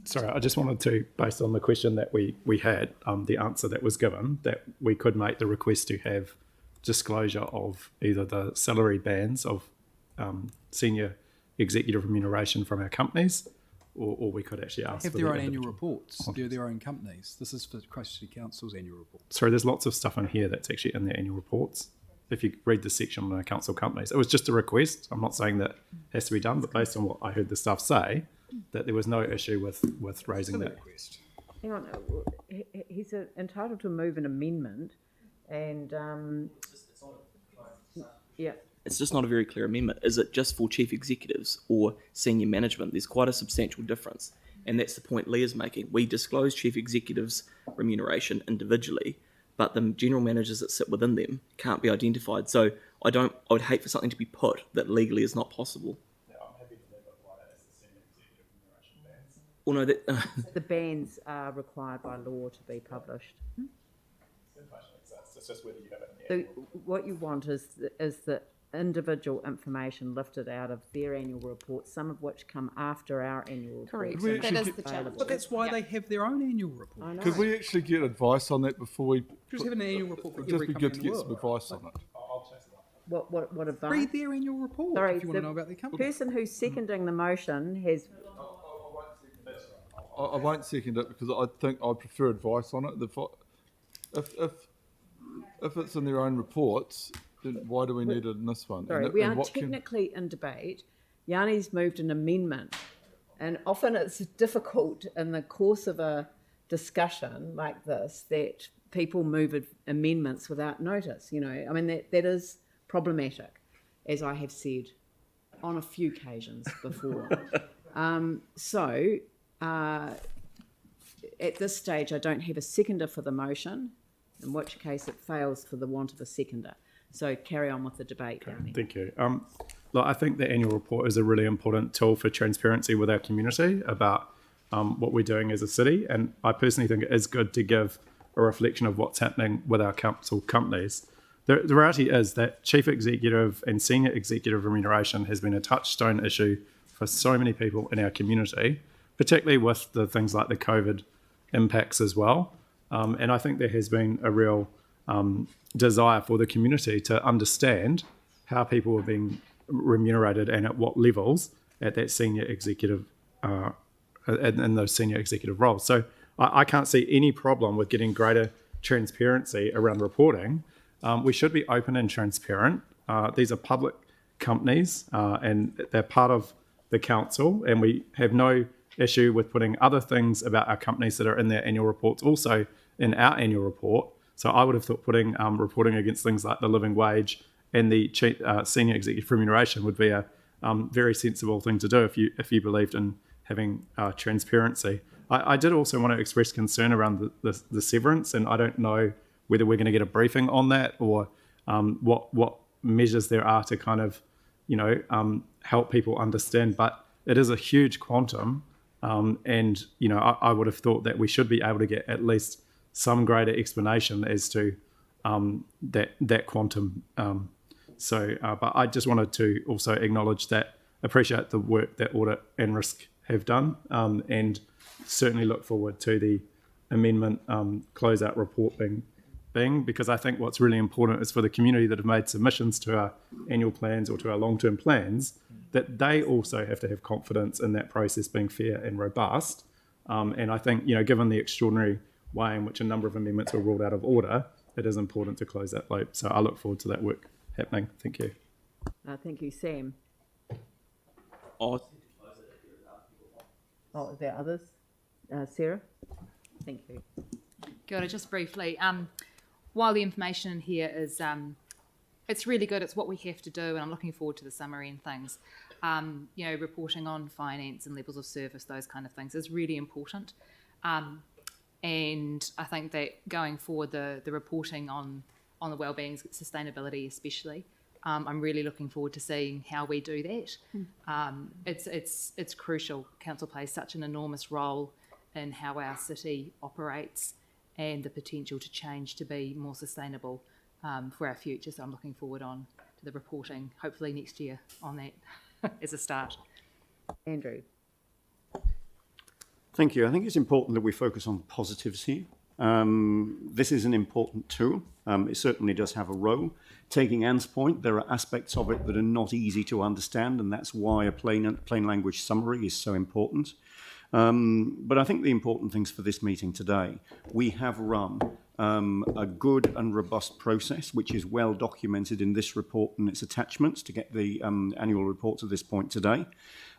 [SPEAKER 9] Sorry, I just wanted to, based on the question that we had, the answer that was given, that we could make the request to have disclosure of either the salary bands of senior executive remuneration from our companies, or we could actually ask
[SPEAKER 6] have
[SPEAKER 9] for
[SPEAKER 6] their own annual reports. They're their own companies. This is for Christchurch City Council's annual report.
[SPEAKER 9] Sorry, there's lots of stuff in here that's actually in their annual reports. If you read the section on our council companies, it was just a request. I'm not saying that has to be done, but based on what I heard the staff say, that there was no issue with raising that.
[SPEAKER 1] Request. Hang on, he's entitled to move an amendment, and yeah.
[SPEAKER 11] It's just not a very clear amendment. Is it just for chief executives or senior management? There's quite a substantial difference, and that's the point Leah's making. We disclose chief executives' remuneration individually, but the general managers that sit within them can't be identified. So I would hate for something to be put that legally is not possible.
[SPEAKER 9] Yeah, I'm happy to leave it like that as the senior executive remuneration bands.
[SPEAKER 11] Well, no,
[SPEAKER 1] the bands are required by law to be published.
[SPEAKER 9] It's just whether you have it in the
[SPEAKER 1] So what you want is the individual information lifted out of their annual reports, some of which come after our annual report.
[SPEAKER 13] Correct. That is the challenge.
[SPEAKER 6] But that's why they have their own annual report.
[SPEAKER 15] Could we actually get advice on that before we...
[SPEAKER 6] Just have an annual report for
[SPEAKER 15] It'd
[SPEAKER 6] every
[SPEAKER 15] just be good to
[SPEAKER 6] company in
[SPEAKER 15] get
[SPEAKER 6] the
[SPEAKER 15] some
[SPEAKER 6] world.
[SPEAKER 15] advice on it.
[SPEAKER 1] What advice?
[SPEAKER 6] Read their annual report
[SPEAKER 1] Sorry,
[SPEAKER 6] if you want to know about their
[SPEAKER 1] the
[SPEAKER 6] company.
[SPEAKER 1] person who's seconding the motion has...
[SPEAKER 15] I won't second it because I think I prefer advice on it. If it's in their own reports, then why do we need it in this one?
[SPEAKER 1] Sorry, we are technically in debate. Yanni's moved an amendment, and often it's difficult in the course of a discussion like this that people move amendments without notice. You know, I mean, that is problematic, as I have said on a few occasions before. At this stage, I don't have a seconder for the motion, in which case it fails for the want of a seconder. So carry on with the debate, Yanni.
[SPEAKER 9] Thank you. Look, I think the annual report is a really important tool for transparency with our community about what we're doing as a city. And I personally think it is good to give a reflection of what's happening with our council companies. The reality is that chief executive and senior executive remuneration has been a touchstone issue for so many people in our community, particularly with the things like the COVID impacts as well. And I think there has been a real desire for the community to understand how people are being remunerated and at what levels at that senior executive in those senior executive roles. So I can't see any problem with getting greater transparency around reporting. We should be open and transparent. These are public companies and they're part of the council, and we have no issue with putting other things about our companies that are in their annual reports also in our annual report. So I would have thought putting reporting against things like the living wage and the senior executive remuneration would be a very sensible thing to do if you believed in having transparency. I did also want to express concern around the severance, and I don't know whether we're going to get a briefing on that or what measures there are to kind of help people understand. But it is a huge quantum, and I would have thought that we should be able to get at least some greater explanation as to that quantum. But I just wanted to also acknowledge that, appreciate the work that Audit and Risk have done, and certainly look forward to the amendment closeout report being, because I think what's really important is for the community that have made submissions to our annual plans or to our long-term plans, that they also have to have confidence in that process being fair and robust. And I think, given the extraordinary way in which a number of amendments were ruled out of order, it is important to close that loop. So I look forward to that work happening. Thank you.
[SPEAKER 1] Thank you, Sam.
[SPEAKER 11] Oh,
[SPEAKER 1] are there others? Sarah? Thank you.
[SPEAKER 2] Kia ora, just briefly. While the information in here is, it's really good, it's what we have to do, and I'm looking forward to the summary and things. Reporting on finance and levels of service, those kind of things is really important. And I think that going forward, the reporting on the wellbeing, sustainability especially, I'm really looking forward to seeing how we do that. It's crucial. Council plays such an enormous role in how our city operates and the potential to change to be more sustainable for our future. So I'm looking forward on to the reporting, hopefully next year, on that as a start.
[SPEAKER 1] Andrew.
[SPEAKER 12] Thank you. I think it's important that we focus on positives here. This is an important tool. It certainly does have a role. Taking Anne's point, there are aspects of it that are not easy to understand, and that's why a plain language summary is so important. But I think the important things for this meeting today, we have run a good and robust process, which is well documented in this report and its attachments to get the annual report to this point today.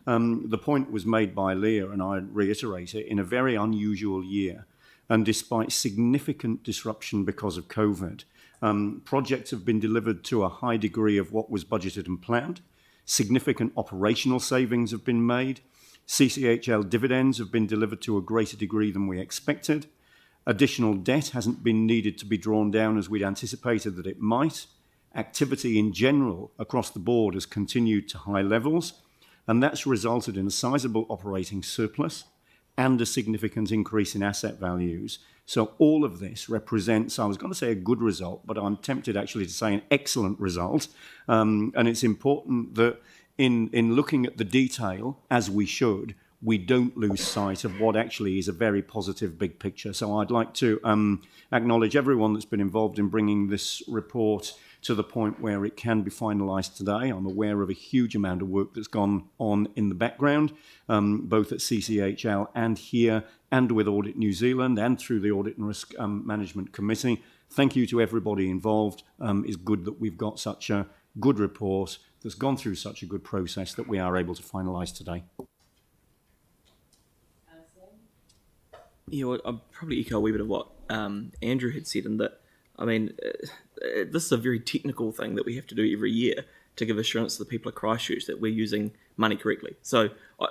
[SPEAKER 12] The point was made by Leah, and I reiterate it, in a very unusual year, and despite significant disruption because of COVID, projects have been delivered to a high degree of what was budgeted and planned. Significant operational savings have been made. CCHL dividends have been delivered to a greater degree than we expected. Additional debt hasn't been needed to be drawn down as we'd anticipated that it might. Activity in general across the board has continued to high levels, and that's resulted in a sizable operating surplus and a significant increase in asset values. So all of this represents, I was going to say a good result, but I'm tempted actually to say an excellent result. And it's important that in looking at the detail, as we should, we don't lose sight of what actually is a very positive big picture. So I'd like to acknowledge everyone that's been involved in bringing this report to the point where it can be finalised today. I'm aware of a huge amount of work that's gone on in the background, both at CCHL and here, and with Audit New Zealand and through the Audit and Risk Management Committee. Thank you to everybody involved. It's good that we've got such a good report that's gone through such a good process that we are able to finalise today.
[SPEAKER 11] Yeah, well, I'll probably echo a wee bit of what Andrew had said, in that, I mean, this is a very technical thing that we have to do every year to give assurance to the people of Christchurch that we're using money correctly. So,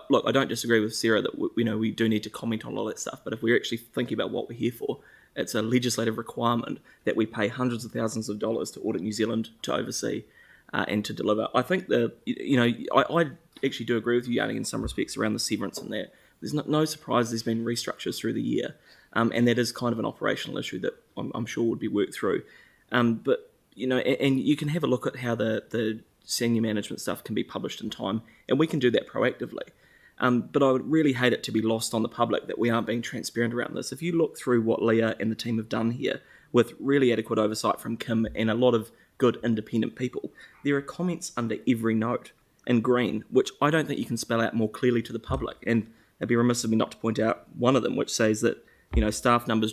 [SPEAKER 11] look, I don't disagree with Sarah that we do need to comment on all that stuff, but if we're actually thinking about what we're here for, it's a legislative requirement that we pay hundreds of thousands of dollars to Audit New Zealand to oversee and to deliver. I think I actually do agree with you, Yanni, in some respects around the severance and that. There's no surprise there's been restructures through the year, and that is kind of an operational issue that I'm sure would be worked through. But, and you can have a look at how the senior management stuff can be published in time, and we can do that proactively. But I would really hate it to be lost on the public that we aren't being transparent around this. If you look through what Leah and the team have done here, with really adequate oversight from Kim and a lot of good independent people, there are comments under every note in green, which I don't think you can spell out more clearly to the public. And it'd be remiss of me not to point out one of them, which says that, staff numbers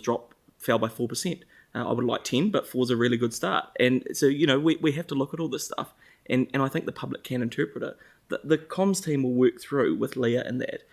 [SPEAKER 11] fell by 4%. I would like 10, but 4 is a really good start. And so, we have to look at all this stuff. and I think the public can interpret it. The comms team will work through with Leah and that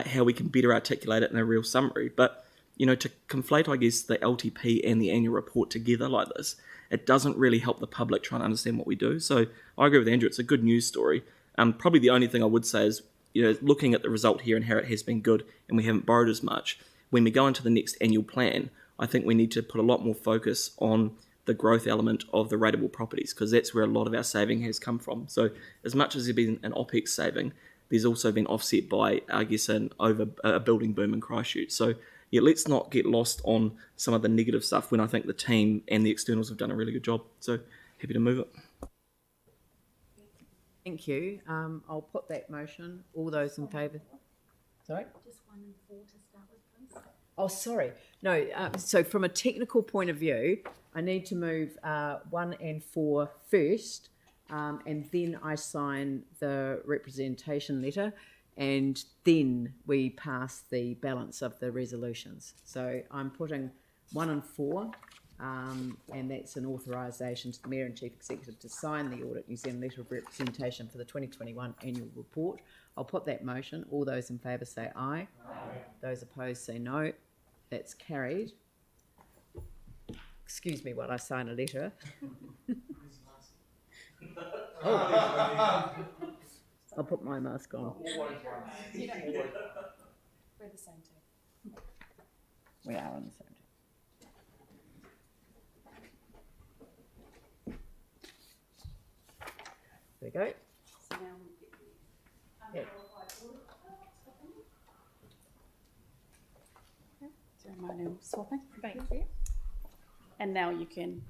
[SPEAKER 11] how we can better articulate it in a real summary. But to conflate, I guess, the LTP and the annual report together like this, it doesn't really help the public trying to understand what we do. So I agree with Andrew; it's a good news story. Probably the only thing I would say is, looking at the result here and how it has been good, and we haven't borrowed as much. When we go into the next annual plan, I think we need to put a lot more focus on the growth element of the rateable properties, because that's where a lot of our saving has come from. So as much as there's been an OPEX saving, there's also been offset by, I guess, a building boom in Christchurch. So yeah, let's not get lost on some of the negative stuff when I think the team and the externals have done a really good job. So happy to move it.
[SPEAKER 1] Thank you. I'll put that motion. All those in favour? Sorry?
[SPEAKER 10] Just 1 and 4 to start with, please.
[SPEAKER 1] Oh, sorry. No, so from a technical point of view, I need to move 1 and 4 first, and then I sign the representation letter, and then we pass the balance of the resolutions. So I'm putting 1 and 4, and that's an authorisation to the Mayor and Chief Executive to sign the Audit New Zealand Letter of Representation for the 2021 Annual Report. I'll put that motion. All those in favour say aye. Those opposed say no. That's carried. Excuse me while I sign a letter. I'll put my mask on.
[SPEAKER 2] We're the same team.
[SPEAKER 1] We are on the same team. There we go. Yeah.
[SPEAKER 13] Ceremonial swapping. Thank you. And now you can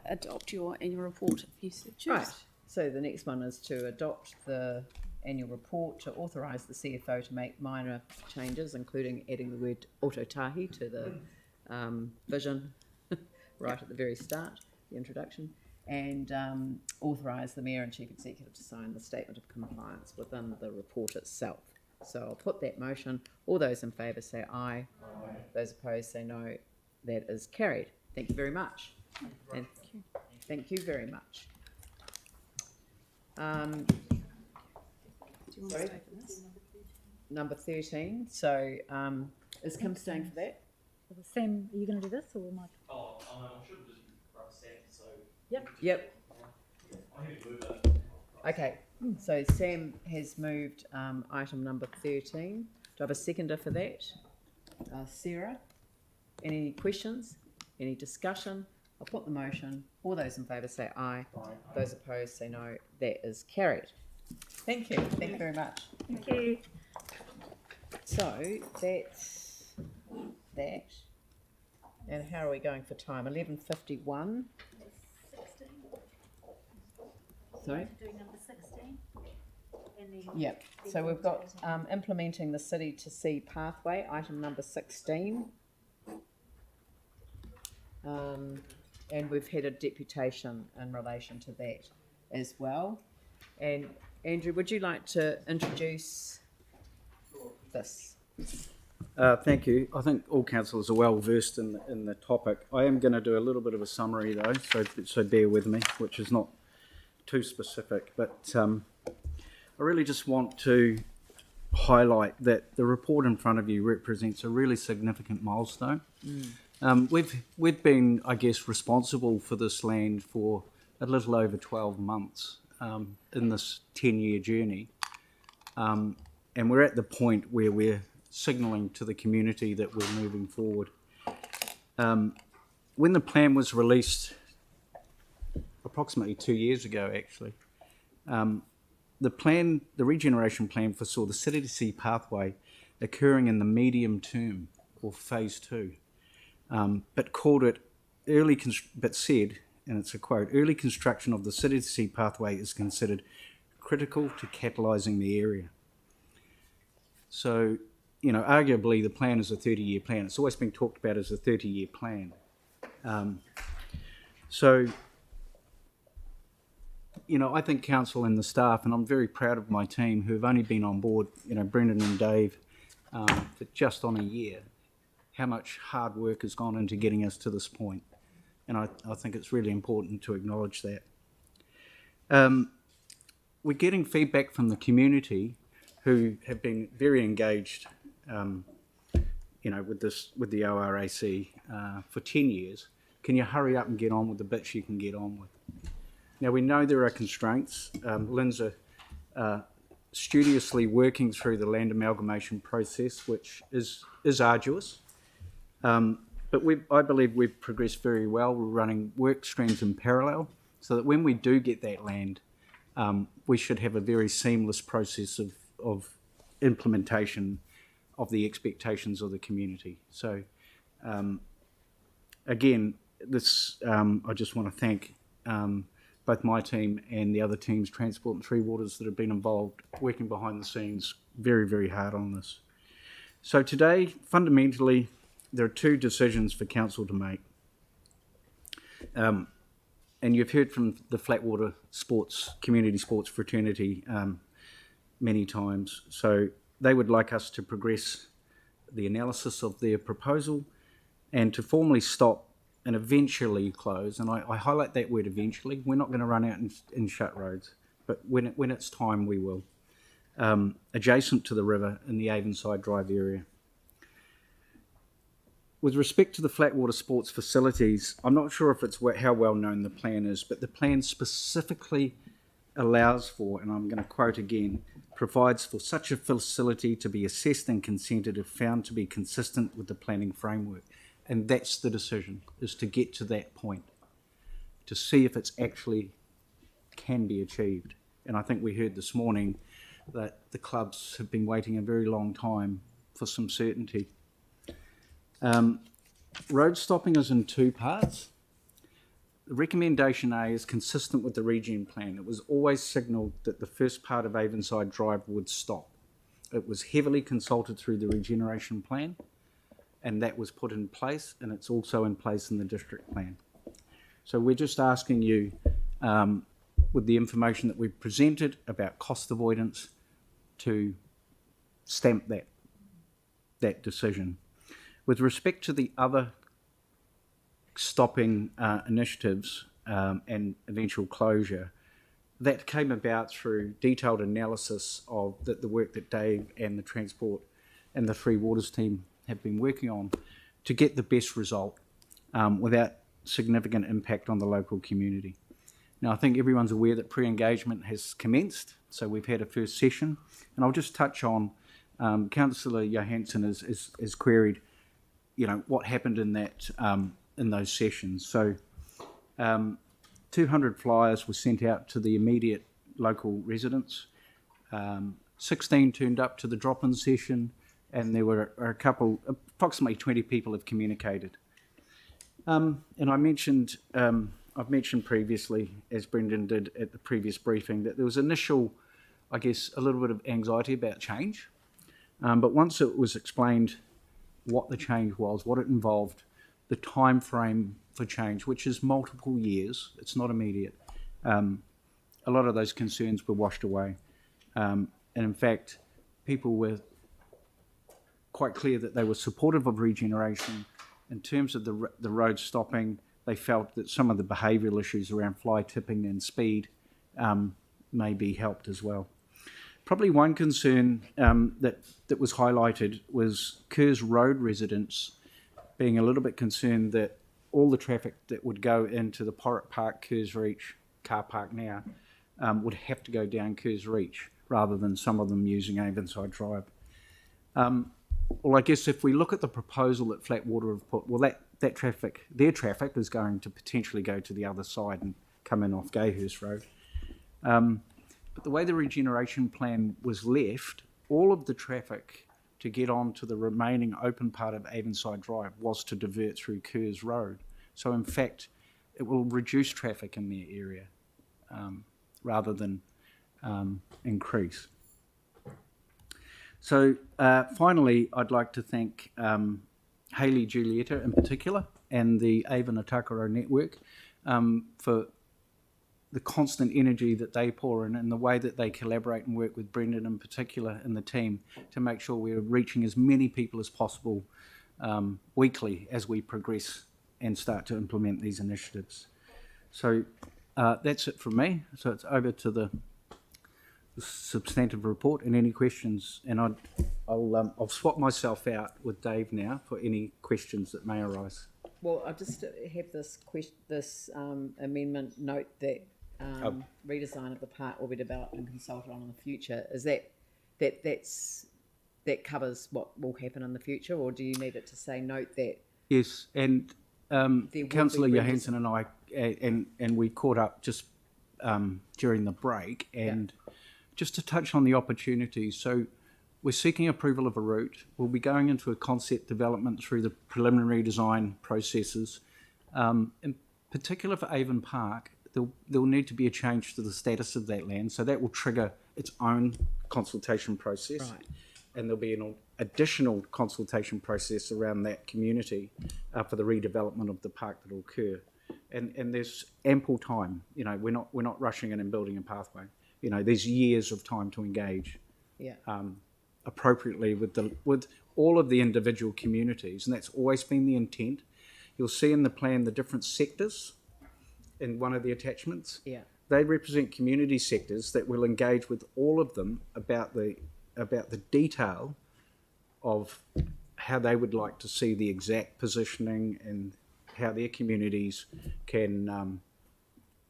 [SPEAKER 13] adopt your annual report if you so choose.
[SPEAKER 1] Right. So the next one is to adopt the annual report to authorise the CFO to make minor changes, including adding the word autotahi to the vision right at the very start, the introduction, and authorise the Mayor and Chief Executive to sign the Statement of Compliance within the report itself. So I'll put that motion. All those in favour say aye. Those opposed say no. That is carried. Thank you very much. And thank you very much. Sorry? Number 13. So is Kim staying for that?
[SPEAKER 10] Sam, are you going to do this or am I?
[SPEAKER 16] Oh, I should have just rubber stamped, so.
[SPEAKER 1] Yep.
[SPEAKER 16] I need to move it.
[SPEAKER 1] Okay. So Sam has moved item number 13. Do I have a seconder for that? Sarah? Any questions? Any discussion? I'll put the motion. All those in favour say aye. Those opposed say no. That is carried. Thank you. Thank you very much.
[SPEAKER 10] Thank you.
[SPEAKER 1] So that's that. And how are we going for time? 11:51. Sorry?
[SPEAKER 10] Doing number 16. And then
[SPEAKER 1] Yep. So we've got implementing the City to Sea pathway, item number 16. And we've had a deputation in relation to that as well. And Andrew, would you like to introduce this?
[SPEAKER 17] Thank you. I think all councillors are well versed in the topic. I am going to do a little bit of a summary though, so bear with me, which is not too specific. But I really just want to highlight that the report in front of you represents a really significant milestone. We've been, I guess, responsible for this land for a little over 12 months in this 10-year journey. And we're at the point where we're signalling to the community that we're moving forward. When the plan was released approximately 2 years ago, actually, the regeneration plan foresaw the City to Sea pathway occurring in the medium term, or phase 2. But called it but said, and it's a quote, early construction of the City to Sea pathway is considered critical to catalysing the area. So, arguably the plan is a 30-year plan. It's always been talked about as a 30-year plan. I think council and the staff, and I'm very proud of my team who have only been on board, Brendan and Dave, for just on a year, how much hard work has gone into getting us to this point. And I think it's really important to acknowledge that. we're getting feedback from the community who have been very engaged, with the ORAC for 10 years. Can you hurry up and get on with the bits you can get on with? Now, we know there are constraints. Lynn's studiously working through the land amalgamation process, which is arduous. But I believe we've progressed very well. We're running work streams in parallel so that when we do get that land, we should have a very seamless process of implementation of the expectations of the community. So, again, I just want to thank both my team and the other teams, Transport and Three Waters, that have been involved, working behind the scenes very, very hard on this. So today, fundamentally, there are two decisions for council to make. And you've heard from the Flatwater community sports fraternity many times. So they would like us to progress the analysis of their proposal and to formally stop and eventually close. And I highlight that word eventually. We're not going to run out and shut roads, but when it's time, we will. Adjacent to the river in the Avonside Drive area. With respect to the Flatwater sports facilities, I'm not sure if it's how well known the plan is, but the plan specifically allows for, and I'm going to quote again, provides for such a facility to be assessed and consented if found to be consistent with the planning framework. And that's the decision, is to get to that point, to see if it's actually can be achieved. And I think we heard this morning that the clubs have been waiting a very long time for some certainty. Road stopping is in two parts. The recommendation A is consistent with the region plan. It was always signalled that the first part of Avonside Drive would stop. It was heavily consulted through the regeneration plan, and that was put in place, and it's also in place in the district plan. So we're just asking you, with the information that we've presented about cost avoidance, to stamp that decision. With respect to the other stopping initiatives and eventual closure, that came about through detailed analysis of the work that Dave and the Transport and the Three Waters team have been working on to get the best result without significant impact on the local community. Now, I think everyone's aware that pre-engagement has commenced, so we've had a first session, and I'll just touch on, Councillor Johansson has queried, what happened in that in those sessions. So 200 flyers were sent out to the immediate local residents. 16 turned up to the drop-in session, and there were approximately 20 people have communicated. And I've mentioned previously, as Brendan did at the previous briefing, that there was initial, I guess, a little bit of anxiety about change. But once it was explained what the change was, what it involved, the time frame for change, which is multiple years, it's not immediate, a lot of those concerns were washed away. And in fact, people were quite clear that they were supportive of regeneration. In terms of the road stopping, they felt that some of the behavioural issues around fly tipping and speed may be helped as well. Probably one concern that was highlighted was Kerrs Road residents being a little bit concerned that all the traffic that would go into the Porritt Park Kerrs Reach car park now would have to go down Kerrs Reach rather than some of them using Avonside Drive. Well, I guess if we look at the proposal that Flatwater have put, well, that traffic, their traffic is going to potentially go to the other side and come in off Gayhurst Road. But the way the regeneration plan was left, all of the traffic to get on to the remaining open part of Avonside Drive was to divert through Kerrs Road. So in fact, it will reduce traffic in their area rather than increase. So finally, I'd like to thank Hayley Giulietta in particular and the Avon Atakaro Network for the constant energy that they pour in and the way that they collaborate and work with Brendan in particular and the team to make sure we're reaching as many people as possible weekly as we progress and start to implement these initiatives. So that's it from me. So it's over to the substantive report and any questions. And I'll swap myself out with Dave now for any questions that may arise.
[SPEAKER 1] Well, I just have this amendment note that redesign of the park will be developed and consulted on in the future. Is that covers what will happen in the future, or do you need it to say note that?
[SPEAKER 17] Yes, and Councillor Johansson and I, and we caught up just during the break, and just to touch on the opportunities. So we're seeking approval of a route. We'll be going into a concept development through the preliminary design processes. In particular for Avon Park, there'll need to be a change to the status of that land, so that will trigger its own consultation process.
[SPEAKER 1] Right.
[SPEAKER 17] And there'll be an additional consultation process around that community for the redevelopment of the park that will occur. And there's ample time. You know, we're not rushing in and building a pathway. You know, there's years of time to engage appropriately with all of the individual communities, and that's always been the intent. You'll see in the plan the different sectors in one of the attachments.
[SPEAKER 1] Yeah.
[SPEAKER 17] They represent community sectors that will engage with all of them about the detail of how they would like to see the exact positioning and how their communities can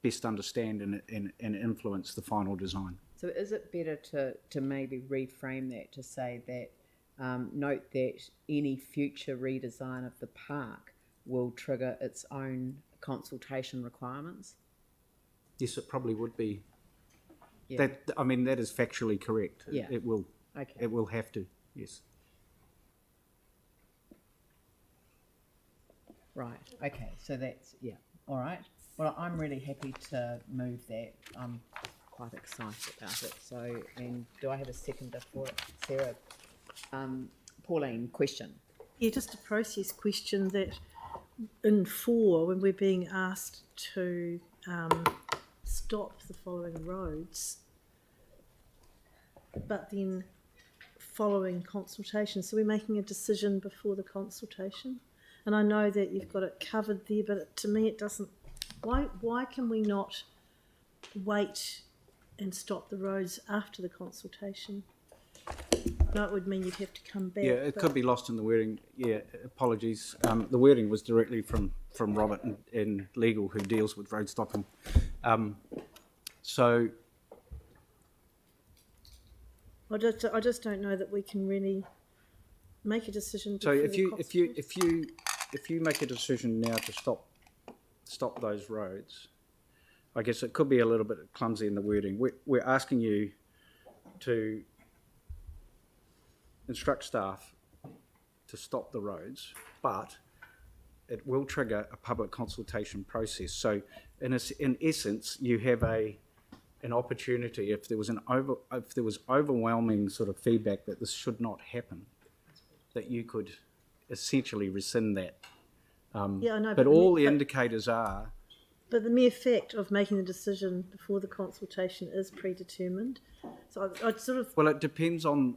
[SPEAKER 17] best understand and influence the final design.
[SPEAKER 1] So is it better to maybe reframe that to say that note that any future redesign of the park will trigger its own consultation requirements?
[SPEAKER 17] Yes, it probably would be.
[SPEAKER 1] Yeah.
[SPEAKER 17] That is factually correct.
[SPEAKER 1] Yeah.
[SPEAKER 17] It will.
[SPEAKER 1] Okay.
[SPEAKER 17] It will have to. Yes.
[SPEAKER 1] Right. Okay. So that's all right. Well, I'm really happy to move that. I'm quite excited about it. So, and do I have a seconder for it, Sarah? Pauline, question.
[SPEAKER 21] Yeah, just a process question that in 4, when we're being asked to stop the following roads, but then following consultation. So we're making a decision before the consultation. And I know that you've got it covered there, but to me it doesn't. Why can we not wait and stop the roads after the consultation? No, it would mean you'd have to come back.
[SPEAKER 17] Yeah, it could be lost in the wording. Yeah, apologies. The wording was directly from Robert in legal, who deals with road stopping. So
[SPEAKER 21] I just don't know that we can really make a decision.
[SPEAKER 17] So if you make a decision now to stop those roads, I guess it could be a little bit clumsy in the wording. We're asking you to instruct staff to stop the roads, but it will trigger a public consultation process. So in essence, you have an opportunity, if there was overwhelming sort of feedback that this should not happen, that you could essentially rescind that.
[SPEAKER 21] Yeah, I know.
[SPEAKER 17] But all the indicators are.
[SPEAKER 21] But the mere fact of making the decision before the consultation is predetermined. So I'd sort of.
[SPEAKER 17] Well, it depends on.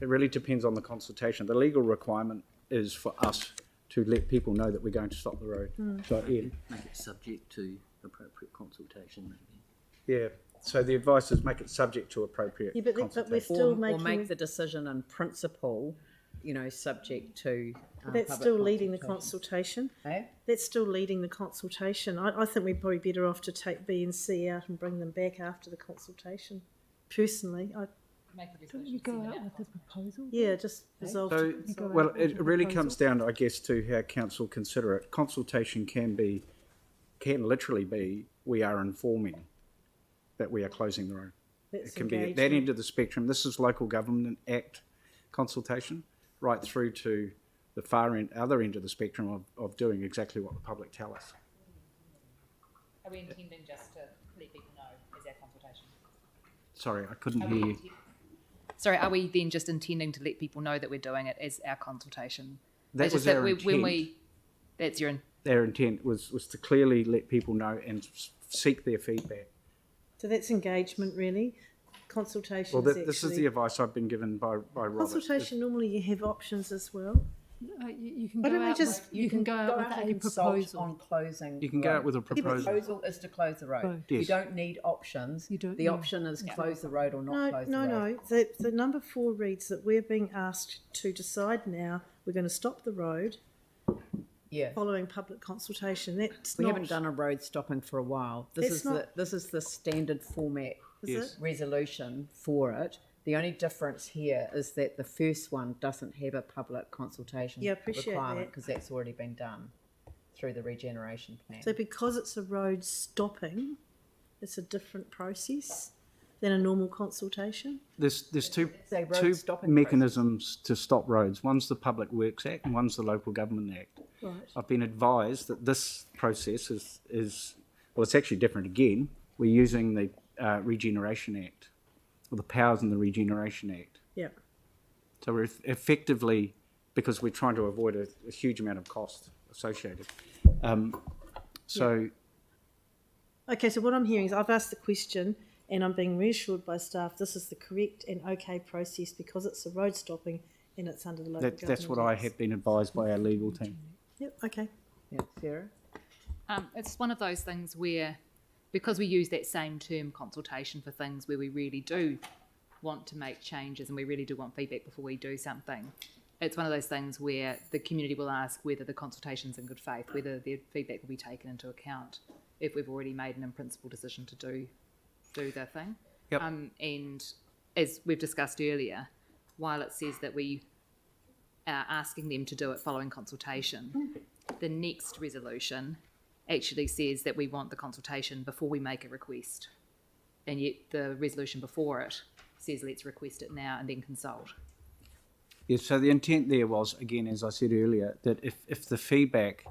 [SPEAKER 17] It really depends on the consultation. The legal requirement is for us to let people know that we're going to stop the road. So Ian,
[SPEAKER 19] make it subject to appropriate consultation, maybe.
[SPEAKER 17] Yeah. So the advice is make it subject to appropriate.
[SPEAKER 21] Yeah, but we're still making.
[SPEAKER 1] Or make the decision in principle, subject to.
[SPEAKER 21] That's still leading the consultation.
[SPEAKER 1] Eh?
[SPEAKER 21] That's still leading the consultation. I think we're probably better off to take B and C out and bring them back after the consultation. Personally,
[SPEAKER 10] Don't you go out with a proposal?
[SPEAKER 21] Yeah, just resolve.
[SPEAKER 17] So, well, it really comes down, I guess, to how council consider it. Consultation can literally be, we are informing that we are closing the road. It can be at that end of the spectrum. This is Local Government Act consultation, right through to the other end of the spectrum of doing exactly what the public tell us.
[SPEAKER 2] Are we intending just to let people know as our consultation?
[SPEAKER 17] Sorry, I couldn't hear you.
[SPEAKER 2] Sorry, are we then just intending to let people know that we're doing it as our consultation?
[SPEAKER 17] That was our intent.
[SPEAKER 2] That's your
[SPEAKER 17] Their intent was to clearly let people know and seek their feedback.
[SPEAKER 21] So that's engagement, really. Consultation.
[SPEAKER 17] Well, this is the advice I've been given by Robert.
[SPEAKER 21] Consultation, normally you have options as well.
[SPEAKER 10] You can
[SPEAKER 21] Why
[SPEAKER 10] go
[SPEAKER 21] don't we
[SPEAKER 10] out.
[SPEAKER 21] just-
[SPEAKER 10] You can go out with
[SPEAKER 1] and
[SPEAKER 10] a
[SPEAKER 1] consult
[SPEAKER 10] proposal.
[SPEAKER 1] on closing.
[SPEAKER 17] You can
[SPEAKER 1] the
[SPEAKER 17] go
[SPEAKER 1] road.
[SPEAKER 17] out with a
[SPEAKER 1] The
[SPEAKER 17] proposal.
[SPEAKER 1] proposal is to close the road.
[SPEAKER 10] Road.
[SPEAKER 1] You
[SPEAKER 17] Yes.
[SPEAKER 1] don't need options.
[SPEAKER 10] You don't-
[SPEAKER 1] The
[SPEAKER 10] yeah.
[SPEAKER 1] option is
[SPEAKER 10] Yeah.
[SPEAKER 1] close the road or not
[SPEAKER 21] No,
[SPEAKER 1] close
[SPEAKER 21] no,
[SPEAKER 1] the road.
[SPEAKER 21] no. The number 4 reads that we're being asked to decide now. We're going to stop the road
[SPEAKER 1] Yeah.
[SPEAKER 21] following public consultation. That's
[SPEAKER 1] We
[SPEAKER 21] not,
[SPEAKER 1] haven't done a road stopping for a while. This
[SPEAKER 21] It's
[SPEAKER 1] is
[SPEAKER 21] not-
[SPEAKER 1] this is the standard format
[SPEAKER 21] Is Yes. it?
[SPEAKER 1] resolution for it. The only difference here is that the first one doesn't have a public consultation
[SPEAKER 21] Yeah, I appreciate
[SPEAKER 1] requirement
[SPEAKER 21] that.
[SPEAKER 1] because that's already been done through the regeneration plan.
[SPEAKER 21] So because it's a road stopping, it's a different process than a normal consultation.
[SPEAKER 17] There's two
[SPEAKER 1] a road
[SPEAKER 17] two
[SPEAKER 1] stopping
[SPEAKER 17] mechanisms to stop roads. One's the Public Works Act and one's the Local Government Act.
[SPEAKER 21] Right.
[SPEAKER 17] I've been advised that this process is well, it's actually different again. We're using the Regeneration Act, or the powers in the Regeneration Act.
[SPEAKER 21] Yeah.
[SPEAKER 17] So we're effectively, because we're trying to avoid a huge amount of cost associated.
[SPEAKER 21] Okay, so what I'm hearing is I've asked the question and I'm being reassured by staff this is the correct and okay process because it's a road stopping and it's under the local government.
[SPEAKER 17] That's what I
[SPEAKER 21] Acts.
[SPEAKER 17] have been advised by our legal team.
[SPEAKER 21] Yep, okay.
[SPEAKER 1] Yeah, Sarah?
[SPEAKER 2] It's one of those things where, because we use that same term consultation for things where we really do want to make changes and we really do want feedback before we do something, it's one of those things where the community will ask whether the consultation's in good faith, whether their feedback will be taken into account if we've already made an in-principle decision to do the thing.
[SPEAKER 17] Yep.
[SPEAKER 2] And as we've discussed earlier, while it says that we are asking them to do it following consultation, the next resolution actually says that we want the consultation before we make a request. And yet the resolution before it says let's request it now and then consult.
[SPEAKER 17] Yes, so the intent there was, again, as I said earlier, that if the feedback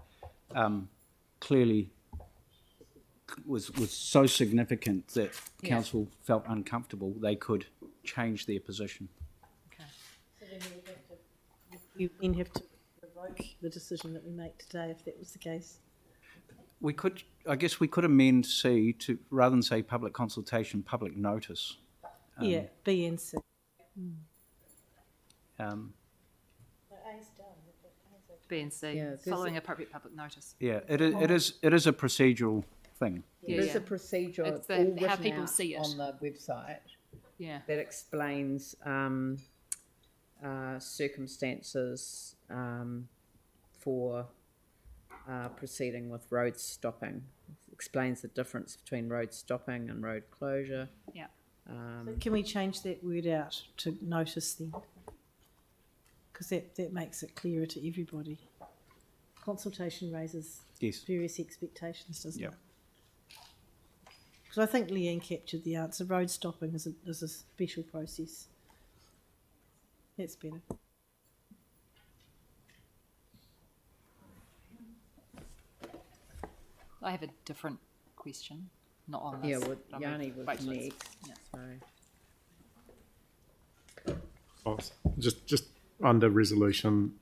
[SPEAKER 17] clearly was so significant that council felt uncomfortable, they could change their position.
[SPEAKER 21] So then you then have to revoke the decision that we make today if that was the case.
[SPEAKER 17] We could, I guess we could amend C to, rather than say public consultation, public notice.
[SPEAKER 21] Yeah, B and C.
[SPEAKER 2] B and C,
[SPEAKER 1] Yeah,
[SPEAKER 2] following appropriate public notice.
[SPEAKER 17] Yeah, it is a procedural thing.
[SPEAKER 1] There is a procedure
[SPEAKER 2] It's
[SPEAKER 1] all
[SPEAKER 2] how
[SPEAKER 1] written
[SPEAKER 2] people
[SPEAKER 1] out
[SPEAKER 2] see it.
[SPEAKER 1] on the website
[SPEAKER 2] Yeah.
[SPEAKER 1] that explains circumstances for proceeding with road stopping. It explains the difference between road stopping and road closure.
[SPEAKER 2] Yeah.
[SPEAKER 21] So can we change that word out to notice then? Because that makes it clearer to everybody. Consultation raises various expectations, doesn't it? Because I think Leanne captured the answer. Road stopping is a special process. That's better.
[SPEAKER 2] I have a different question, not on this.
[SPEAKER 1] Yeah, well,
[SPEAKER 2] but I'm
[SPEAKER 1] Yanni
[SPEAKER 2] gonna-
[SPEAKER 1] was
[SPEAKER 2] wait till it's-
[SPEAKER 1] next.
[SPEAKER 2] yeah.
[SPEAKER 9] Just under resolution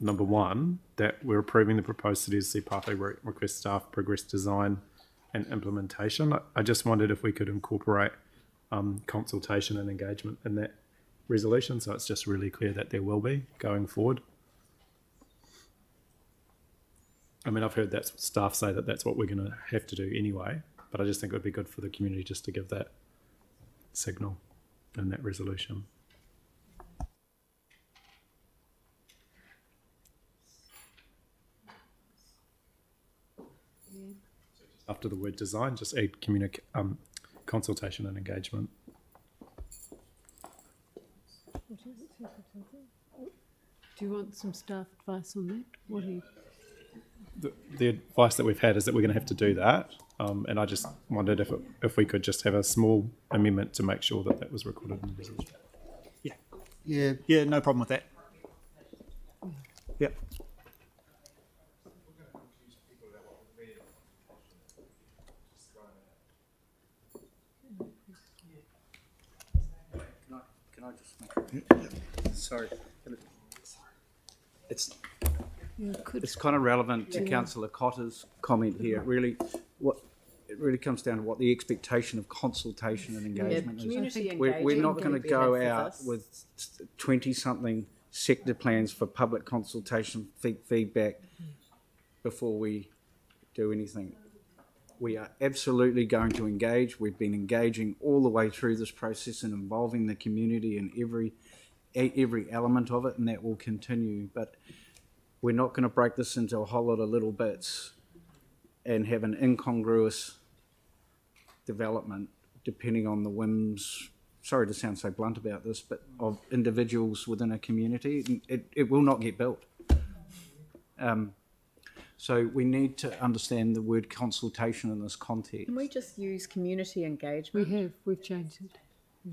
[SPEAKER 9] number 1, that we're approving the proposed CDC pathway route request staff progress design and implementation. I just wondered if we could incorporate consultation and engagement in that resolution, so it's just really clear that there will be going forward. I mean, I've heard that staff say that that's what we're going to have to do anyway, but I just think it would be good for the community just to give that signal in that resolution. After the word design, just add consultation and engagement.
[SPEAKER 20] Do you want some staff advice on that? What do you?
[SPEAKER 9] The advice that we've had is that we're going to have to do that, and I just wondered if we could just have a small amendment to make sure that that was recorded in the resolution.
[SPEAKER 22] Yeah, no problem with that. Yep.
[SPEAKER 17] Can I just make sorry. It's kind of relevant to Councillor Cotter's comment here. It really comes down to what the expectation of consultation and engagement is.
[SPEAKER 1] community
[SPEAKER 17] We're
[SPEAKER 1] engagement
[SPEAKER 17] not
[SPEAKER 1] can
[SPEAKER 17] going to
[SPEAKER 1] be
[SPEAKER 17] go
[SPEAKER 1] enough for
[SPEAKER 17] out
[SPEAKER 1] this.
[SPEAKER 17] with 20-something sector plans for public consultation, feedback before we do anything. We are absolutely going to engage. We've been engaging all the way through this process and involving the community in every element of it, and that will continue. But we're not going to break this into a whole lot of little bits and have an incongruous development depending on the whims, sorry to sound so blunt about this, but of individuals within a community. It will not get built. So we need to understand the word consultation in this context.
[SPEAKER 1] Can we just use community engagement?
[SPEAKER 20] We've changed it. Yeah.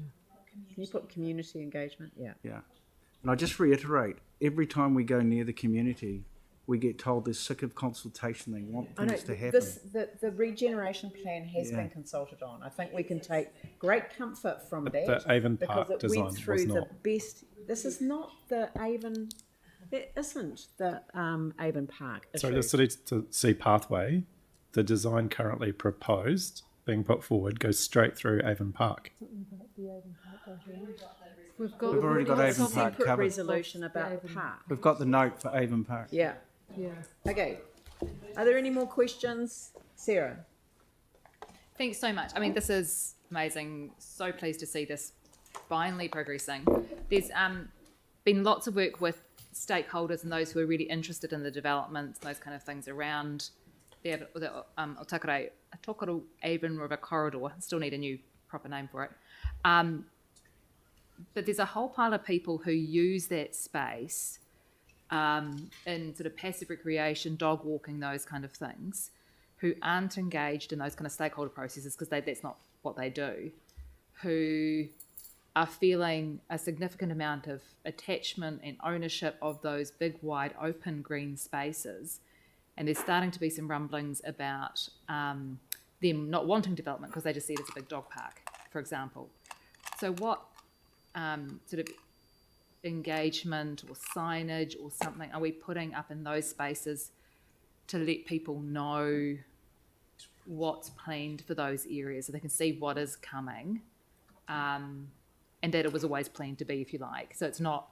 [SPEAKER 1] Can you put community engagement? Yeah.
[SPEAKER 17] Yeah. And I just reiterate, every time we go near the community, we get told they're sick of consultation, they want things to happen.
[SPEAKER 1] The regeneration plan has been consulted on. I think we can take great comfort from that.
[SPEAKER 9] The Avon Park
[SPEAKER 1] because it
[SPEAKER 9] design
[SPEAKER 1] went through
[SPEAKER 9] was
[SPEAKER 1] the
[SPEAKER 9] not.
[SPEAKER 1] best. This is not the Avon. It isn't the Avon Park issue.
[SPEAKER 9] So the City to Sea pathway, the design currently proposed, being put forward, goes straight through Avon Park.
[SPEAKER 20] We've
[SPEAKER 17] already got Avon Park
[SPEAKER 1] separate
[SPEAKER 17] covered.
[SPEAKER 1] resolution about the park.
[SPEAKER 17] We've got the note for Avon Park.
[SPEAKER 1] Yeah.
[SPEAKER 20] Yeah.
[SPEAKER 1] Okay. Are there any more questions, Sarah?
[SPEAKER 2] Thanks so much. I mean, this is amazing. So pleased to see this finally progressing. There's been lots of work with stakeholders and those who are really interested in the development, those kind of things around the Tokoro Avon River Corridor. Still need a new proper name for it. But there's a whole pile of people who use that space in sort of passive recreation, dog walking, those kind of things, who aren't engaged in those kind of stakeholder processes because that's not what they do, who are feeling a significant amount of attachment and ownership of those big, wide, open green spaces. And there's starting to be some rumblings about them not wanting development because they just see it as a big dog park, for example. So what sort of engagement or signage or something are we putting up in those spaces to let people know what's planned for those areas so they can see what is coming? And that it was always planned to be, if you like. So it's not,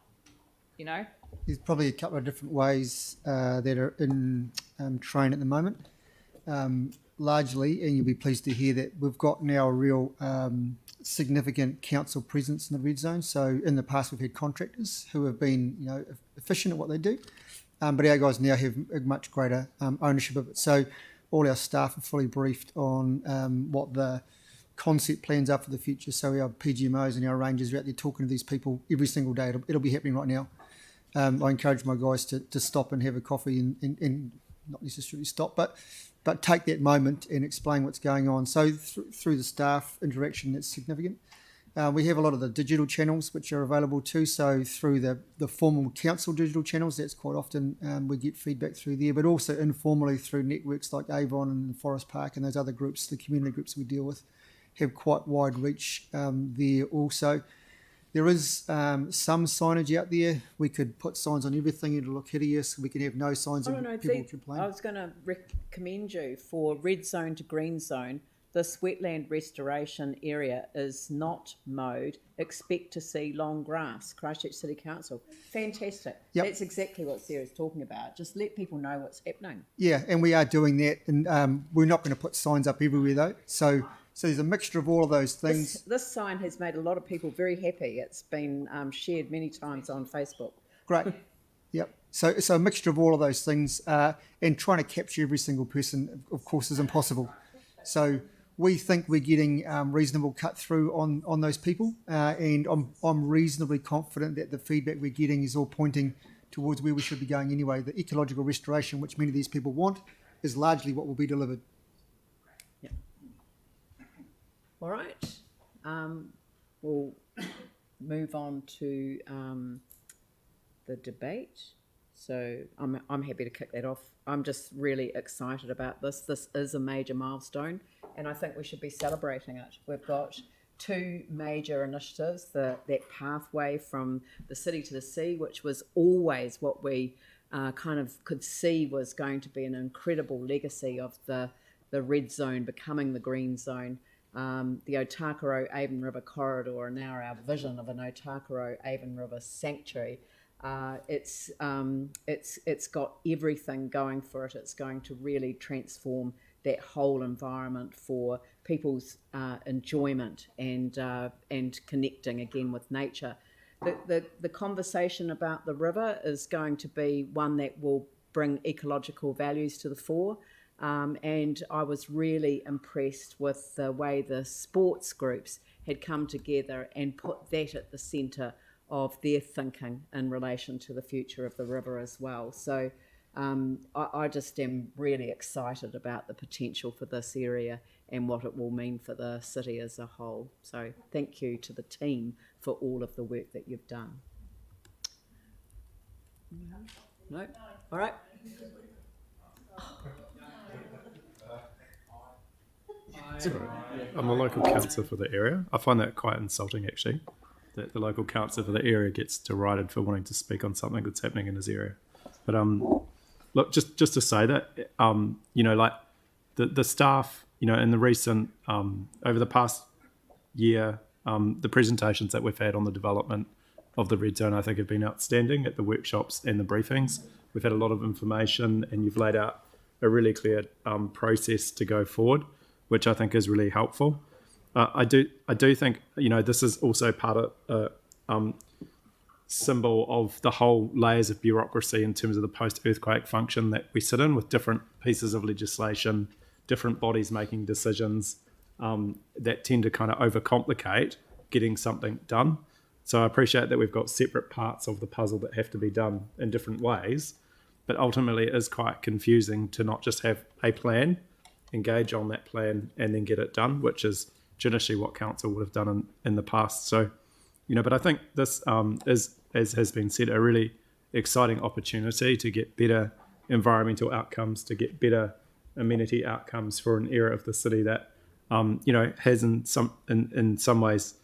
[SPEAKER 3] There's probably a couple of different ways that are in train at the moment. Largely, and you'll be pleased to hear that we've got now a real significant council presence in the red zone. So in the past, we've had contractors who have been, efficient at what they do, but our guys now have a much greater ownership of it. So all our staff are fully briefed on what the concept plans are for the future. So our PGMOs and our rangers are out there talking to these people every single day. It'll be happening right now. I encourage my guys to stop and have a coffee and not necessarily stop, but take that moment and explain what's going on. So through the staff interaction, that's significant. We have a lot of the digital channels which are available too. So through the formal council digital channels, that's quite often we get feedback through there, but also informally through networks like Avon and Forest Park and those other groups, the community groups we deal with, have quite wide reach there also. There is some signage out there. We could put signs on everything, it'll look hideous. We can have no signs and people complain.
[SPEAKER 1] I was going to recommend you for red zone to green zone. This wetland restoration area is not mowed. Expect to see long grass. Christchurch City Council. Fantastic.
[SPEAKER 3] Yep.
[SPEAKER 1] That's exactly what Sarah's talking about. Just let people know what's happening.
[SPEAKER 3] Yeah, and we are doing that. And we're not going to put signs up everywhere though. So there's a mixture of all of those things.
[SPEAKER 1] This sign has made a lot of people very happy. It's been shared many times on Facebook.
[SPEAKER 3] Great. Yep. So a mixture of all of those things and trying to capture every single person, of course, is impossible. So we think we're getting reasonable cut through on those people, and I'm reasonably confident that the feedback we're getting is all pointing towards where we should be going anyway. The ecological restoration, which many of these people want, is largely what will be delivered.
[SPEAKER 1] All right. We'll move on to the debate. So I'm happy to kick that off. I'm just really excited about this. This is a major milestone, and I think we should be celebrating it. We've got two major initiatives, that pathway from the city to the sea, which was always what we kind of could see was going to be an incredible legacy of the red zone becoming the green zone. The Otakaro Avon River Corridor, and now our vision of an Otakaro Avon River Sanctuary. It's got everything going for it. It's going to really transform that whole environment for people's enjoyment and connecting again with nature. The conversation about the river is going to be one that will bring ecological values to the fore. And I was really impressed with the way the sports groups had come together and put that at the centre of their thinking in relation to the future of the river as well. So I just am really excited about the potential for this area and what it will mean for the city as a whole. So thank you to the team for all of the work that you've done. No? All right.
[SPEAKER 9] I'm a local councillor for the area. I find that quite insulting, actually, that the local councillor for the area gets derided for wanting to speak on something that's happening in his area. But look, just to say that, like the staff, in the recent over the past year, the presentations that we've had on the development of the red zone, I think, have been outstanding at the workshops and the briefings. We've had a lot of information, and you've laid out a really clear process to go forward, which I think is really helpful. I do think this is also part of symbol of the whole layers of bureaucracy in terms of the post-earthquake function that we sit in, with different pieces of legislation, different bodies making decisions that tend to kind of overcomplicate getting something done. So I appreciate that we've got separate parts of the puzzle that have to be done in different ways, but ultimately it is quite confusing to not just have a plan, engage on that plan, and then get it done, which is traditionally what council would have done in the past. So, but I think this is, as has been said, a really exciting opportunity to get better environmental outcomes, to get better amenity outcomes for an area of the city that, has in some ways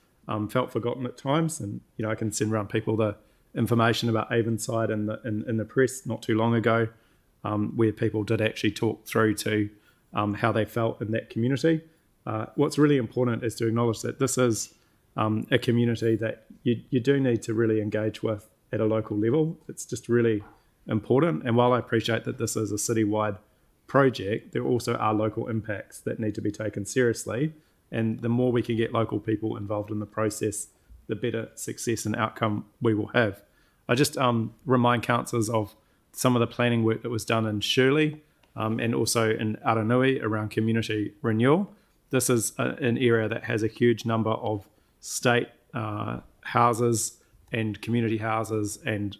[SPEAKER 9] felt forgotten at times. And, I can send around people the information about Avonside in the press not too long ago, where people did actually talk through to how they felt in that community. What's really important is to acknowledge that this is a community that you do need to really engage with at a local level. It's just really important. And while I appreciate that this is a citywide project, there also are local impacts that need to be taken seriously. And the more we can get local people involved in the process, the better success and outcome we will have. I just remind councillors of some of the planning work that was done in Shirley and also in Aranui around community renewal. This is an area that has a huge number of state houses and community houses and,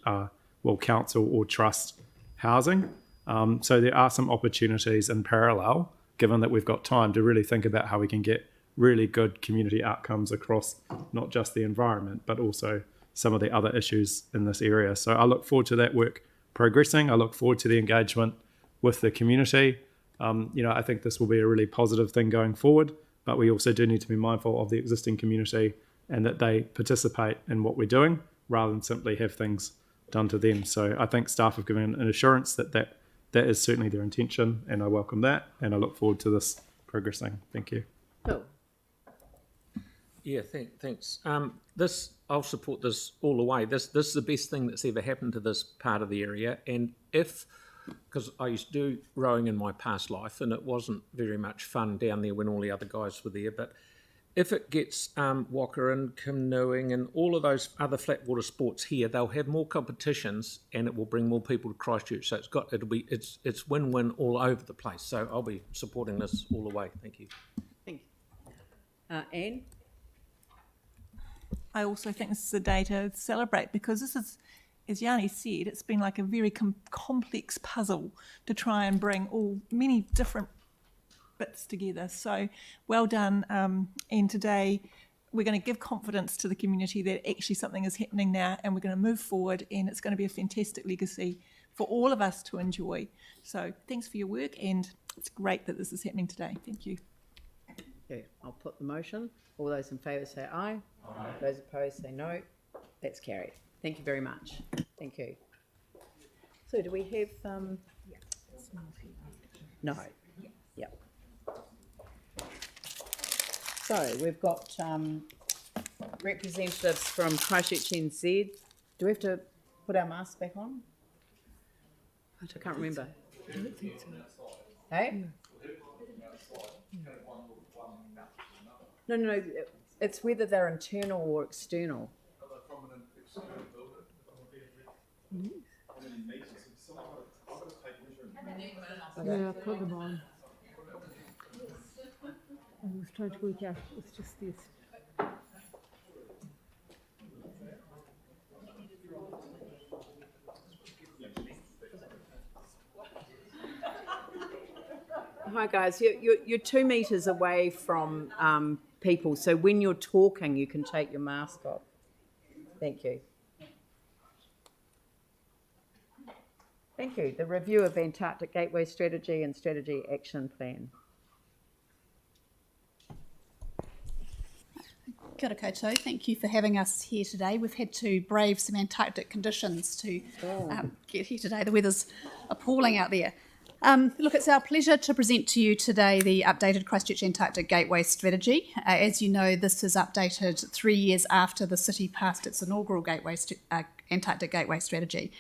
[SPEAKER 9] council or trust housing. So there are some opportunities in parallel, given that we've got time, to really think about how we can get really good community outcomes across not just the environment, but also some of the other issues in this area. So I look forward to that work progressing. I look forward to the engagement with the community. I think this will be a really positive thing going forward, but we also do need to be mindful of the existing community and that they participate in what we're doing rather than simply have things done to them. So I think staff have given an assurance that is certainly their intention, and I welcome that, and I look forward to this progressing. Thank you.
[SPEAKER 1] Cool.
[SPEAKER 18] Yeah, thanks. I'll support this all the way. This is the best thing that's ever happened to this part of the area, and because I used to do rowing in my past life, and it wasn't very much fun down there when all the other guys were there. But if it gets waka and canoeing and all of those other flat water sports here, they'll have more competitions, and it will bring more people to Christchurch. So it's win-win all over the place. So I'll be supporting this all the way. Thank you.
[SPEAKER 1] Thank you. Anne?
[SPEAKER 14] I also think this is a day to celebrate, because this is, as Yanni said, it's been like a very complex puzzle to try and bring many different bits together. So well done. And today we're going to give confidence to the community that actually something is happening now, and we're going to move forward, and it's going to be a fantastic legacy for all of us to enjoy. So thanks for your work, and it's great that this is happening today. Thank you.
[SPEAKER 1] Yeah, I'll put the motion. All those in favour say aye. Aye. Those opposed say no. That's carried. Thank you very much. Thank you. So do we have... No. Yep. So we've got representatives from Christchurch NZ. Do we have to put our masks back on? I can't remember.
[SPEAKER 20] I don't think so.
[SPEAKER 1] Hey? No. It's whether they're internal or external.
[SPEAKER 20] Yeah, put them on. I was trying to work out, it's just this.
[SPEAKER 1] Hi guys, you're 2 metres away from people, so when you're talking you can take your mask off. Thank you. Thank you. The review of Antarctic Gateway Strategy and Strategy Action Plan.
[SPEAKER 4] Kia ora koutou. Thank you for having us here today. We've had to brave some Antarctic conditions to get here today. The weather's appalling out there. Look, it's our pleasure to present to you today the updated Christchurch Antarctic Gateway Strategy. As you know, this is updated 3 years after the city passed its inaugural Antarctic Gateway Strategy.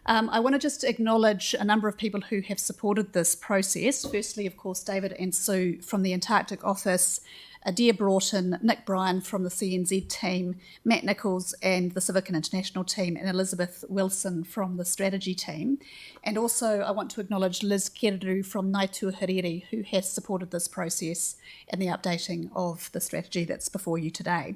[SPEAKER 4] I want to just acknowledge a number of people who have supported this process. Firstly, of course, David and Sue from the Antarctic Office, Adair Broughton, Nick Bryan from the CNZ team, Matt Nichols and the Civic and International team, and Elizabeth Wilson from the strategy team. And also I want to acknowledge Liz Kereru from Ngāi Hariri, who has supported this process and the updating of the strategy that's before you today.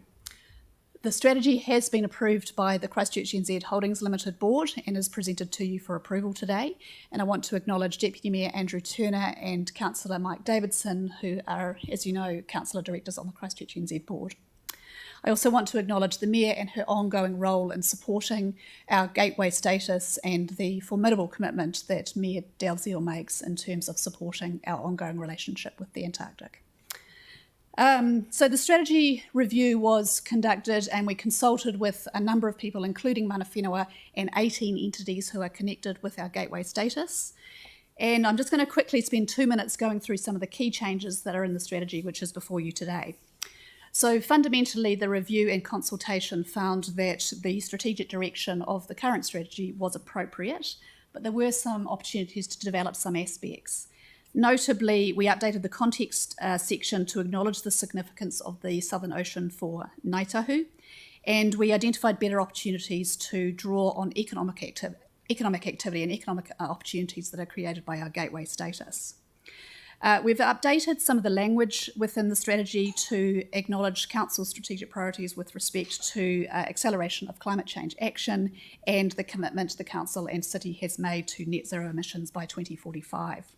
[SPEAKER 4] The strategy has been approved by the Christchurch NZ Holdings Limited Board and is presented to you for approval today. And I want to acknowledge Deputy Mayor Andrew Turner and Councillor Mike Davidson, who are, as you know, Councillor Directors on the Christchurch NZ Board. I also want to acknowledge the Mayor and her ongoing role in supporting our gateway status and the formidable commitment that Mayor Dalziel makes in terms of supporting our ongoing relationship with the Antarctic. So the strategy review was conducted and we consulted with a number of people, including mana whenua and 18 entities who are connected with our gateway status. And I'm just going to quickly spend 2 minutes going through some of the key changes that are in the strategy, which is before you today. So fundamentally, the review and consultation found that the strategic direction of the current strategy was appropriate, but there were some opportunities to develop some aspects. Notably, we updated the context section to acknowledge the significance of the Southern Ocean for Ngāi Tahu, and we identified better opportunities to draw on economic activity and economic opportunities that are created by our gateway status. We've updated some of the language within the strategy to acknowledge Council's strategic priorities with respect to acceleration of climate change action and the commitment the Council and City has made to net zero emissions by 2045.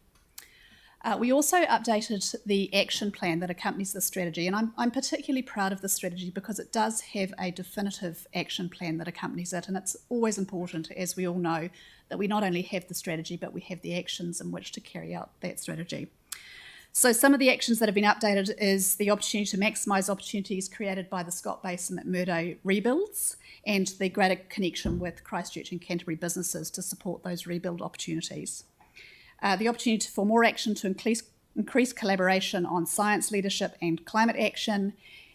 [SPEAKER 4] We also updated the action plan that accompanies the strategy, and I'm particularly proud of the strategy because it does have a definitive action plan that accompanies it, and it's always important, as we all know, that we not only have the strategy, but we have the actions in which to carry out that strategy. So some of the actions that have been updated is the opportunity to maximise opportunities created by the Scott Basin McMurdo rebuilds and the greater connection with Christchurch and Canterbury businesses to support those rebuild opportunities. The opportunity for more action to increase collaboration on science leadership and climate action,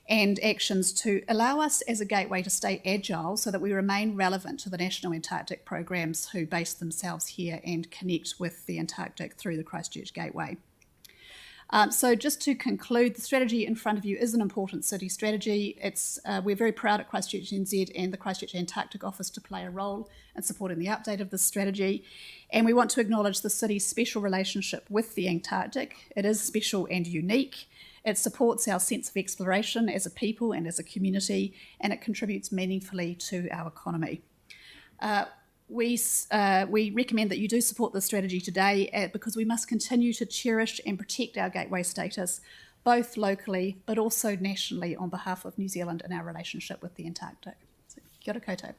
[SPEAKER 4] and actions to allow us as a gateway to stay agile so that we remain relevant to the national Antarctic programs who base themselves here and connect with the Antarctic through the Christchurch Gateway. So just to conclude, the strategy in front of you is an important city strategy. We're very proud at Christchurch NZ and the Christchurch Antarctic Office to play a role in supporting the update of this strategy. And we want to acknowledge the city's special relationship with the Antarctic. It is special and unique. It supports our sense of exploration as a people and as a community, and it contributes meaningfully to our economy. We recommend that you do support the strategy today because we must continue to cherish and protect our gateway status, both locally but also nationally on behalf of New Zealand and our relationship with the Antarctic. So, kia ora koutou.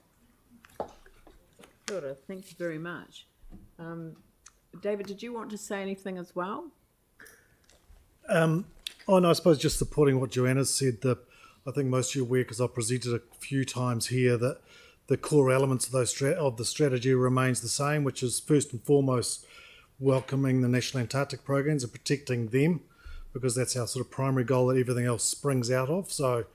[SPEAKER 1] Kia ora, thank you very much. David, did you want to say anything as well?
[SPEAKER 5] No, I suppose just supporting what Joanna said. I think most of you are aware, because I've presented a few times here, that the core elements of the strategy remains the same, which is first and foremost welcoming the National Antarctic programs and protecting them, because that's our sort of primary goal that everything else springs out of. So,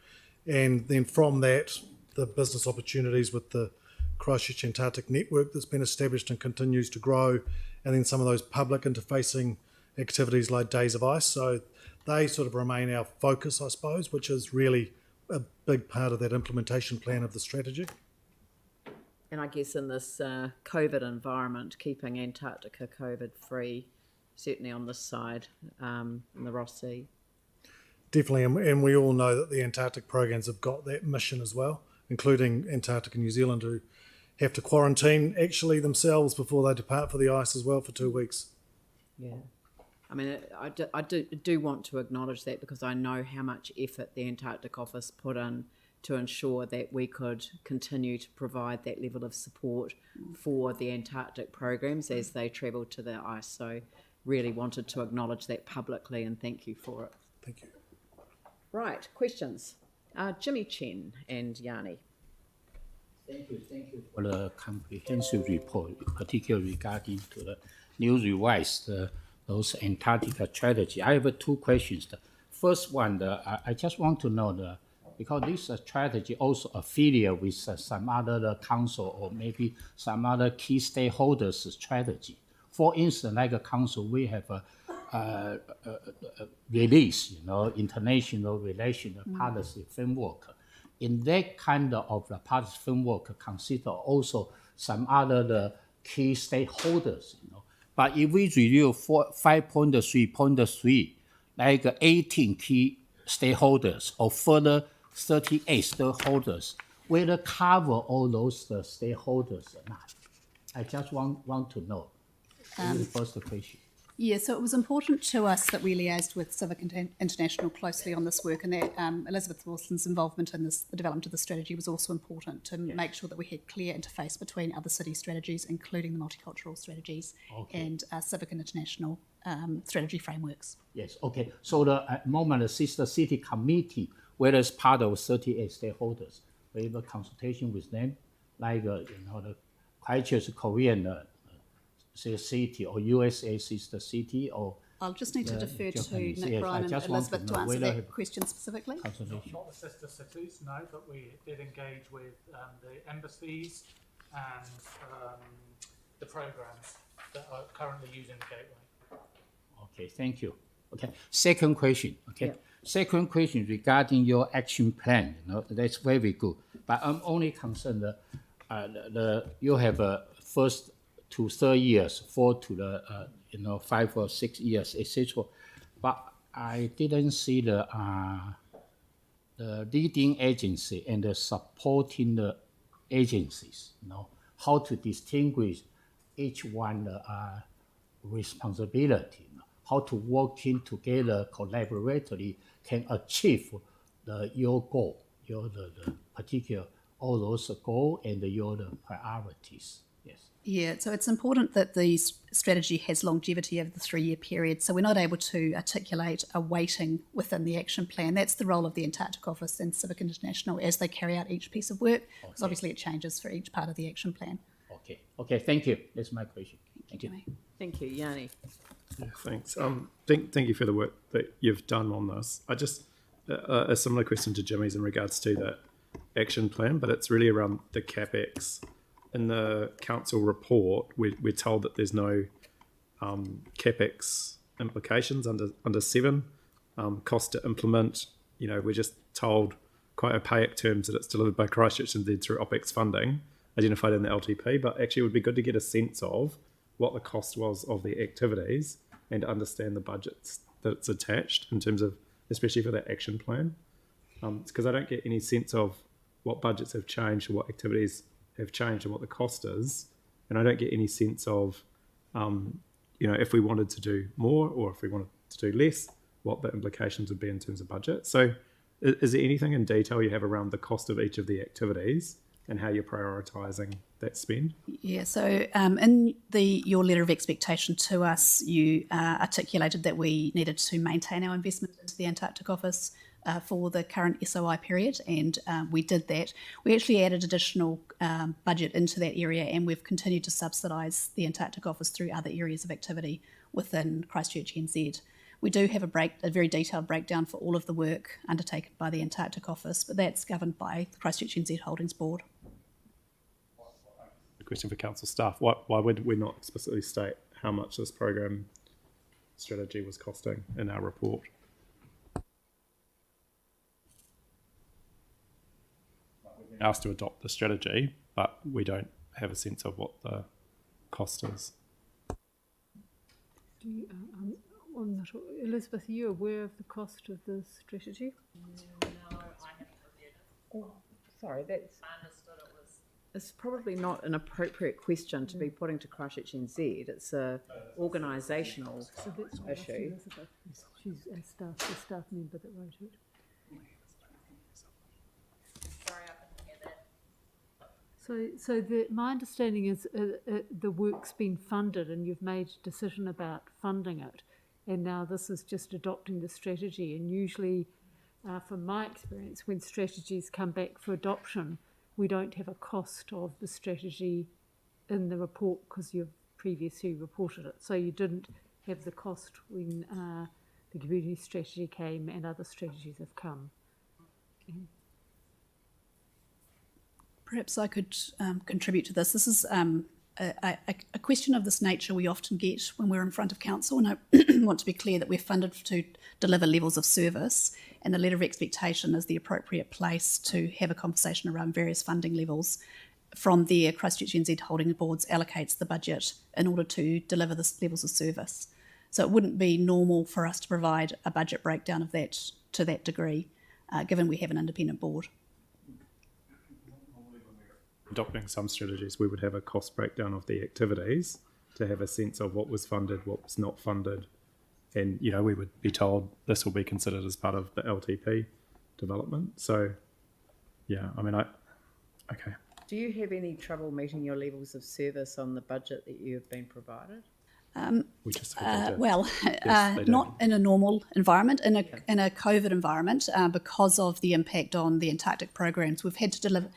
[SPEAKER 5] and then from that, the business opportunities with the Christchurch Antarctic network that's been established and continues to grow, and then some of those public interfacing activities like Days of Ice. So they sort of remain our focus, I suppose, which is really a big part of that implementation plan of the strategy.
[SPEAKER 1] And I guess in this COVID environment, keeping Antarctica COVID free, certainly on this side, in the Ross Sea.
[SPEAKER 5] Definitely, and we all know that the Antarctic programs have got that mission as well, including Antarctica New Zealand, who have to quarantine actually themselves before they depart for the ice as well for 2 weeks.
[SPEAKER 1] Yeah. I mean, I do want to acknowledge that, because I know how much effort the Antarctic Office put in to ensure that we could continue to provide that level of support for the Antarctic programs as they travelled to the ice. So really wanted to acknowledge that publicly and thank you for it.
[SPEAKER 5] Thank you.
[SPEAKER 1] Right, questions? Jimmy Chen and Yanni.
[SPEAKER 7] Thank you for the comprehensive report, particularly regarding to the new revised those Antarctica strategy. I have 2 questions. The first one, I just want to know because this strategy also affiliate with some other council or maybe some other key stakeholders strategy. For instance, like a council, we have a release, international relational policy framework. In that kind of the policy framework, consider also some other key stakeholders, But if we review 5.3.3, like 18 key stakeholders or further 38 stakeholders, will it cover all those stakeholders or not? I just want to know. The first question.
[SPEAKER 4] Yeah, so it was important to us that we liaised with Civic International closely on this work, and that Elizabeth Wilson's involvement in the development of the strategy was also important to make sure that we had clear interface between other city strategies, including the multicultural strategies and Civic International strategy frameworks.
[SPEAKER 7] Yes, okay. So at the moment, the sister city committee, whether it's part of 38 stakeholders, we have a consultation with them, like the Christchurch Korean city or USA sister city, or
[SPEAKER 4] I'll just need to defer to
[SPEAKER 7] Japanese.
[SPEAKER 4] Nick,
[SPEAKER 7] Yes,
[SPEAKER 4] Brian and Elizabeth to answer that question specifically.
[SPEAKER 8] Not the sister cities, no, but we did engage with the embassies and the programs that are currently using the gateway.
[SPEAKER 7] Okay, thank you. Okay, second question. Okay, second question regarding your action plan. That's very good. But I'm only concerned you have a first to 3 years, 4 to the 5 or 6 years, etc. But I didn't see the leading agency and the supporting the agencies. How to distinguish each one responsibility. How to working together collaboratively can achieve your goal, the particular all those goals and your priorities. Yes.
[SPEAKER 4] Yeah, so it's important that the strategy has longevity over the 3-year period. So we're not able to articulate a weighting within the action plan. That's the role of the Antarctic Office and Civic International as they carry out each piece of work, because obviously it changes for each part of the action plan.
[SPEAKER 7] Okay, thank you. That's my question. Thank you.
[SPEAKER 1] Thank you, Yanni.
[SPEAKER 9] Yeah, thanks. Thank you for the work that you've done on this. I just a similar question to Jimmy's in regards to the action plan, but it's really around the CapEx. In the council report, we're told that there's no CapEx implications under 7 cost to implement. We're just told quite opaque terms that it's delivered by Christchurch and then through OPEX funding identified in the LTP. But actually, it would be good to get a sense of what the cost was of the activities and to understand the budgets that's attached in terms of, especially for that action plan, because I don't get any sense of what budgets have changed or what activities have changed and what the cost is, and I don't get any sense of, if we wanted to do more or if we wanted to do less, what the implications would be in terms of budget. So is there anything in detail you have around the cost of each of the activities and how you're prioritising that spend?
[SPEAKER 4] Yeah, so in your letter of expectation to us, you articulated that we needed to maintain our investment into the Antarctic Office for the current SOI period, and we did that. We actually added additional budget into that area, and we've continued to subsidise the Antarctic Office through other areas of activity within Christchurch NZ. We do have a very detailed breakdown for all of the work undertaken by the Antarctic Office, but that's governed by the Christchurch NZ Holdings Board.
[SPEAKER 9] question for council staff. Why would we not explicitly state how much this program strategy was costing in our report? We've been asked to adopt the strategy, but we don't have a sense of what the cost is.
[SPEAKER 20] Do you, on that, Elizabeth, are you aware of the cost of the strategy?
[SPEAKER 1] No, I haven't reviewed it. Oh, sorry, that's. I understood it was. It's probably not an appropriate question to be putting to Christchurch NZ. It's a organisational
[SPEAKER 20] So that's what
[SPEAKER 1] issue.
[SPEAKER 20] Elizabeth. She's a staff member that wrote it.
[SPEAKER 2] Sorry, I couldn't hear that.
[SPEAKER 20] So my understanding is the work's been funded and you've made a decision about funding it, and now this is just adopting the strategy. And usually, from my experience, when strategies come back for adoption, we don't have a cost of the strategy in the report because you've previously reported it. So you didn't have the cost when the community strategy came and other strategies have come.
[SPEAKER 4] Perhaps I could contribute to this. This is a question of this nature we often get when we're in front of council, and I want to be clear that we're funded to deliver levels of service, and the letter of expectation is the appropriate place to have a conversation around various funding levels. From there, Christchurch NZ Holding Boards allocates the budget in order to deliver the levels of service. So it wouldn't be normal for us to provide a budget breakdown of that to that degree, given we have an independent board.
[SPEAKER 9] Adopting some strategies, we would have a cost breakdown of the activities to have a sense of what was funded, what was not funded. And, you know, we would be told this will be considered as part of the LTP development. So, yeah, I mean, okay.
[SPEAKER 1] Do you have any trouble meeting your levels of service on the budget that you have been provided?
[SPEAKER 9] We just
[SPEAKER 4] not in a normal environment. In a COVID environment, because of the impact on the Antarctic programs, we've had to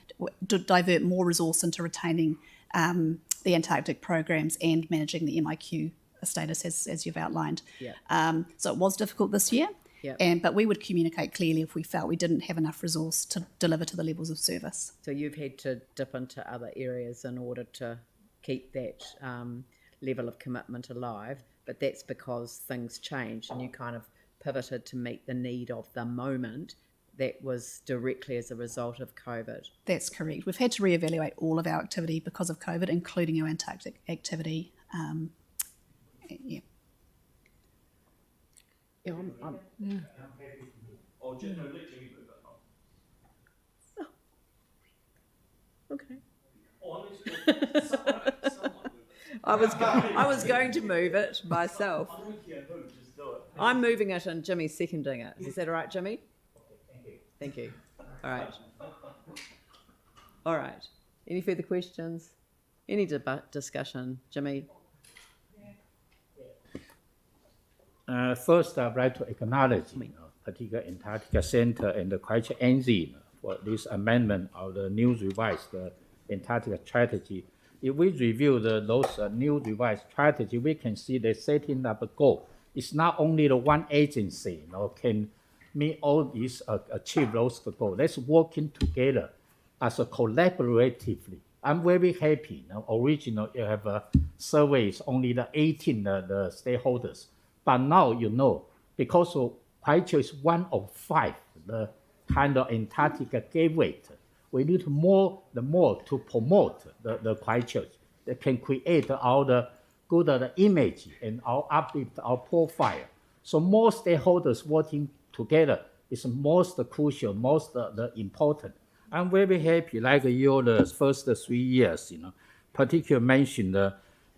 [SPEAKER 4] divert more resource into retaining the Antarctic programs and managing the MIQ status, as you've outlined.
[SPEAKER 1] Yeah.
[SPEAKER 4] So it was difficult this year, but we would communicate clearly if we felt we didn't have enough resource to deliver to the levels of service.
[SPEAKER 1] So you've had to dip into other areas in order to keep that level of commitment alive, but that's because things changed and you kind of pivoted to meet the need of the moment. That was directly as a result of COVID.
[SPEAKER 4] That's correct. We've had to reevaluate all of our activity because of COVID, including our Antarctic activity. Yeah.
[SPEAKER 1] Yeah,
[SPEAKER 20] yeah.
[SPEAKER 16] Or just no, let Jimmy move it.
[SPEAKER 1] Oh. Okay.
[SPEAKER 16] Oh,
[SPEAKER 1] I was going to move it myself.
[SPEAKER 16] I don't care who, just do it.
[SPEAKER 1] I'm moving it and Jimmy's seconding it. Is that all right, Jimmy?
[SPEAKER 16] Okay,
[SPEAKER 1] thank you. All right. All right. Any further questions? Any discussion? Jimmy?
[SPEAKER 7] First, I'd like to acknowledge, particular Antarctica Centre and the Christchurch NZ for this amendment of the new revised Antarctica strategy. If we review those new revised strategy, we can see they're setting up a goal. It's not only the one agency can meet all these, achieve those goals. Let's working together as a collaboratively. I'm very happy. Originally, you have a surveys, only the 18 the stakeholders. But now, because of Christchurch is one of 5, the kind of Antarctica gateway, we need more to promote the Christchurch. They can create all the good image and uplift our profile. So more stakeholders working together is most crucial, most important. I'm very happy, like the first 3 years, particularly mentioned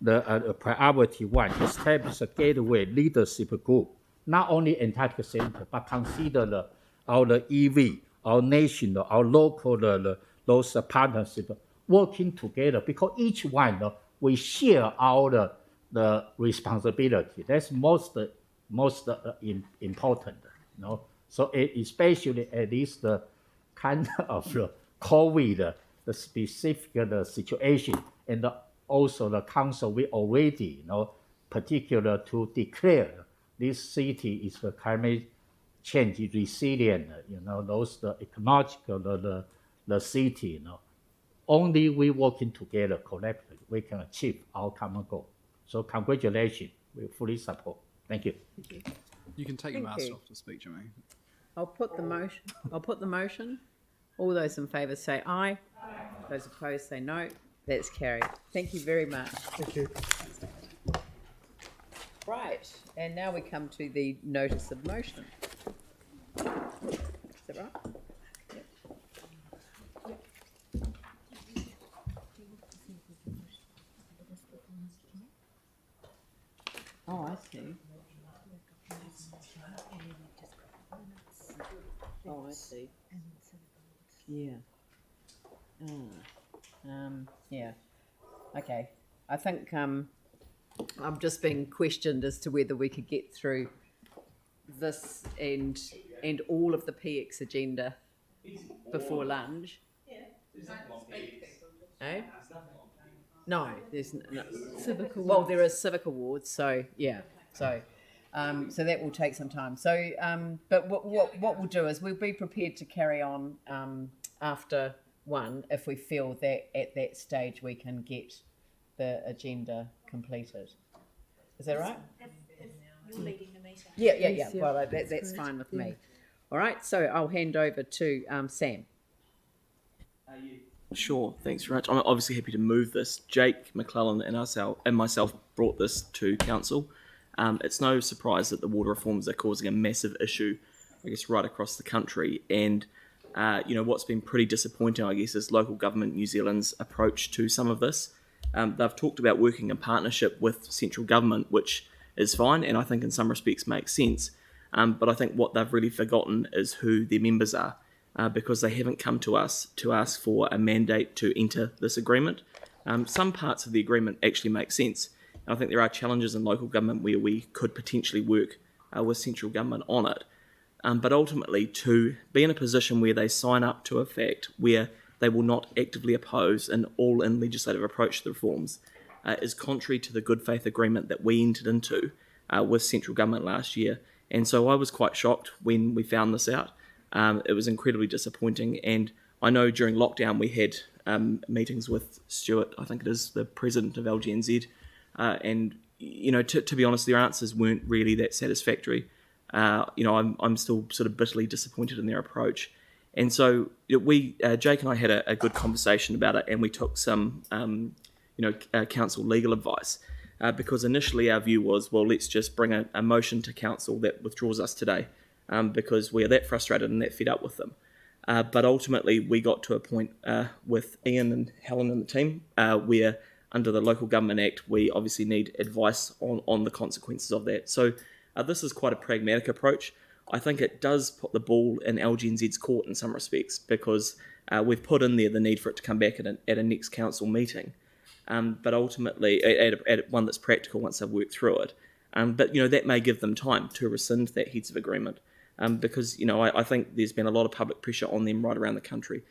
[SPEAKER 7] the priority one, establish a gateway leadership group, not only Antarctica Centre, but consider our EV, our nation, our local, those partnership working together, because each one we share our the responsibility. That's most important. So especially at this kind of COVID, the specific situation, and also the council, we already, particular to declare this city is the climate change resilient, those the ecological, the city, only we working together collectively, we can achieve our common goal. So congratulations, we fully support. Thank you.
[SPEAKER 6] You can take your
[SPEAKER 1] Thank
[SPEAKER 6] mask
[SPEAKER 1] you.
[SPEAKER 6] off to speak, Jermaine.
[SPEAKER 1] I'll put the motion. All those in favour say aye. Those opposed say no. That's carried. Thank you very much.
[SPEAKER 5] Thank you.
[SPEAKER 1] Right, and now we come to the notice of motion. Is that right? Yep. Oh, I see. Oh, I see. Yeah. Yeah. Okay. I think I'm just being questioned as to whether we could get through this and all of the PX agenda before lunch. Eh? No, there's no.
[SPEAKER 20] Civic
[SPEAKER 1] Well,
[SPEAKER 20] awards.
[SPEAKER 1] there is civic awards, so yeah, so that will take some time. So, but what we'll do is we'll be prepared to carry on after one if we feel that at that stage we can get the agenda completed. Is that right?
[SPEAKER 15] If you're leading the meeting.
[SPEAKER 1] Yeah.
[SPEAKER 20] Yes, yeah,
[SPEAKER 1] Well,
[SPEAKER 20] that's
[SPEAKER 1] that's
[SPEAKER 20] great.
[SPEAKER 1] fine with
[SPEAKER 20] Yeah.
[SPEAKER 1] me. All right, so I'll hand over to Sam.
[SPEAKER 11] Sure, thanks very much. I'm obviously happy to move this. Jake McClellan and myself brought this to council. It's no surprise that the water reforms are causing a massive issue, I guess, right across the country. And what's been pretty disappointing, I guess, is local government New Zealand's approach to some of this. They've talked about working in partnership with central government, which is fine, and I think in some respects makes sense. But I think what they've really forgotten is who their members are. Because they haven't come to us to ask for a mandate to enter this agreement. Some parts of the agreement actually make sense. And I think there are challenges in local government where we could potentially work with central government on it. But ultimately, to be in a position where they sign up to a fact where they will not actively oppose an all-in legislative approach to the reforms is contrary to the good faith agreement that we entered into with central government last year. And so I was quite shocked when we found this out. It was incredibly disappointing, and I know during lockdown we had meetings with Stuart, I think it is, the president of LGNZ, and to be honest, their answers weren't really that satisfactory. I'm still sort of bitterly disappointed in their approach, and so Jake and I had a good conversation about it, and we took some council legal advice. Because initially our view was, well, let's just bring a motion to council that withdraws us today. Because we are that frustrated and that fed up with them. But ultimately, we got to a point with Ian and Helen and the team where, under the Local Government Act, we obviously need advice on the consequences of that. So this is quite a pragmatic approach. I think it does put the ball in LGNZ's court in some respects, because we've put in there the need for it to come back at a next council meeting. But ultimately, at one that's practical once they've worked through it. But that may give them time to rescind that heads of agreement. Because I think there's been a lot of public pressure on them right around the country.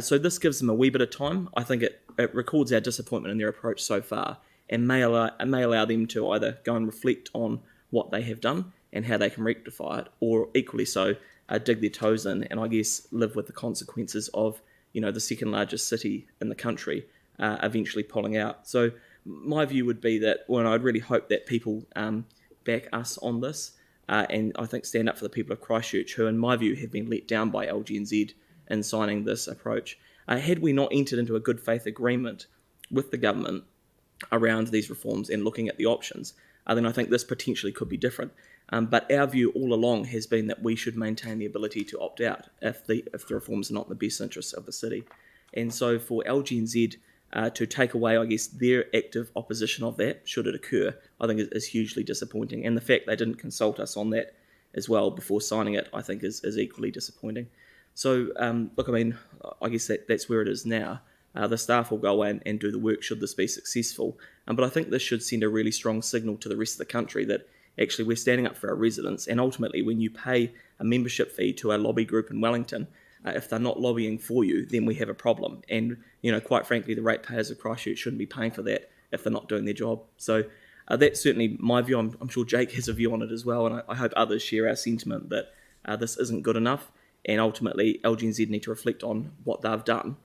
[SPEAKER 11] So this gives them a wee bit of time. I think it records our disappointment in their approach so far, and may allow them to either go and reflect on what they have done and how they can rectify it, or equally so, dig their toes in and I guess live with the consequences of the second largest city in the country eventually pulling out. So my view would be that, I'd really hope that people back us on this. And I think stand up for the people of Christchurch, who in my view have been let down by LGNZ in signing this approach. Had we not entered into a good faith agreement with the government around these reforms and looking at the options, then I think this potentially could be different. But our view all along has been that we should maintain the ability to opt out if the reforms are not in the best interests of the city. And so for LGNZ to take away, I guess, their active opposition of that, should it occur, I think is hugely disappointing. And the fact they didn't consult us on that as well before signing it, I think is equally disappointing. So, I guess that's where it is now. The staff will go in and do the work should this be successful. But I think this should send a really strong signal to the rest of the country that actually we're standing up for our residents. And ultimately, when you pay a membership fee to a lobby group in Wellington, if they're not lobbying for you, then we have a problem. And, quite frankly, the ratepayers of Christchurch shouldn't be paying for that if they're not doing their job. So that's certainly my view. I'm sure Jake has a view on it as well. And I hope others share our sentiment that this isn't good enough. And ultimately, LGNZ need to reflect on what they've done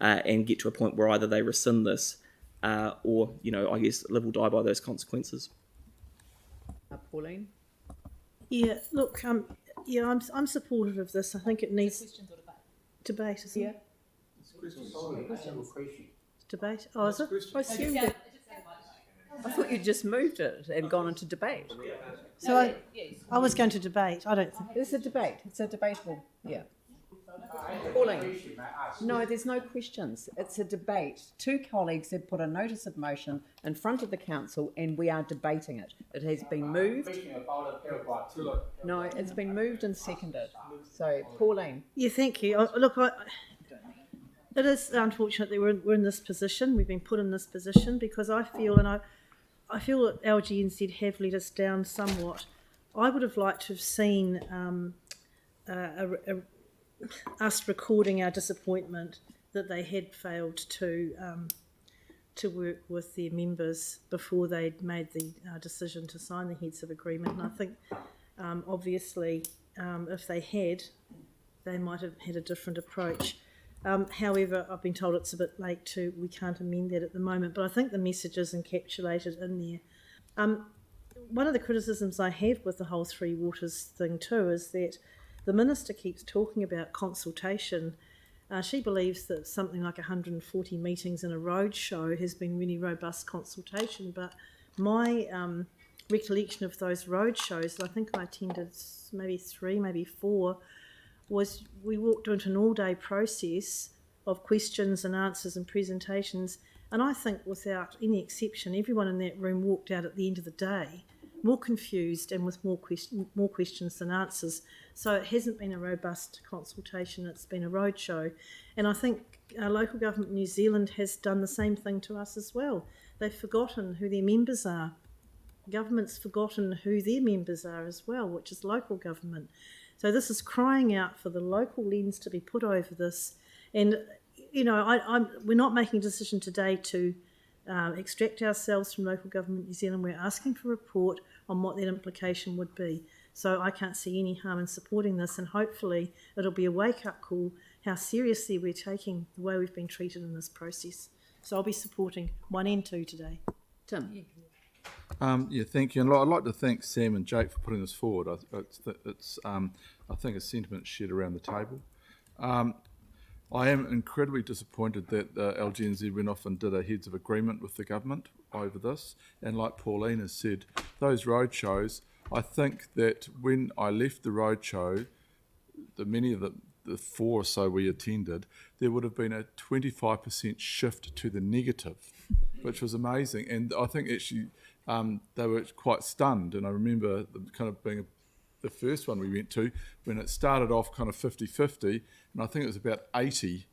[SPEAKER 11] and get to a point where either they rescind this or, I guess, live or die by those consequences.
[SPEAKER 1] Pauline?
[SPEAKER 21] Yeah, look, I'm supportive of this. I think it needs debate, isn't it? Debate. Oh, is it?
[SPEAKER 1] I assumed that. I thought you just moved it and gone into debate.
[SPEAKER 21] So I was going to debate. I don't think
[SPEAKER 1] It's a debate. It's a debatable. Yeah. Pauline? No, there's no questions. It's a debate. Two colleagues have put a notice of motion in front of the council and we are debating it. It has been moved. No, it's been moved and seconded. So, Pauline?
[SPEAKER 21] Yeah, thank you. Look, it is unfortunate that we're in this position. We've been put in this position because I feel that LGNZ have let us down somewhat. I would have liked to have seen us recording our disappointment that they had failed to work with their members before they'd made the decision to sign the heads of agreement. And I think, obviously, if they had, they might have had a different approach. However, I've been told it's a bit late we can't amend that at the moment, but I think the message is encapsulated in there. One of the criticisms I have with the whole Three Waters thing too is that the Minister keeps talking about consultation. She believes that something like 140 meetings in a roadshow has been really robust consultation, but my recollection of those roadshows, I think I attended maybe 3, maybe 4, was we walked into an all-day process of questions and answers and presentations, and I think without any exception, everyone in that room walked out at the end of the day more confused and with more questions than answers. So it hasn't been a robust consultation, it's been a roadshow. And I think local government New Zealand has done the same thing to us as well. They've forgotten who their members are. Government's forgotten who their members are as well, which is local government. So this is crying out for the local lens to be put over this. And, we're not making a decision today to extract ourselves from local government New Zealand. We're asking for a report on what that implication would be. So I can't see any harm in supporting this, and hopefully it'll be a wake-up call how seriously we're taking the way we've been treated in this process. So I'll be supporting 1 and 2 today.
[SPEAKER 1] Tim?
[SPEAKER 6] Thank you. And I'd like to thank Sam and Jake for putting this forward. I think a sentiment shared around the table. I am incredibly disappointed that LGNZ went off and did a heads of agreement with the government over this. And like Pauline has said, those roadshows, I think that when I left the roadshow, many of the 4 or so we attended, there would have been a 25% shift to the negative, which was amazing. And I think actually they were quite stunned. And I remember kind of being the first one we went to, when it started off kind of 50-50, and I think it was about 80%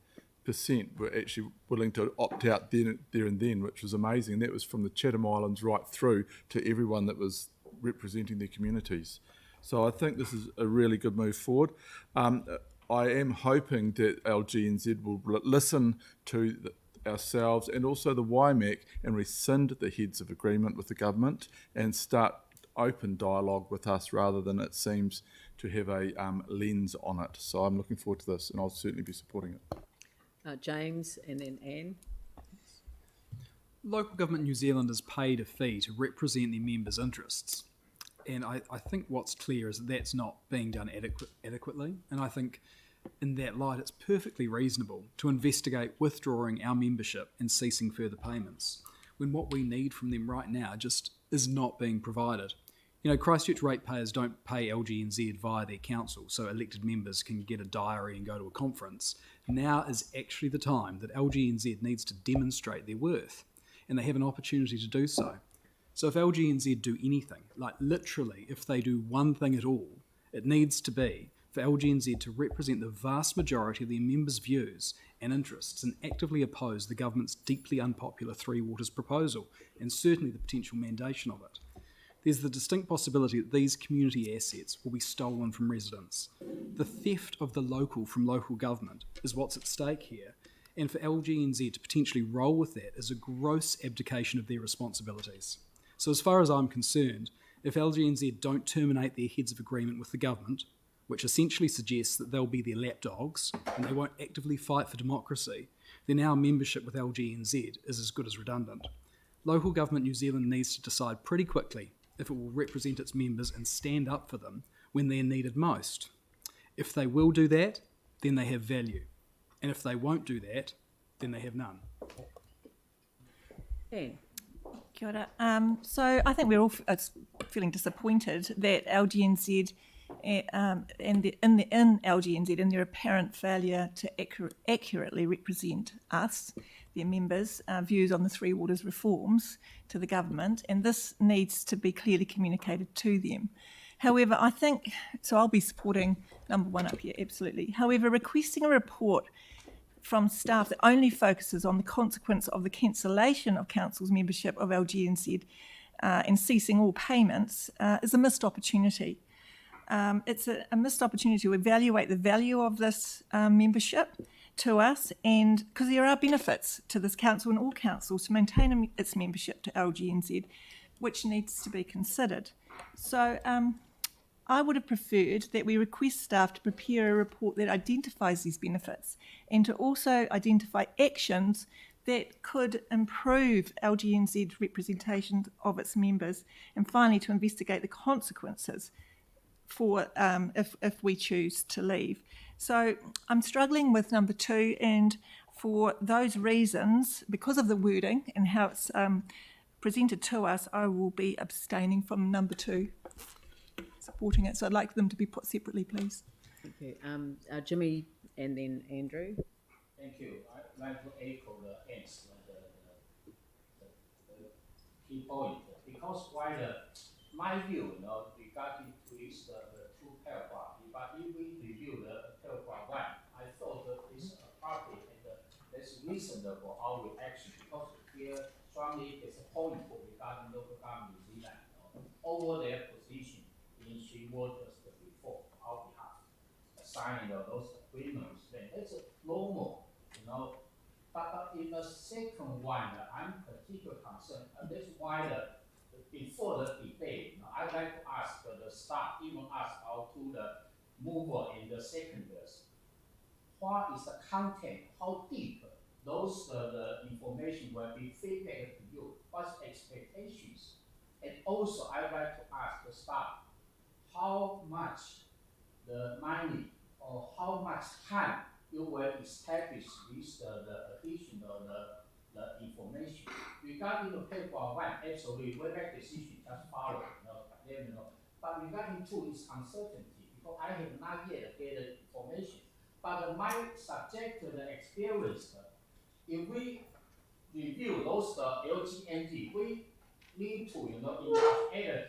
[SPEAKER 6] were actually willing to opt out there and then, which was amazing. And that was from the Chatham Islands right through to everyone that was representing their communities. So I think this is a really good move forward. I am hoping that LGNZ will listen to ourselves and also the YMAC and rescind the heads of agreement with the government and start open dialogue with us rather than it seems to have a lens on it. So I'm looking forward to this and I'll certainly be supporting it.
[SPEAKER 1] James and then Anne.
[SPEAKER 12] Local Government New Zealand has paid a fee to represent their members' interests. And I think what's clear is that that's not being done adequately. And I think in that light, it's perfectly reasonable to investigate withdrawing our membership and ceasing further payments, when what we need from them right now just is not being provided. Christchurch ratepayers don't pay LGNZ via their council, so elected members can get a diary and go to a conference. Now is actually the time that LGNZ needs to demonstrate their worth, and they have an opportunity to do so. So if LGNZ do anything, like literally if they do one thing at all, it needs to be for LGNZ to represent the vast majority of their members' views and interests and actively oppose the government's deeply unpopular Three Waters proposal, and certainly the potential mandation of it. There's the distinct possibility that these community assets will be stolen from residents. The theft of the local from local government is what's at stake here, and for LGNZ to potentially roll with that is a gross abdication of their responsibilities. So as far as I'm concerned, if LGNZ don't terminate their heads of agreement with the government, which essentially suggests that they'll be their lapdogs and they won't actively fight for democracy, then our membership with LGNZ is as good as redundant. Local Government New Zealand needs to decide pretty quickly if it will represent its members and stand up for them when they're needed most. If they will do that, then they have value. And if they won't do that, then they have none.
[SPEAKER 1] Anne.
[SPEAKER 14] Kia ora. So I think we're all feeling disappointed that LGNZ in LGNZ in their apparent failure to accurately represent us, their members, views on the Three Waters reforms to the government, and this needs to be clearly communicated to them. However, I think, so I'll be supporting number 1 up here, absolutely. However, requesting a report from staff that only focuses on the consequence of the cancellation of Council's membership of LGNZ and ceasing all payments is a missed opportunity. It's a missed opportunity to evaluate the value of this membership to us, and because there are benefits to this council and all councils to maintain its membership to LGNZ, which needs to be considered. So I would have preferred that we request staff to prepare a report that identifies these benefits and to also identify actions that could improve LGNZ's representation of its members, and finally to investigate the consequences for if we choose to leave. So I'm struggling with number 2, and for those reasons, because of the wording and how it's presented to us, I will be abstaining from number 2. Supporting it, so I'd like them to be put separately, please.
[SPEAKER 1] Thank you. Jimmy and then Andrew.
[SPEAKER 7] Thank you. I'd like to echo the answer, the key point, because while my view, regarding to this the 2 paragraph, but if we review the paragraph 1, I thought that it's appropriate and that's reasonable for our reaction, because here strongly is a point regarding local government New Zealand over their position in 3 waters before our behalf, signing those agreements. Then that's normal, But in the second one, I'm particularly concerned. That's why before the debate, I'd like to ask the staff, even ask our to the mover in the seconders, what is the content? How deep those the information will be feedback to you? What's expectations? And also, I'd like to ask the staff, how much the money or how much time you will establish this the additional the information regarding the paper 1. Absolutely, we make decision just follow. But regarding 2 is uncertainty, because I have not yet get the information. But my subjective experience, if we review those LGNZ, we need to in reality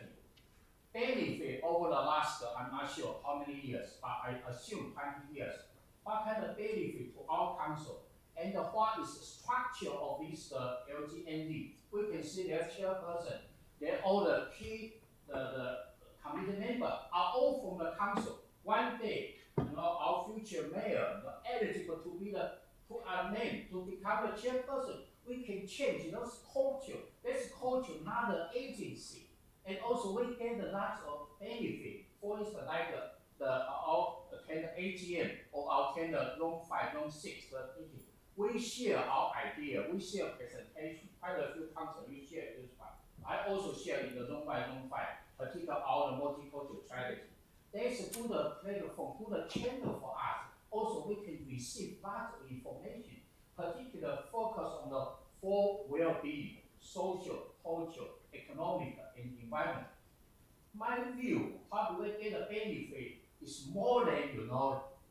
[SPEAKER 7] benefit over the last, I'm not sure how many years, but I assume 20 years. What kind of benefit to our council? And what is the structure of this LGNZ? We can see their chairperson, all the key the committee members are all from the council. One day, our future mayor eligible to be put our name to become the chairperson. We can change culture. That's culture, not the agency. And also we get a lot of benefit. For instance, like our attend AGM or our attend Long 5, Long 6 meeting. We share our idea, we share presentation. Quite a few councils we share this one. I also share in the Long 5, particularly our multicultural strategy. There's a good platform, good channel for us. Also, we can receive lots of information, particularly focus on the 4 well-being, social, cultural, economic, and environment. My view, how do we get a benefit is more than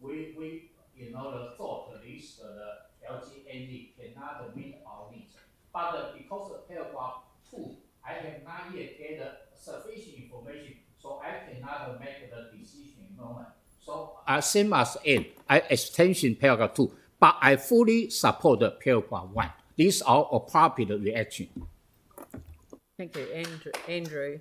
[SPEAKER 7] we the thought at least the LGNZ cannot meet our needs. But because of paragraph 2, I have not yet get sufficient information, so I cannot make the decision in a moment. So same as N, I extension paragraph 2, but I fully support the paragraph 1. These are appropriate reaction.
[SPEAKER 1] Thank you, Andrew.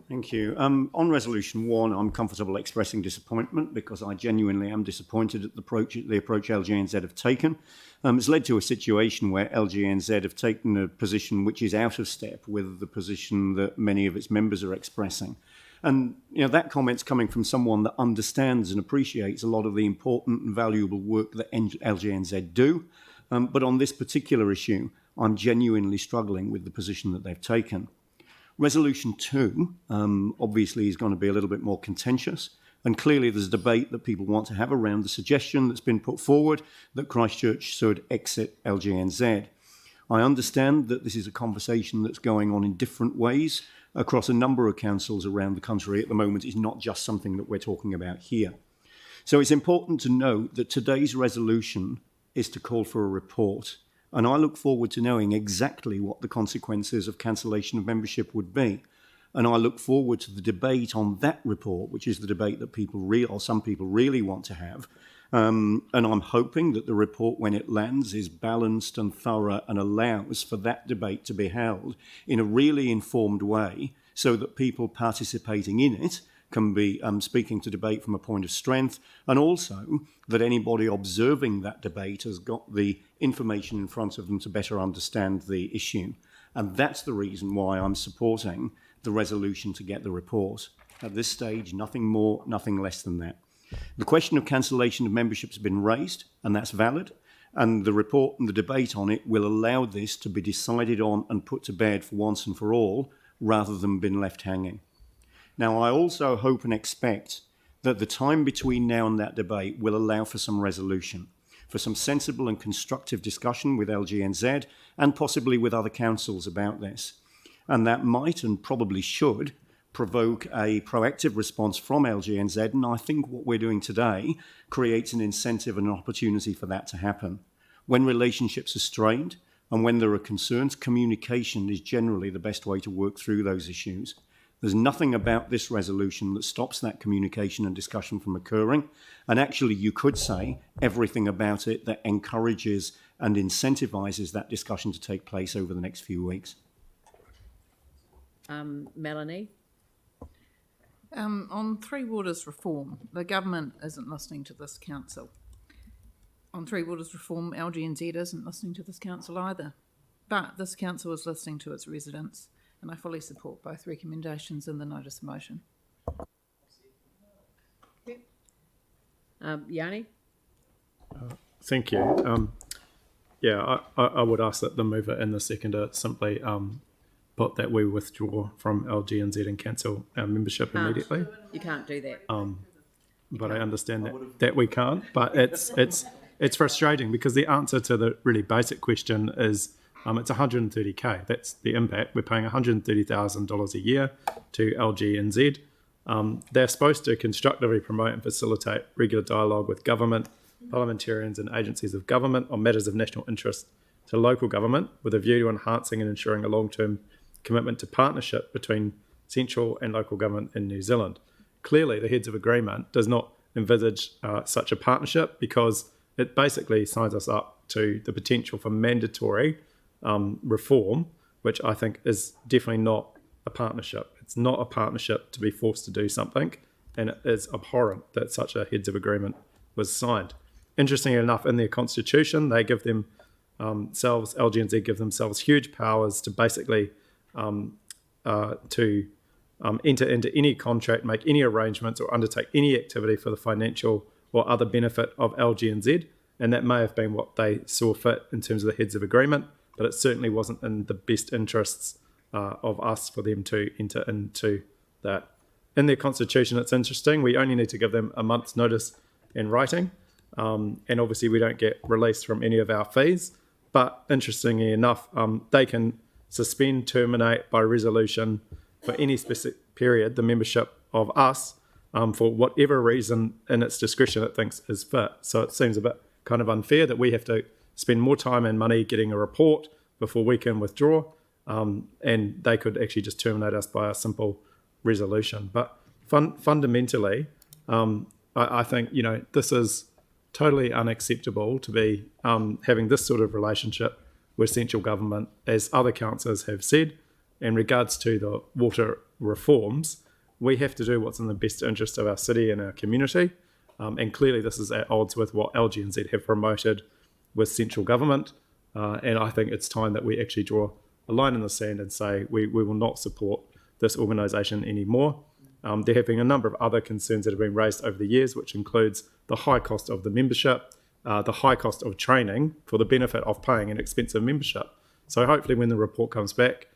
[SPEAKER 13] Thank you. On resolution 1, I'm comfortable expressing disappointment because I genuinely am disappointed at the approach LGNZ have taken. It's led to a situation where LGNZ have taken a position which is out of step with the position that many of its members are expressing. And that comment's coming from someone that understands and appreciates a lot of the important and valuable work that LGNZ do. But on this particular issue, I'm genuinely struggling with the position that they've taken. Resolution 2 obviously is going to be a little bit more contentious, and clearly there's a debate that people want to have around the suggestion that's been put forward that Christchurch should exit LGNZ. I understand that this is a conversation that's going on in different ways across a number of councils around the country at the moment. It's not just something that we're talking about here. So it's important to note that today's resolution is to call for a report, and I look forward to knowing exactly what the consequences of cancellation of membership would be. And I look forward to the debate on that report, which is the debate that some people really want to have. And I'm hoping that the report, when it lands, is balanced and thorough and allows for that debate to be held in a really informed way so that people participating in it can be speaking to debate from a point of strength, and also that anybody observing that debate has got the information in front of them to better understand the issue. And that's the reason why I'm supporting the resolution to get the report. At this stage, nothing more, nothing less than that. The question of cancellation of membership has been raised, and that's valid, and the report and the debate on it will allow this to be decided on and put to bed for once and for all, rather than been left hanging. Now, I also hope and expect that the time between now and that debate will allow for some resolution, for some sensible and constructive discussion with LGNZ and possibly with other councils about this. And that might and probably should provoke a proactive response from LGNZ, and I think what we're doing today creates an incentive and an opportunity for that to happen. When relationships are strained and when there are concerns, communication is generally the best way to work through those issues. There's nothing about this resolution that stops that communication and discussion from occurring, and actually you could say everything about it that encourages and incentivises that discussion to take place over the next few weeks.
[SPEAKER 1] Melanie?
[SPEAKER 10] On Three Waters reform, the government isn't listening to this council. On Three Waters reform, LGNZ isn't listening to this council either. But this council is listening to its residents, and I fully support both recommendations in the notice of motion.
[SPEAKER 1] Yanni?
[SPEAKER 9] Thank you. I would ask that the mover and the seconder simply put that we withdraw from LGNZ and cancel our membership immediately.
[SPEAKER 1] You can't do that.
[SPEAKER 9] But I understand that we can't. But it's frustrating because the answer to the really basic question is it's 130k. That's the impact. We're paying $130,000 a year to LGNZ. They're supposed to constructively promote and facilitate regular dialogue with government, parliamentarians and agencies of government on matters of national interest to local government with a view to enhancing and ensuring a long-term commitment to partnership between central and local government in New Zealand. Clearly, the Heads of Agreement does not envisage such a partnership because it basically signs us up to the potential for mandatory reform, which I think is definitely not a partnership. It's not a partnership to be forced to do something, and it is abhorrent that such a Heads of Agreement was signed. Interestingly enough, in their constitution, they give LGNZ give themselves huge powers to basically enter into any contract, make any arrangements or undertake any activity for the financial or other benefit of LGNZ, and that may have been what they saw fit in terms of the Heads of Agreement, but it certainly wasn't in the best interests of us for them to enter into that. In their constitution, it's interesting, we only need to give them a month's notice in writing, and obviously we don't get released from any of our fees, but interestingly enough, they can suspend, terminate by resolution for any specific period the membership of us for whatever reason in its discretion it thinks is fit. So it seems a bit kind of unfair that we have to spend more time and money getting a report before we can withdraw, and they could actually just terminate us by a simple resolution. But fundamentally, I think, this is totally unacceptable to be having this sort of relationship with central government, as other councillors have said. In regards to the water reforms, we have to do what's in the best interest of our city and our community, and clearly this is at odds with what LGNZ have promoted with central government, and I think it's time that we actually draw a line in the sand and say we will not support this organisation anymore. There have been a number of other concerns that have been raised over the years, which includes the high cost of the membership, the high cost of training for the benefit of paying an expensive membership. So hopefully when the report comes back,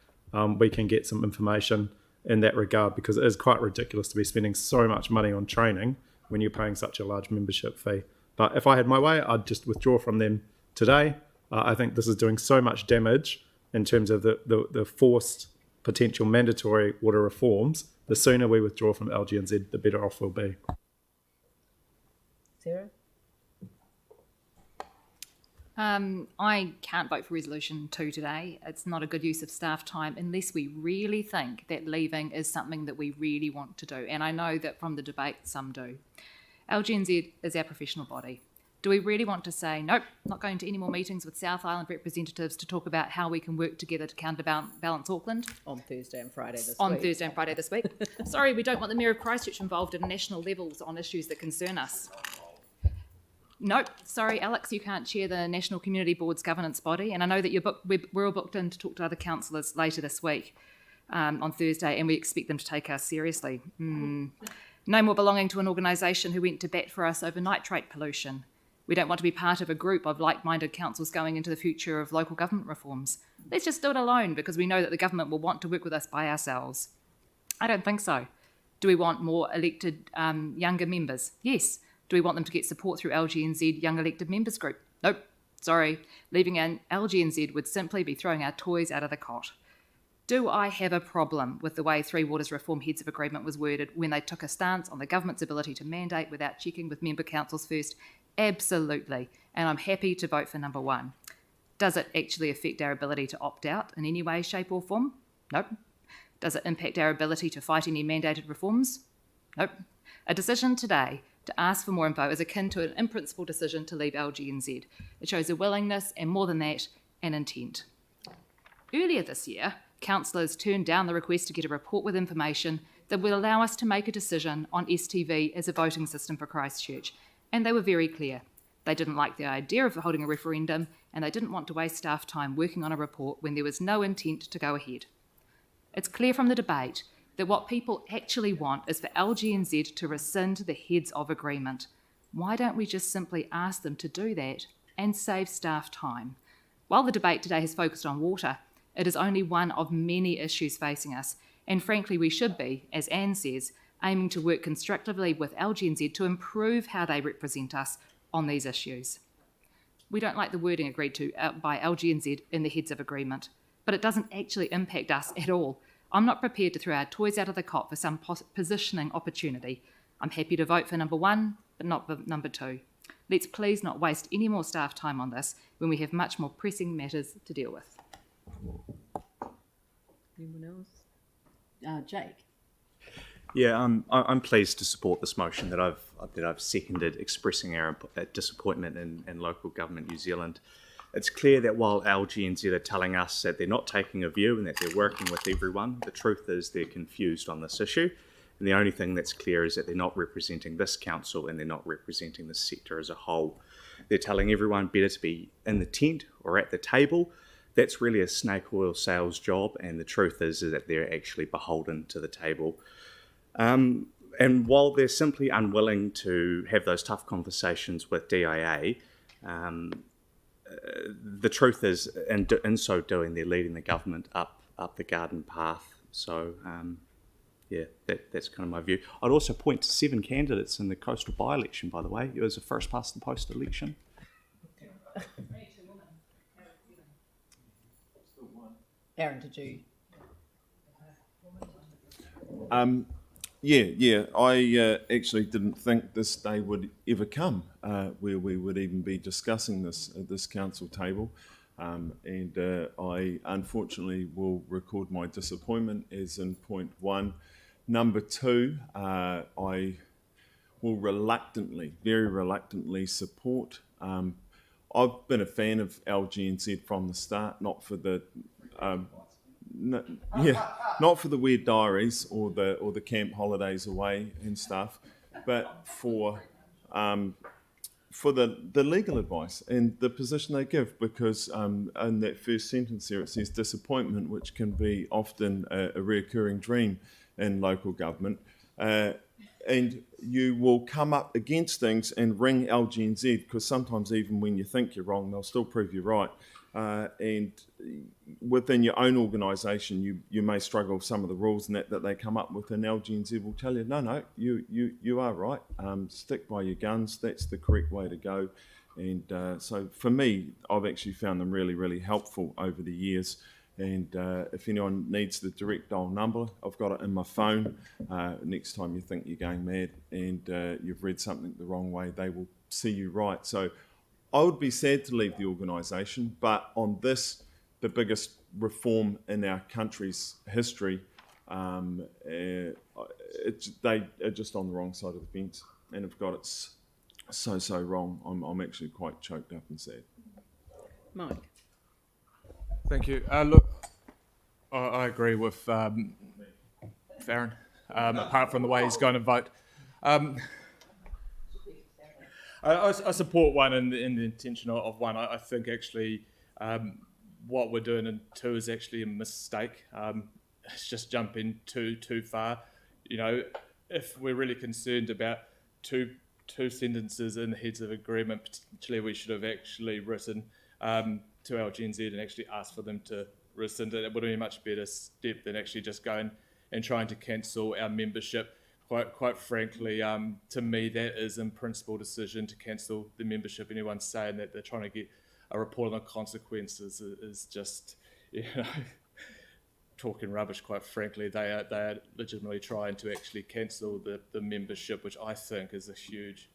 [SPEAKER 9] we can get some information in that regard, because it is quite ridiculous to be spending so much money on training when you're paying such a large membership fee. But if I had my way, I'd just withdraw from them today. I think this is doing so much damage in terms of the forced potential mandatory water reforms. The sooner we withdraw from LGNZ, the better off we'll be.
[SPEAKER 1] Sarah?
[SPEAKER 2] I can't vote for Resolution 2 today. It's not a good use of staff time unless we really think that leaving is something that we really want to do. And I know that from the debate, some do. LGNZ is our professional body. Do we really want to say, nope, not going to any more meetings with South Island representatives to talk about how we can work together to counterbalance Auckland?
[SPEAKER 1] On Thursday and Friday this week.
[SPEAKER 2] On Thursday and Friday this week. Sorry, we don't want the Mayor of Christchurch involved at national levels on issues that concern us. Nope, sorry, Alex, you can't chair the National Community Board's governance body, and I know that we're all booked in to talk to other councillors later this week on Thursday, and we expect them to take us seriously. No more belonging to an organisation who went to bat for us over nitrate pollution. We don't want to be part of a group of like-minded councils going into the future of local government reforms. Let's just do it alone, because we know that the government will want to work with us by ourselves. I don't think so. Do we want more elected younger members? Yes. Do we want them to get support through LGNZ Young Elected Members Group? Nope. Sorry. Leaving an LGNZ would simply be throwing our toys out of the cot. Do I have a problem with the way Three Waters Reform Heads of Agreement was worded when they took a stance on the government's ability to mandate without checking with member councils first? Absolutely. And I'm happy to vote for number 1. Does it actually affect our ability to opt out in any way, shape or form? Nope. Does it impact our ability to fight any mandated reforms? Nope. A decision today to ask for more info is akin to an in-principle decision to leave LGNZ. It shows a willingness, and more than that, an intent. Earlier this year, councillors turned down the request to get a report with information that would allow us to make a decision on STV as a voting system for Christchurch, and they were very clear. They didn't like the idea of holding a referendum, and they didn't want to waste staff time working on a report when there was no intent to go ahead. It's clear from the debate that what people actually want is for LGNZ to rescind the heads of agreement. Why don't we just simply ask them to do that and save staff time? While the debate today has focused on water, it is only one of many issues facing us, and frankly we should be, as Anne says, aiming to work constructively with LGNZ to improve how they represent us on these issues. We don't like the wording agreed to by LGNZ in the heads of agreement, but it doesn't actually impact us at all. I'm not prepared to throw our toys out of the cot for some positioning opportunity. I'm happy to vote for number 1, but not for number 2. Let's please not waste any more staff time on this when we have much more pressing matters to deal with.
[SPEAKER 1] Anyone else? Jake?
[SPEAKER 19] Yeah, I'm pleased to support this motion that I've seconded, expressing our disappointment in local government New Zealand. It's clear that while LGNZ are telling us that they're not taking a view and that they're working with everyone, the truth is they're confused on this issue. And the only thing that's clear is that they're not representing this council and they're not representing the sector as a whole. They're telling everyone better to be in the tent or at the table. That's really a snake oil sales job, and the truth is that they're actually beholden to the table. And while they're simply unwilling to have those tough conversations with DIA, the truth is, in so doing, they're leading the government up the garden path. So, yeah, that's kind of my view. I'd also point to 7 candidates in the coastal by-election, by the way. It was a first past the post election.
[SPEAKER 1] Aaron, did you?
[SPEAKER 22] Yeah. I actually didn't think this day would ever come where we would even be discussing this at this council table. And I unfortunately will record my disappointment as in point 1. Number 2, I will very reluctantly support. I've been a fan of LGNZ from the start, not for the not for the weird diaries or the camp holidays away and stuff, but for the legal advice and the position they give, because in that first sentence there it says disappointment, which can be often a reoccurring dream in local government. and you will come up against things and ring LGNZ, because sometimes even when you think you're wrong, they'll still prove you're right. And within your own organisation, you may struggle with some of the rules and that they come up with, and LGNZ will tell you, no, you are right. Stick by your guns. That's the correct way to go. And so for me, I've actually found them really, really helpful over the years. And if anyone needs the direct dial number, I've got it in my phone. Next time you think you're going mad and you've read something the wrong way, they will see you right. So I would be sad to leave the organisation, but on this, the biggest reform in our country's history, they are just on the wrong side of the fence and have got it so wrong. I'm actually quite choked up and sad.
[SPEAKER 1] Mike.
[SPEAKER 3] Thank you. Look, I agree with Farron, apart from the way he's going to vote. I support one in the intention of one. I think actually what we're doing in two is actually a mistake. It's just jumping too far. You know, if we're really concerned about two sentences in the heads of agreement, potentially we should have actually written to LGNZ and actually asked for them to rescind it. It would be a much better step than actually just going and trying to cancel our membership. Quite frankly, to me, that is in principle decision to cancel the membership. Anyone saying that they're trying to get a report on the consequences is just, talking rubbish. Quite frankly, they are legitimately trying to actually cancel the membership, which I think is a huge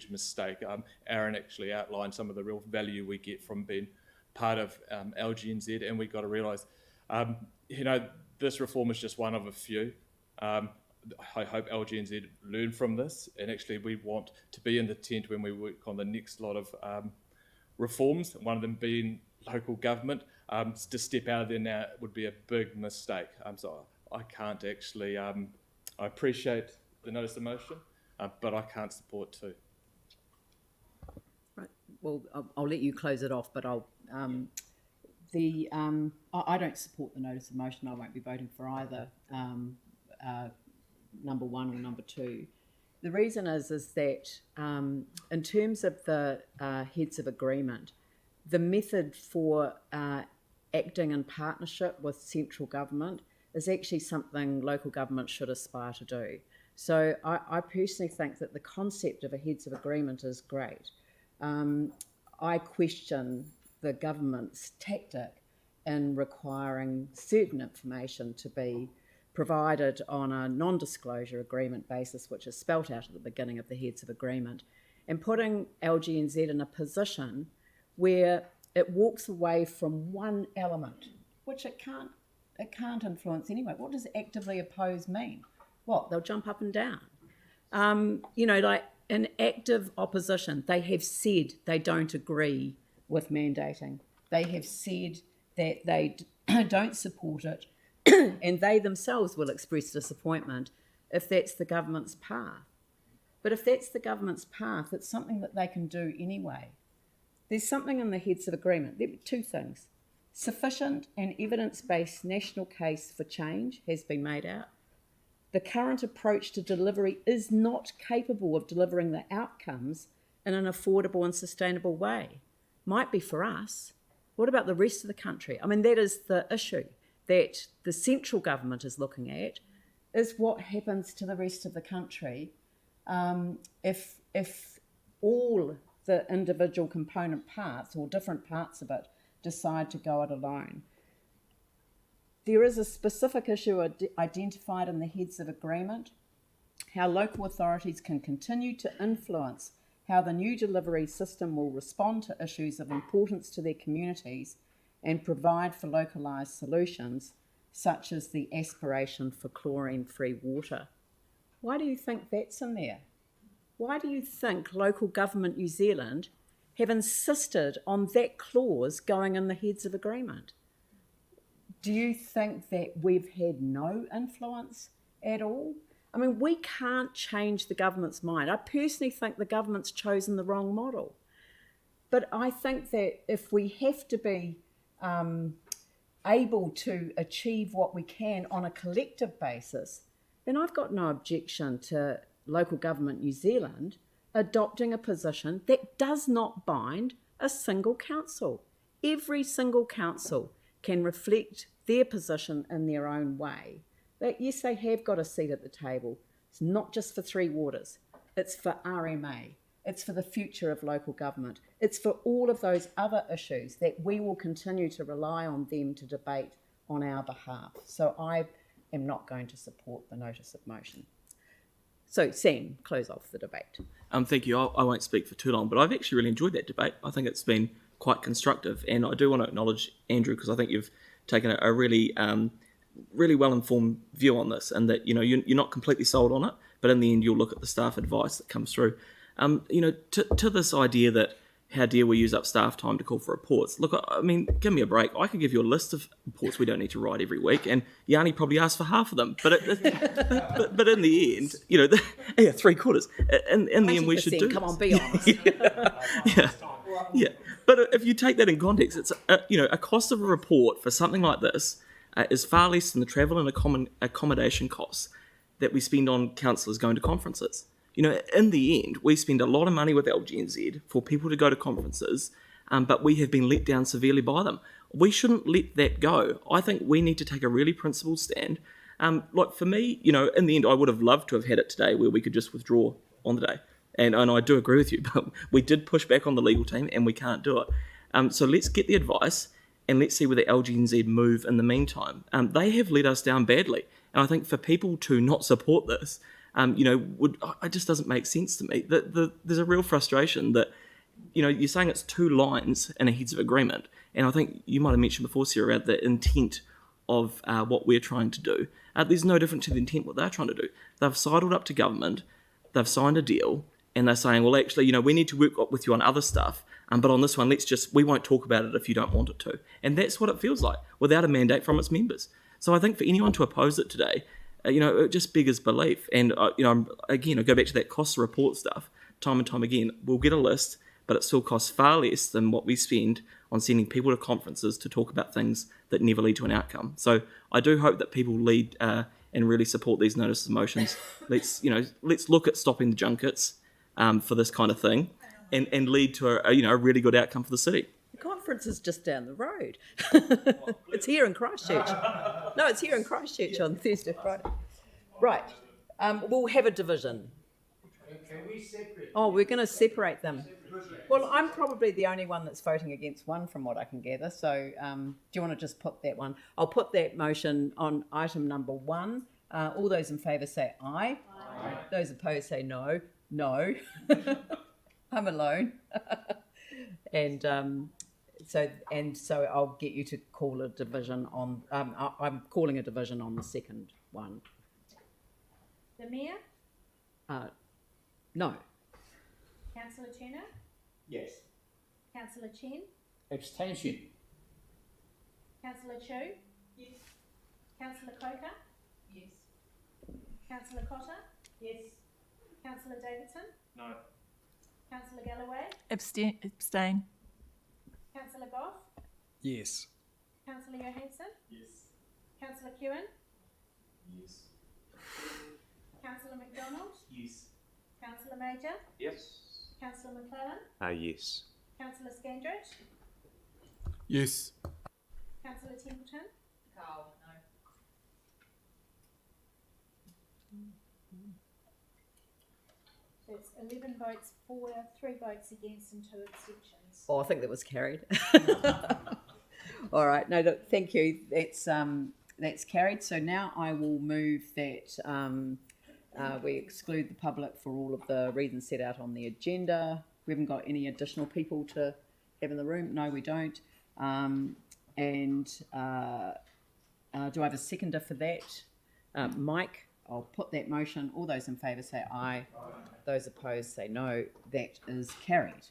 [SPEAKER 3] mistake. Aaron actually outlined some of the real value we get from being part of LGNZ, and we've got to realise, this reform is just one of a few. I hope LGNZ learn from this, and actually we want to be in the tent when we work on the next lot of reforms, one of them being local government. To step out of there now would be a big mistake. So I can't actually, I appreciate the notice of motion, but I can't support two.
[SPEAKER 1] Right. Well, I'll let you close it off, but I don't support the notice of motion. I won't be voting for either number one or number two. The reason is that in terms of the heads of agreement, the method for acting in partnership with central government is actually something local government should aspire to do. So I personally think that the concept of a heads of agreement is great. I question the government's tactic in requiring certain information to be provided on a non-disclosure agreement basis, which is spelt out at the beginning of the heads of agreement, and putting LGNZ in a position where it walks away from one element, which it can't influence anyway. What does actively oppose mean? What, they'll jump up and down? Like in active opposition, they have said they don't agree with mandating. They have said that they don't support it, and they themselves will express disappointment if that's the government's path. But if that's the government's path, it's something that they can do anyway. There's something in the heads of agreement. There are two things. Sufficient and evidence-based national case for change has been made out. The current approach to delivery is not capable of delivering the outcomes in an affordable and sustainable way. Might be for us. What about the rest of the country? I mean, that is the issue that the central government is looking at, is what happens to the rest of the country if all the individual component parts or different parts of it decide to go it alone. There is a specific issue identified in the heads of agreement, how local authorities can continue to influence how the new delivery system will respond to issues of importance to their communities and provide for localised solutions, such as the aspiration for chlorine-free water. Why do you think that's in there? Why do you think Local Government New Zealand have insisted on that clause going in the heads of agreement? Do you think that we've had no influence at all? I mean, we can't change the government's mind. I personally think the government's chosen the wrong model. But I think that if we have to be able to achieve what we can on a collective basis, then I've got no objection to Local Government New Zealand adopting a position that does not bind a single council. Every single council can reflect their position in their own way. That yes, they have got a seat at the table. It's not just for Three Waters. It's for RMA. It's for the future of local government. It's for all of those other issues that we will continue to rely on them to debate on our behalf. So I am not going to support the notice of motion. So Sam, close off the debate.
[SPEAKER 11] Thank you. I won't speak for too long, but I've actually really enjoyed that debate. I think it's been quite constructive, and I do want to acknowledge Andrew, because I think you've taken a really, really well-informed view on this, and that you're not completely sold on it, but in the end you'll look at the staff advice that comes through. To this idea that how dare we use up staff time to call for reports? Look, I mean, give me a break. I could give you a list of reports we don't need to write every week, and Yanni probably asked for half of them. But but in the end, 3/4. In the end, we should do.
[SPEAKER 1] Come
[SPEAKER 11] this.
[SPEAKER 1] on, be honest.
[SPEAKER 11] Yeah. But if you take that in context, it's a cost of a report for something like this is far less than the travel and accommodation costs that we spend on councillors going to conferences. In the end, we spend a lot of money with LGNZ for people to go to conferences, but we have been let down severely by them. We shouldn't let that go. I think we need to take a really principled stand. Like for me, in the end, I would have loved to have had it today where we could just withdraw on the day. And I do agree with you, but we did push back on the legal team and we can't do it. So let's get the advice and let's see where the LGNZ move in the meantime. They have let us down badly. And I think for people to not support this, it just doesn't make sense to me. There's a real frustration that, you're saying it's 2 lines in a heads of agreement. And I think you might have mentioned before, Sarah, about the intent of what we're trying to do. There's no different to the intent what they're trying to do. They've sidled up to government, they've signed a deal, and they're saying, well, actually, we need to work with you on other stuff, but on this one, we won't talk about it if you don't want it to. And that's what it feels like, without a mandate from its members. So I think for anyone to oppose it today, it just beggars belief. And, again, I go back to that cost report stuff, time and time again. We'll get a list, but it still costs far less than what we spend on sending people to conferences to talk about things that never lead to an outcome. So I do hope that people lead and really support these notices of motions. Let's look at stopping the junkets for this kind of thing and lead to a really good outcome for the city.
[SPEAKER 1] The conference is just down the road. It's here in Christchurch. No, it's here in Christchurch on Thursday, Friday. Right. We'll have a division.
[SPEAKER 16] Can we separate?
[SPEAKER 1] Oh, we're going to separate them. Well, I'm probably the only one that's voting against one from what I can gather. So do you want to just put that one? I'll put that motion on item number 1. All those in favour say aye. Aye. Those opposed say no. No. I'm alone. And so I'll get you to call a division on. I'm calling a division on the second one.
[SPEAKER 15] The Mayor?
[SPEAKER 1] No.
[SPEAKER 15] Councillor Turner?
[SPEAKER 7] Yes.
[SPEAKER 15] Councillor Chen?
[SPEAKER 7] Abstention.
[SPEAKER 15] Councillor Chu? Yes. Councillor Coker? Yes. Councillor Cotter? Yes. Councillor Davidson?
[SPEAKER 16] No.
[SPEAKER 15] Councillor Galloway?
[SPEAKER 14] Abstain.
[SPEAKER 15] Councillor Goff?
[SPEAKER 12] Yes.
[SPEAKER 15] Councillor Johansson?
[SPEAKER 16] Yes.
[SPEAKER 15] Councillor Kewen?
[SPEAKER 16] Yes.
[SPEAKER 15] Councillor McDonald?
[SPEAKER 16] Yes.
[SPEAKER 15] Councillor Major?
[SPEAKER 19] Yes.
[SPEAKER 15] Councillor McClellan?
[SPEAKER 19] Yes.
[SPEAKER 15] Councillor Scandrich?
[SPEAKER 12] Yes.
[SPEAKER 15] Councillor Templeton?
[SPEAKER 2] Carl, no.
[SPEAKER 15] So it's 11 votes for, 3 votes against and 2 abstentions.
[SPEAKER 1] Oh, I think that was carried. All right. No, look, thank you. That's carried. So now I will move that we exclude the public for all of the reasons set out on the agenda. We haven't got any additional people to have in the room. No, we don't. Do I have a seconder for that? Mike, I'll put that motion. All those in favour say aye. Those opposed say no. That is carried.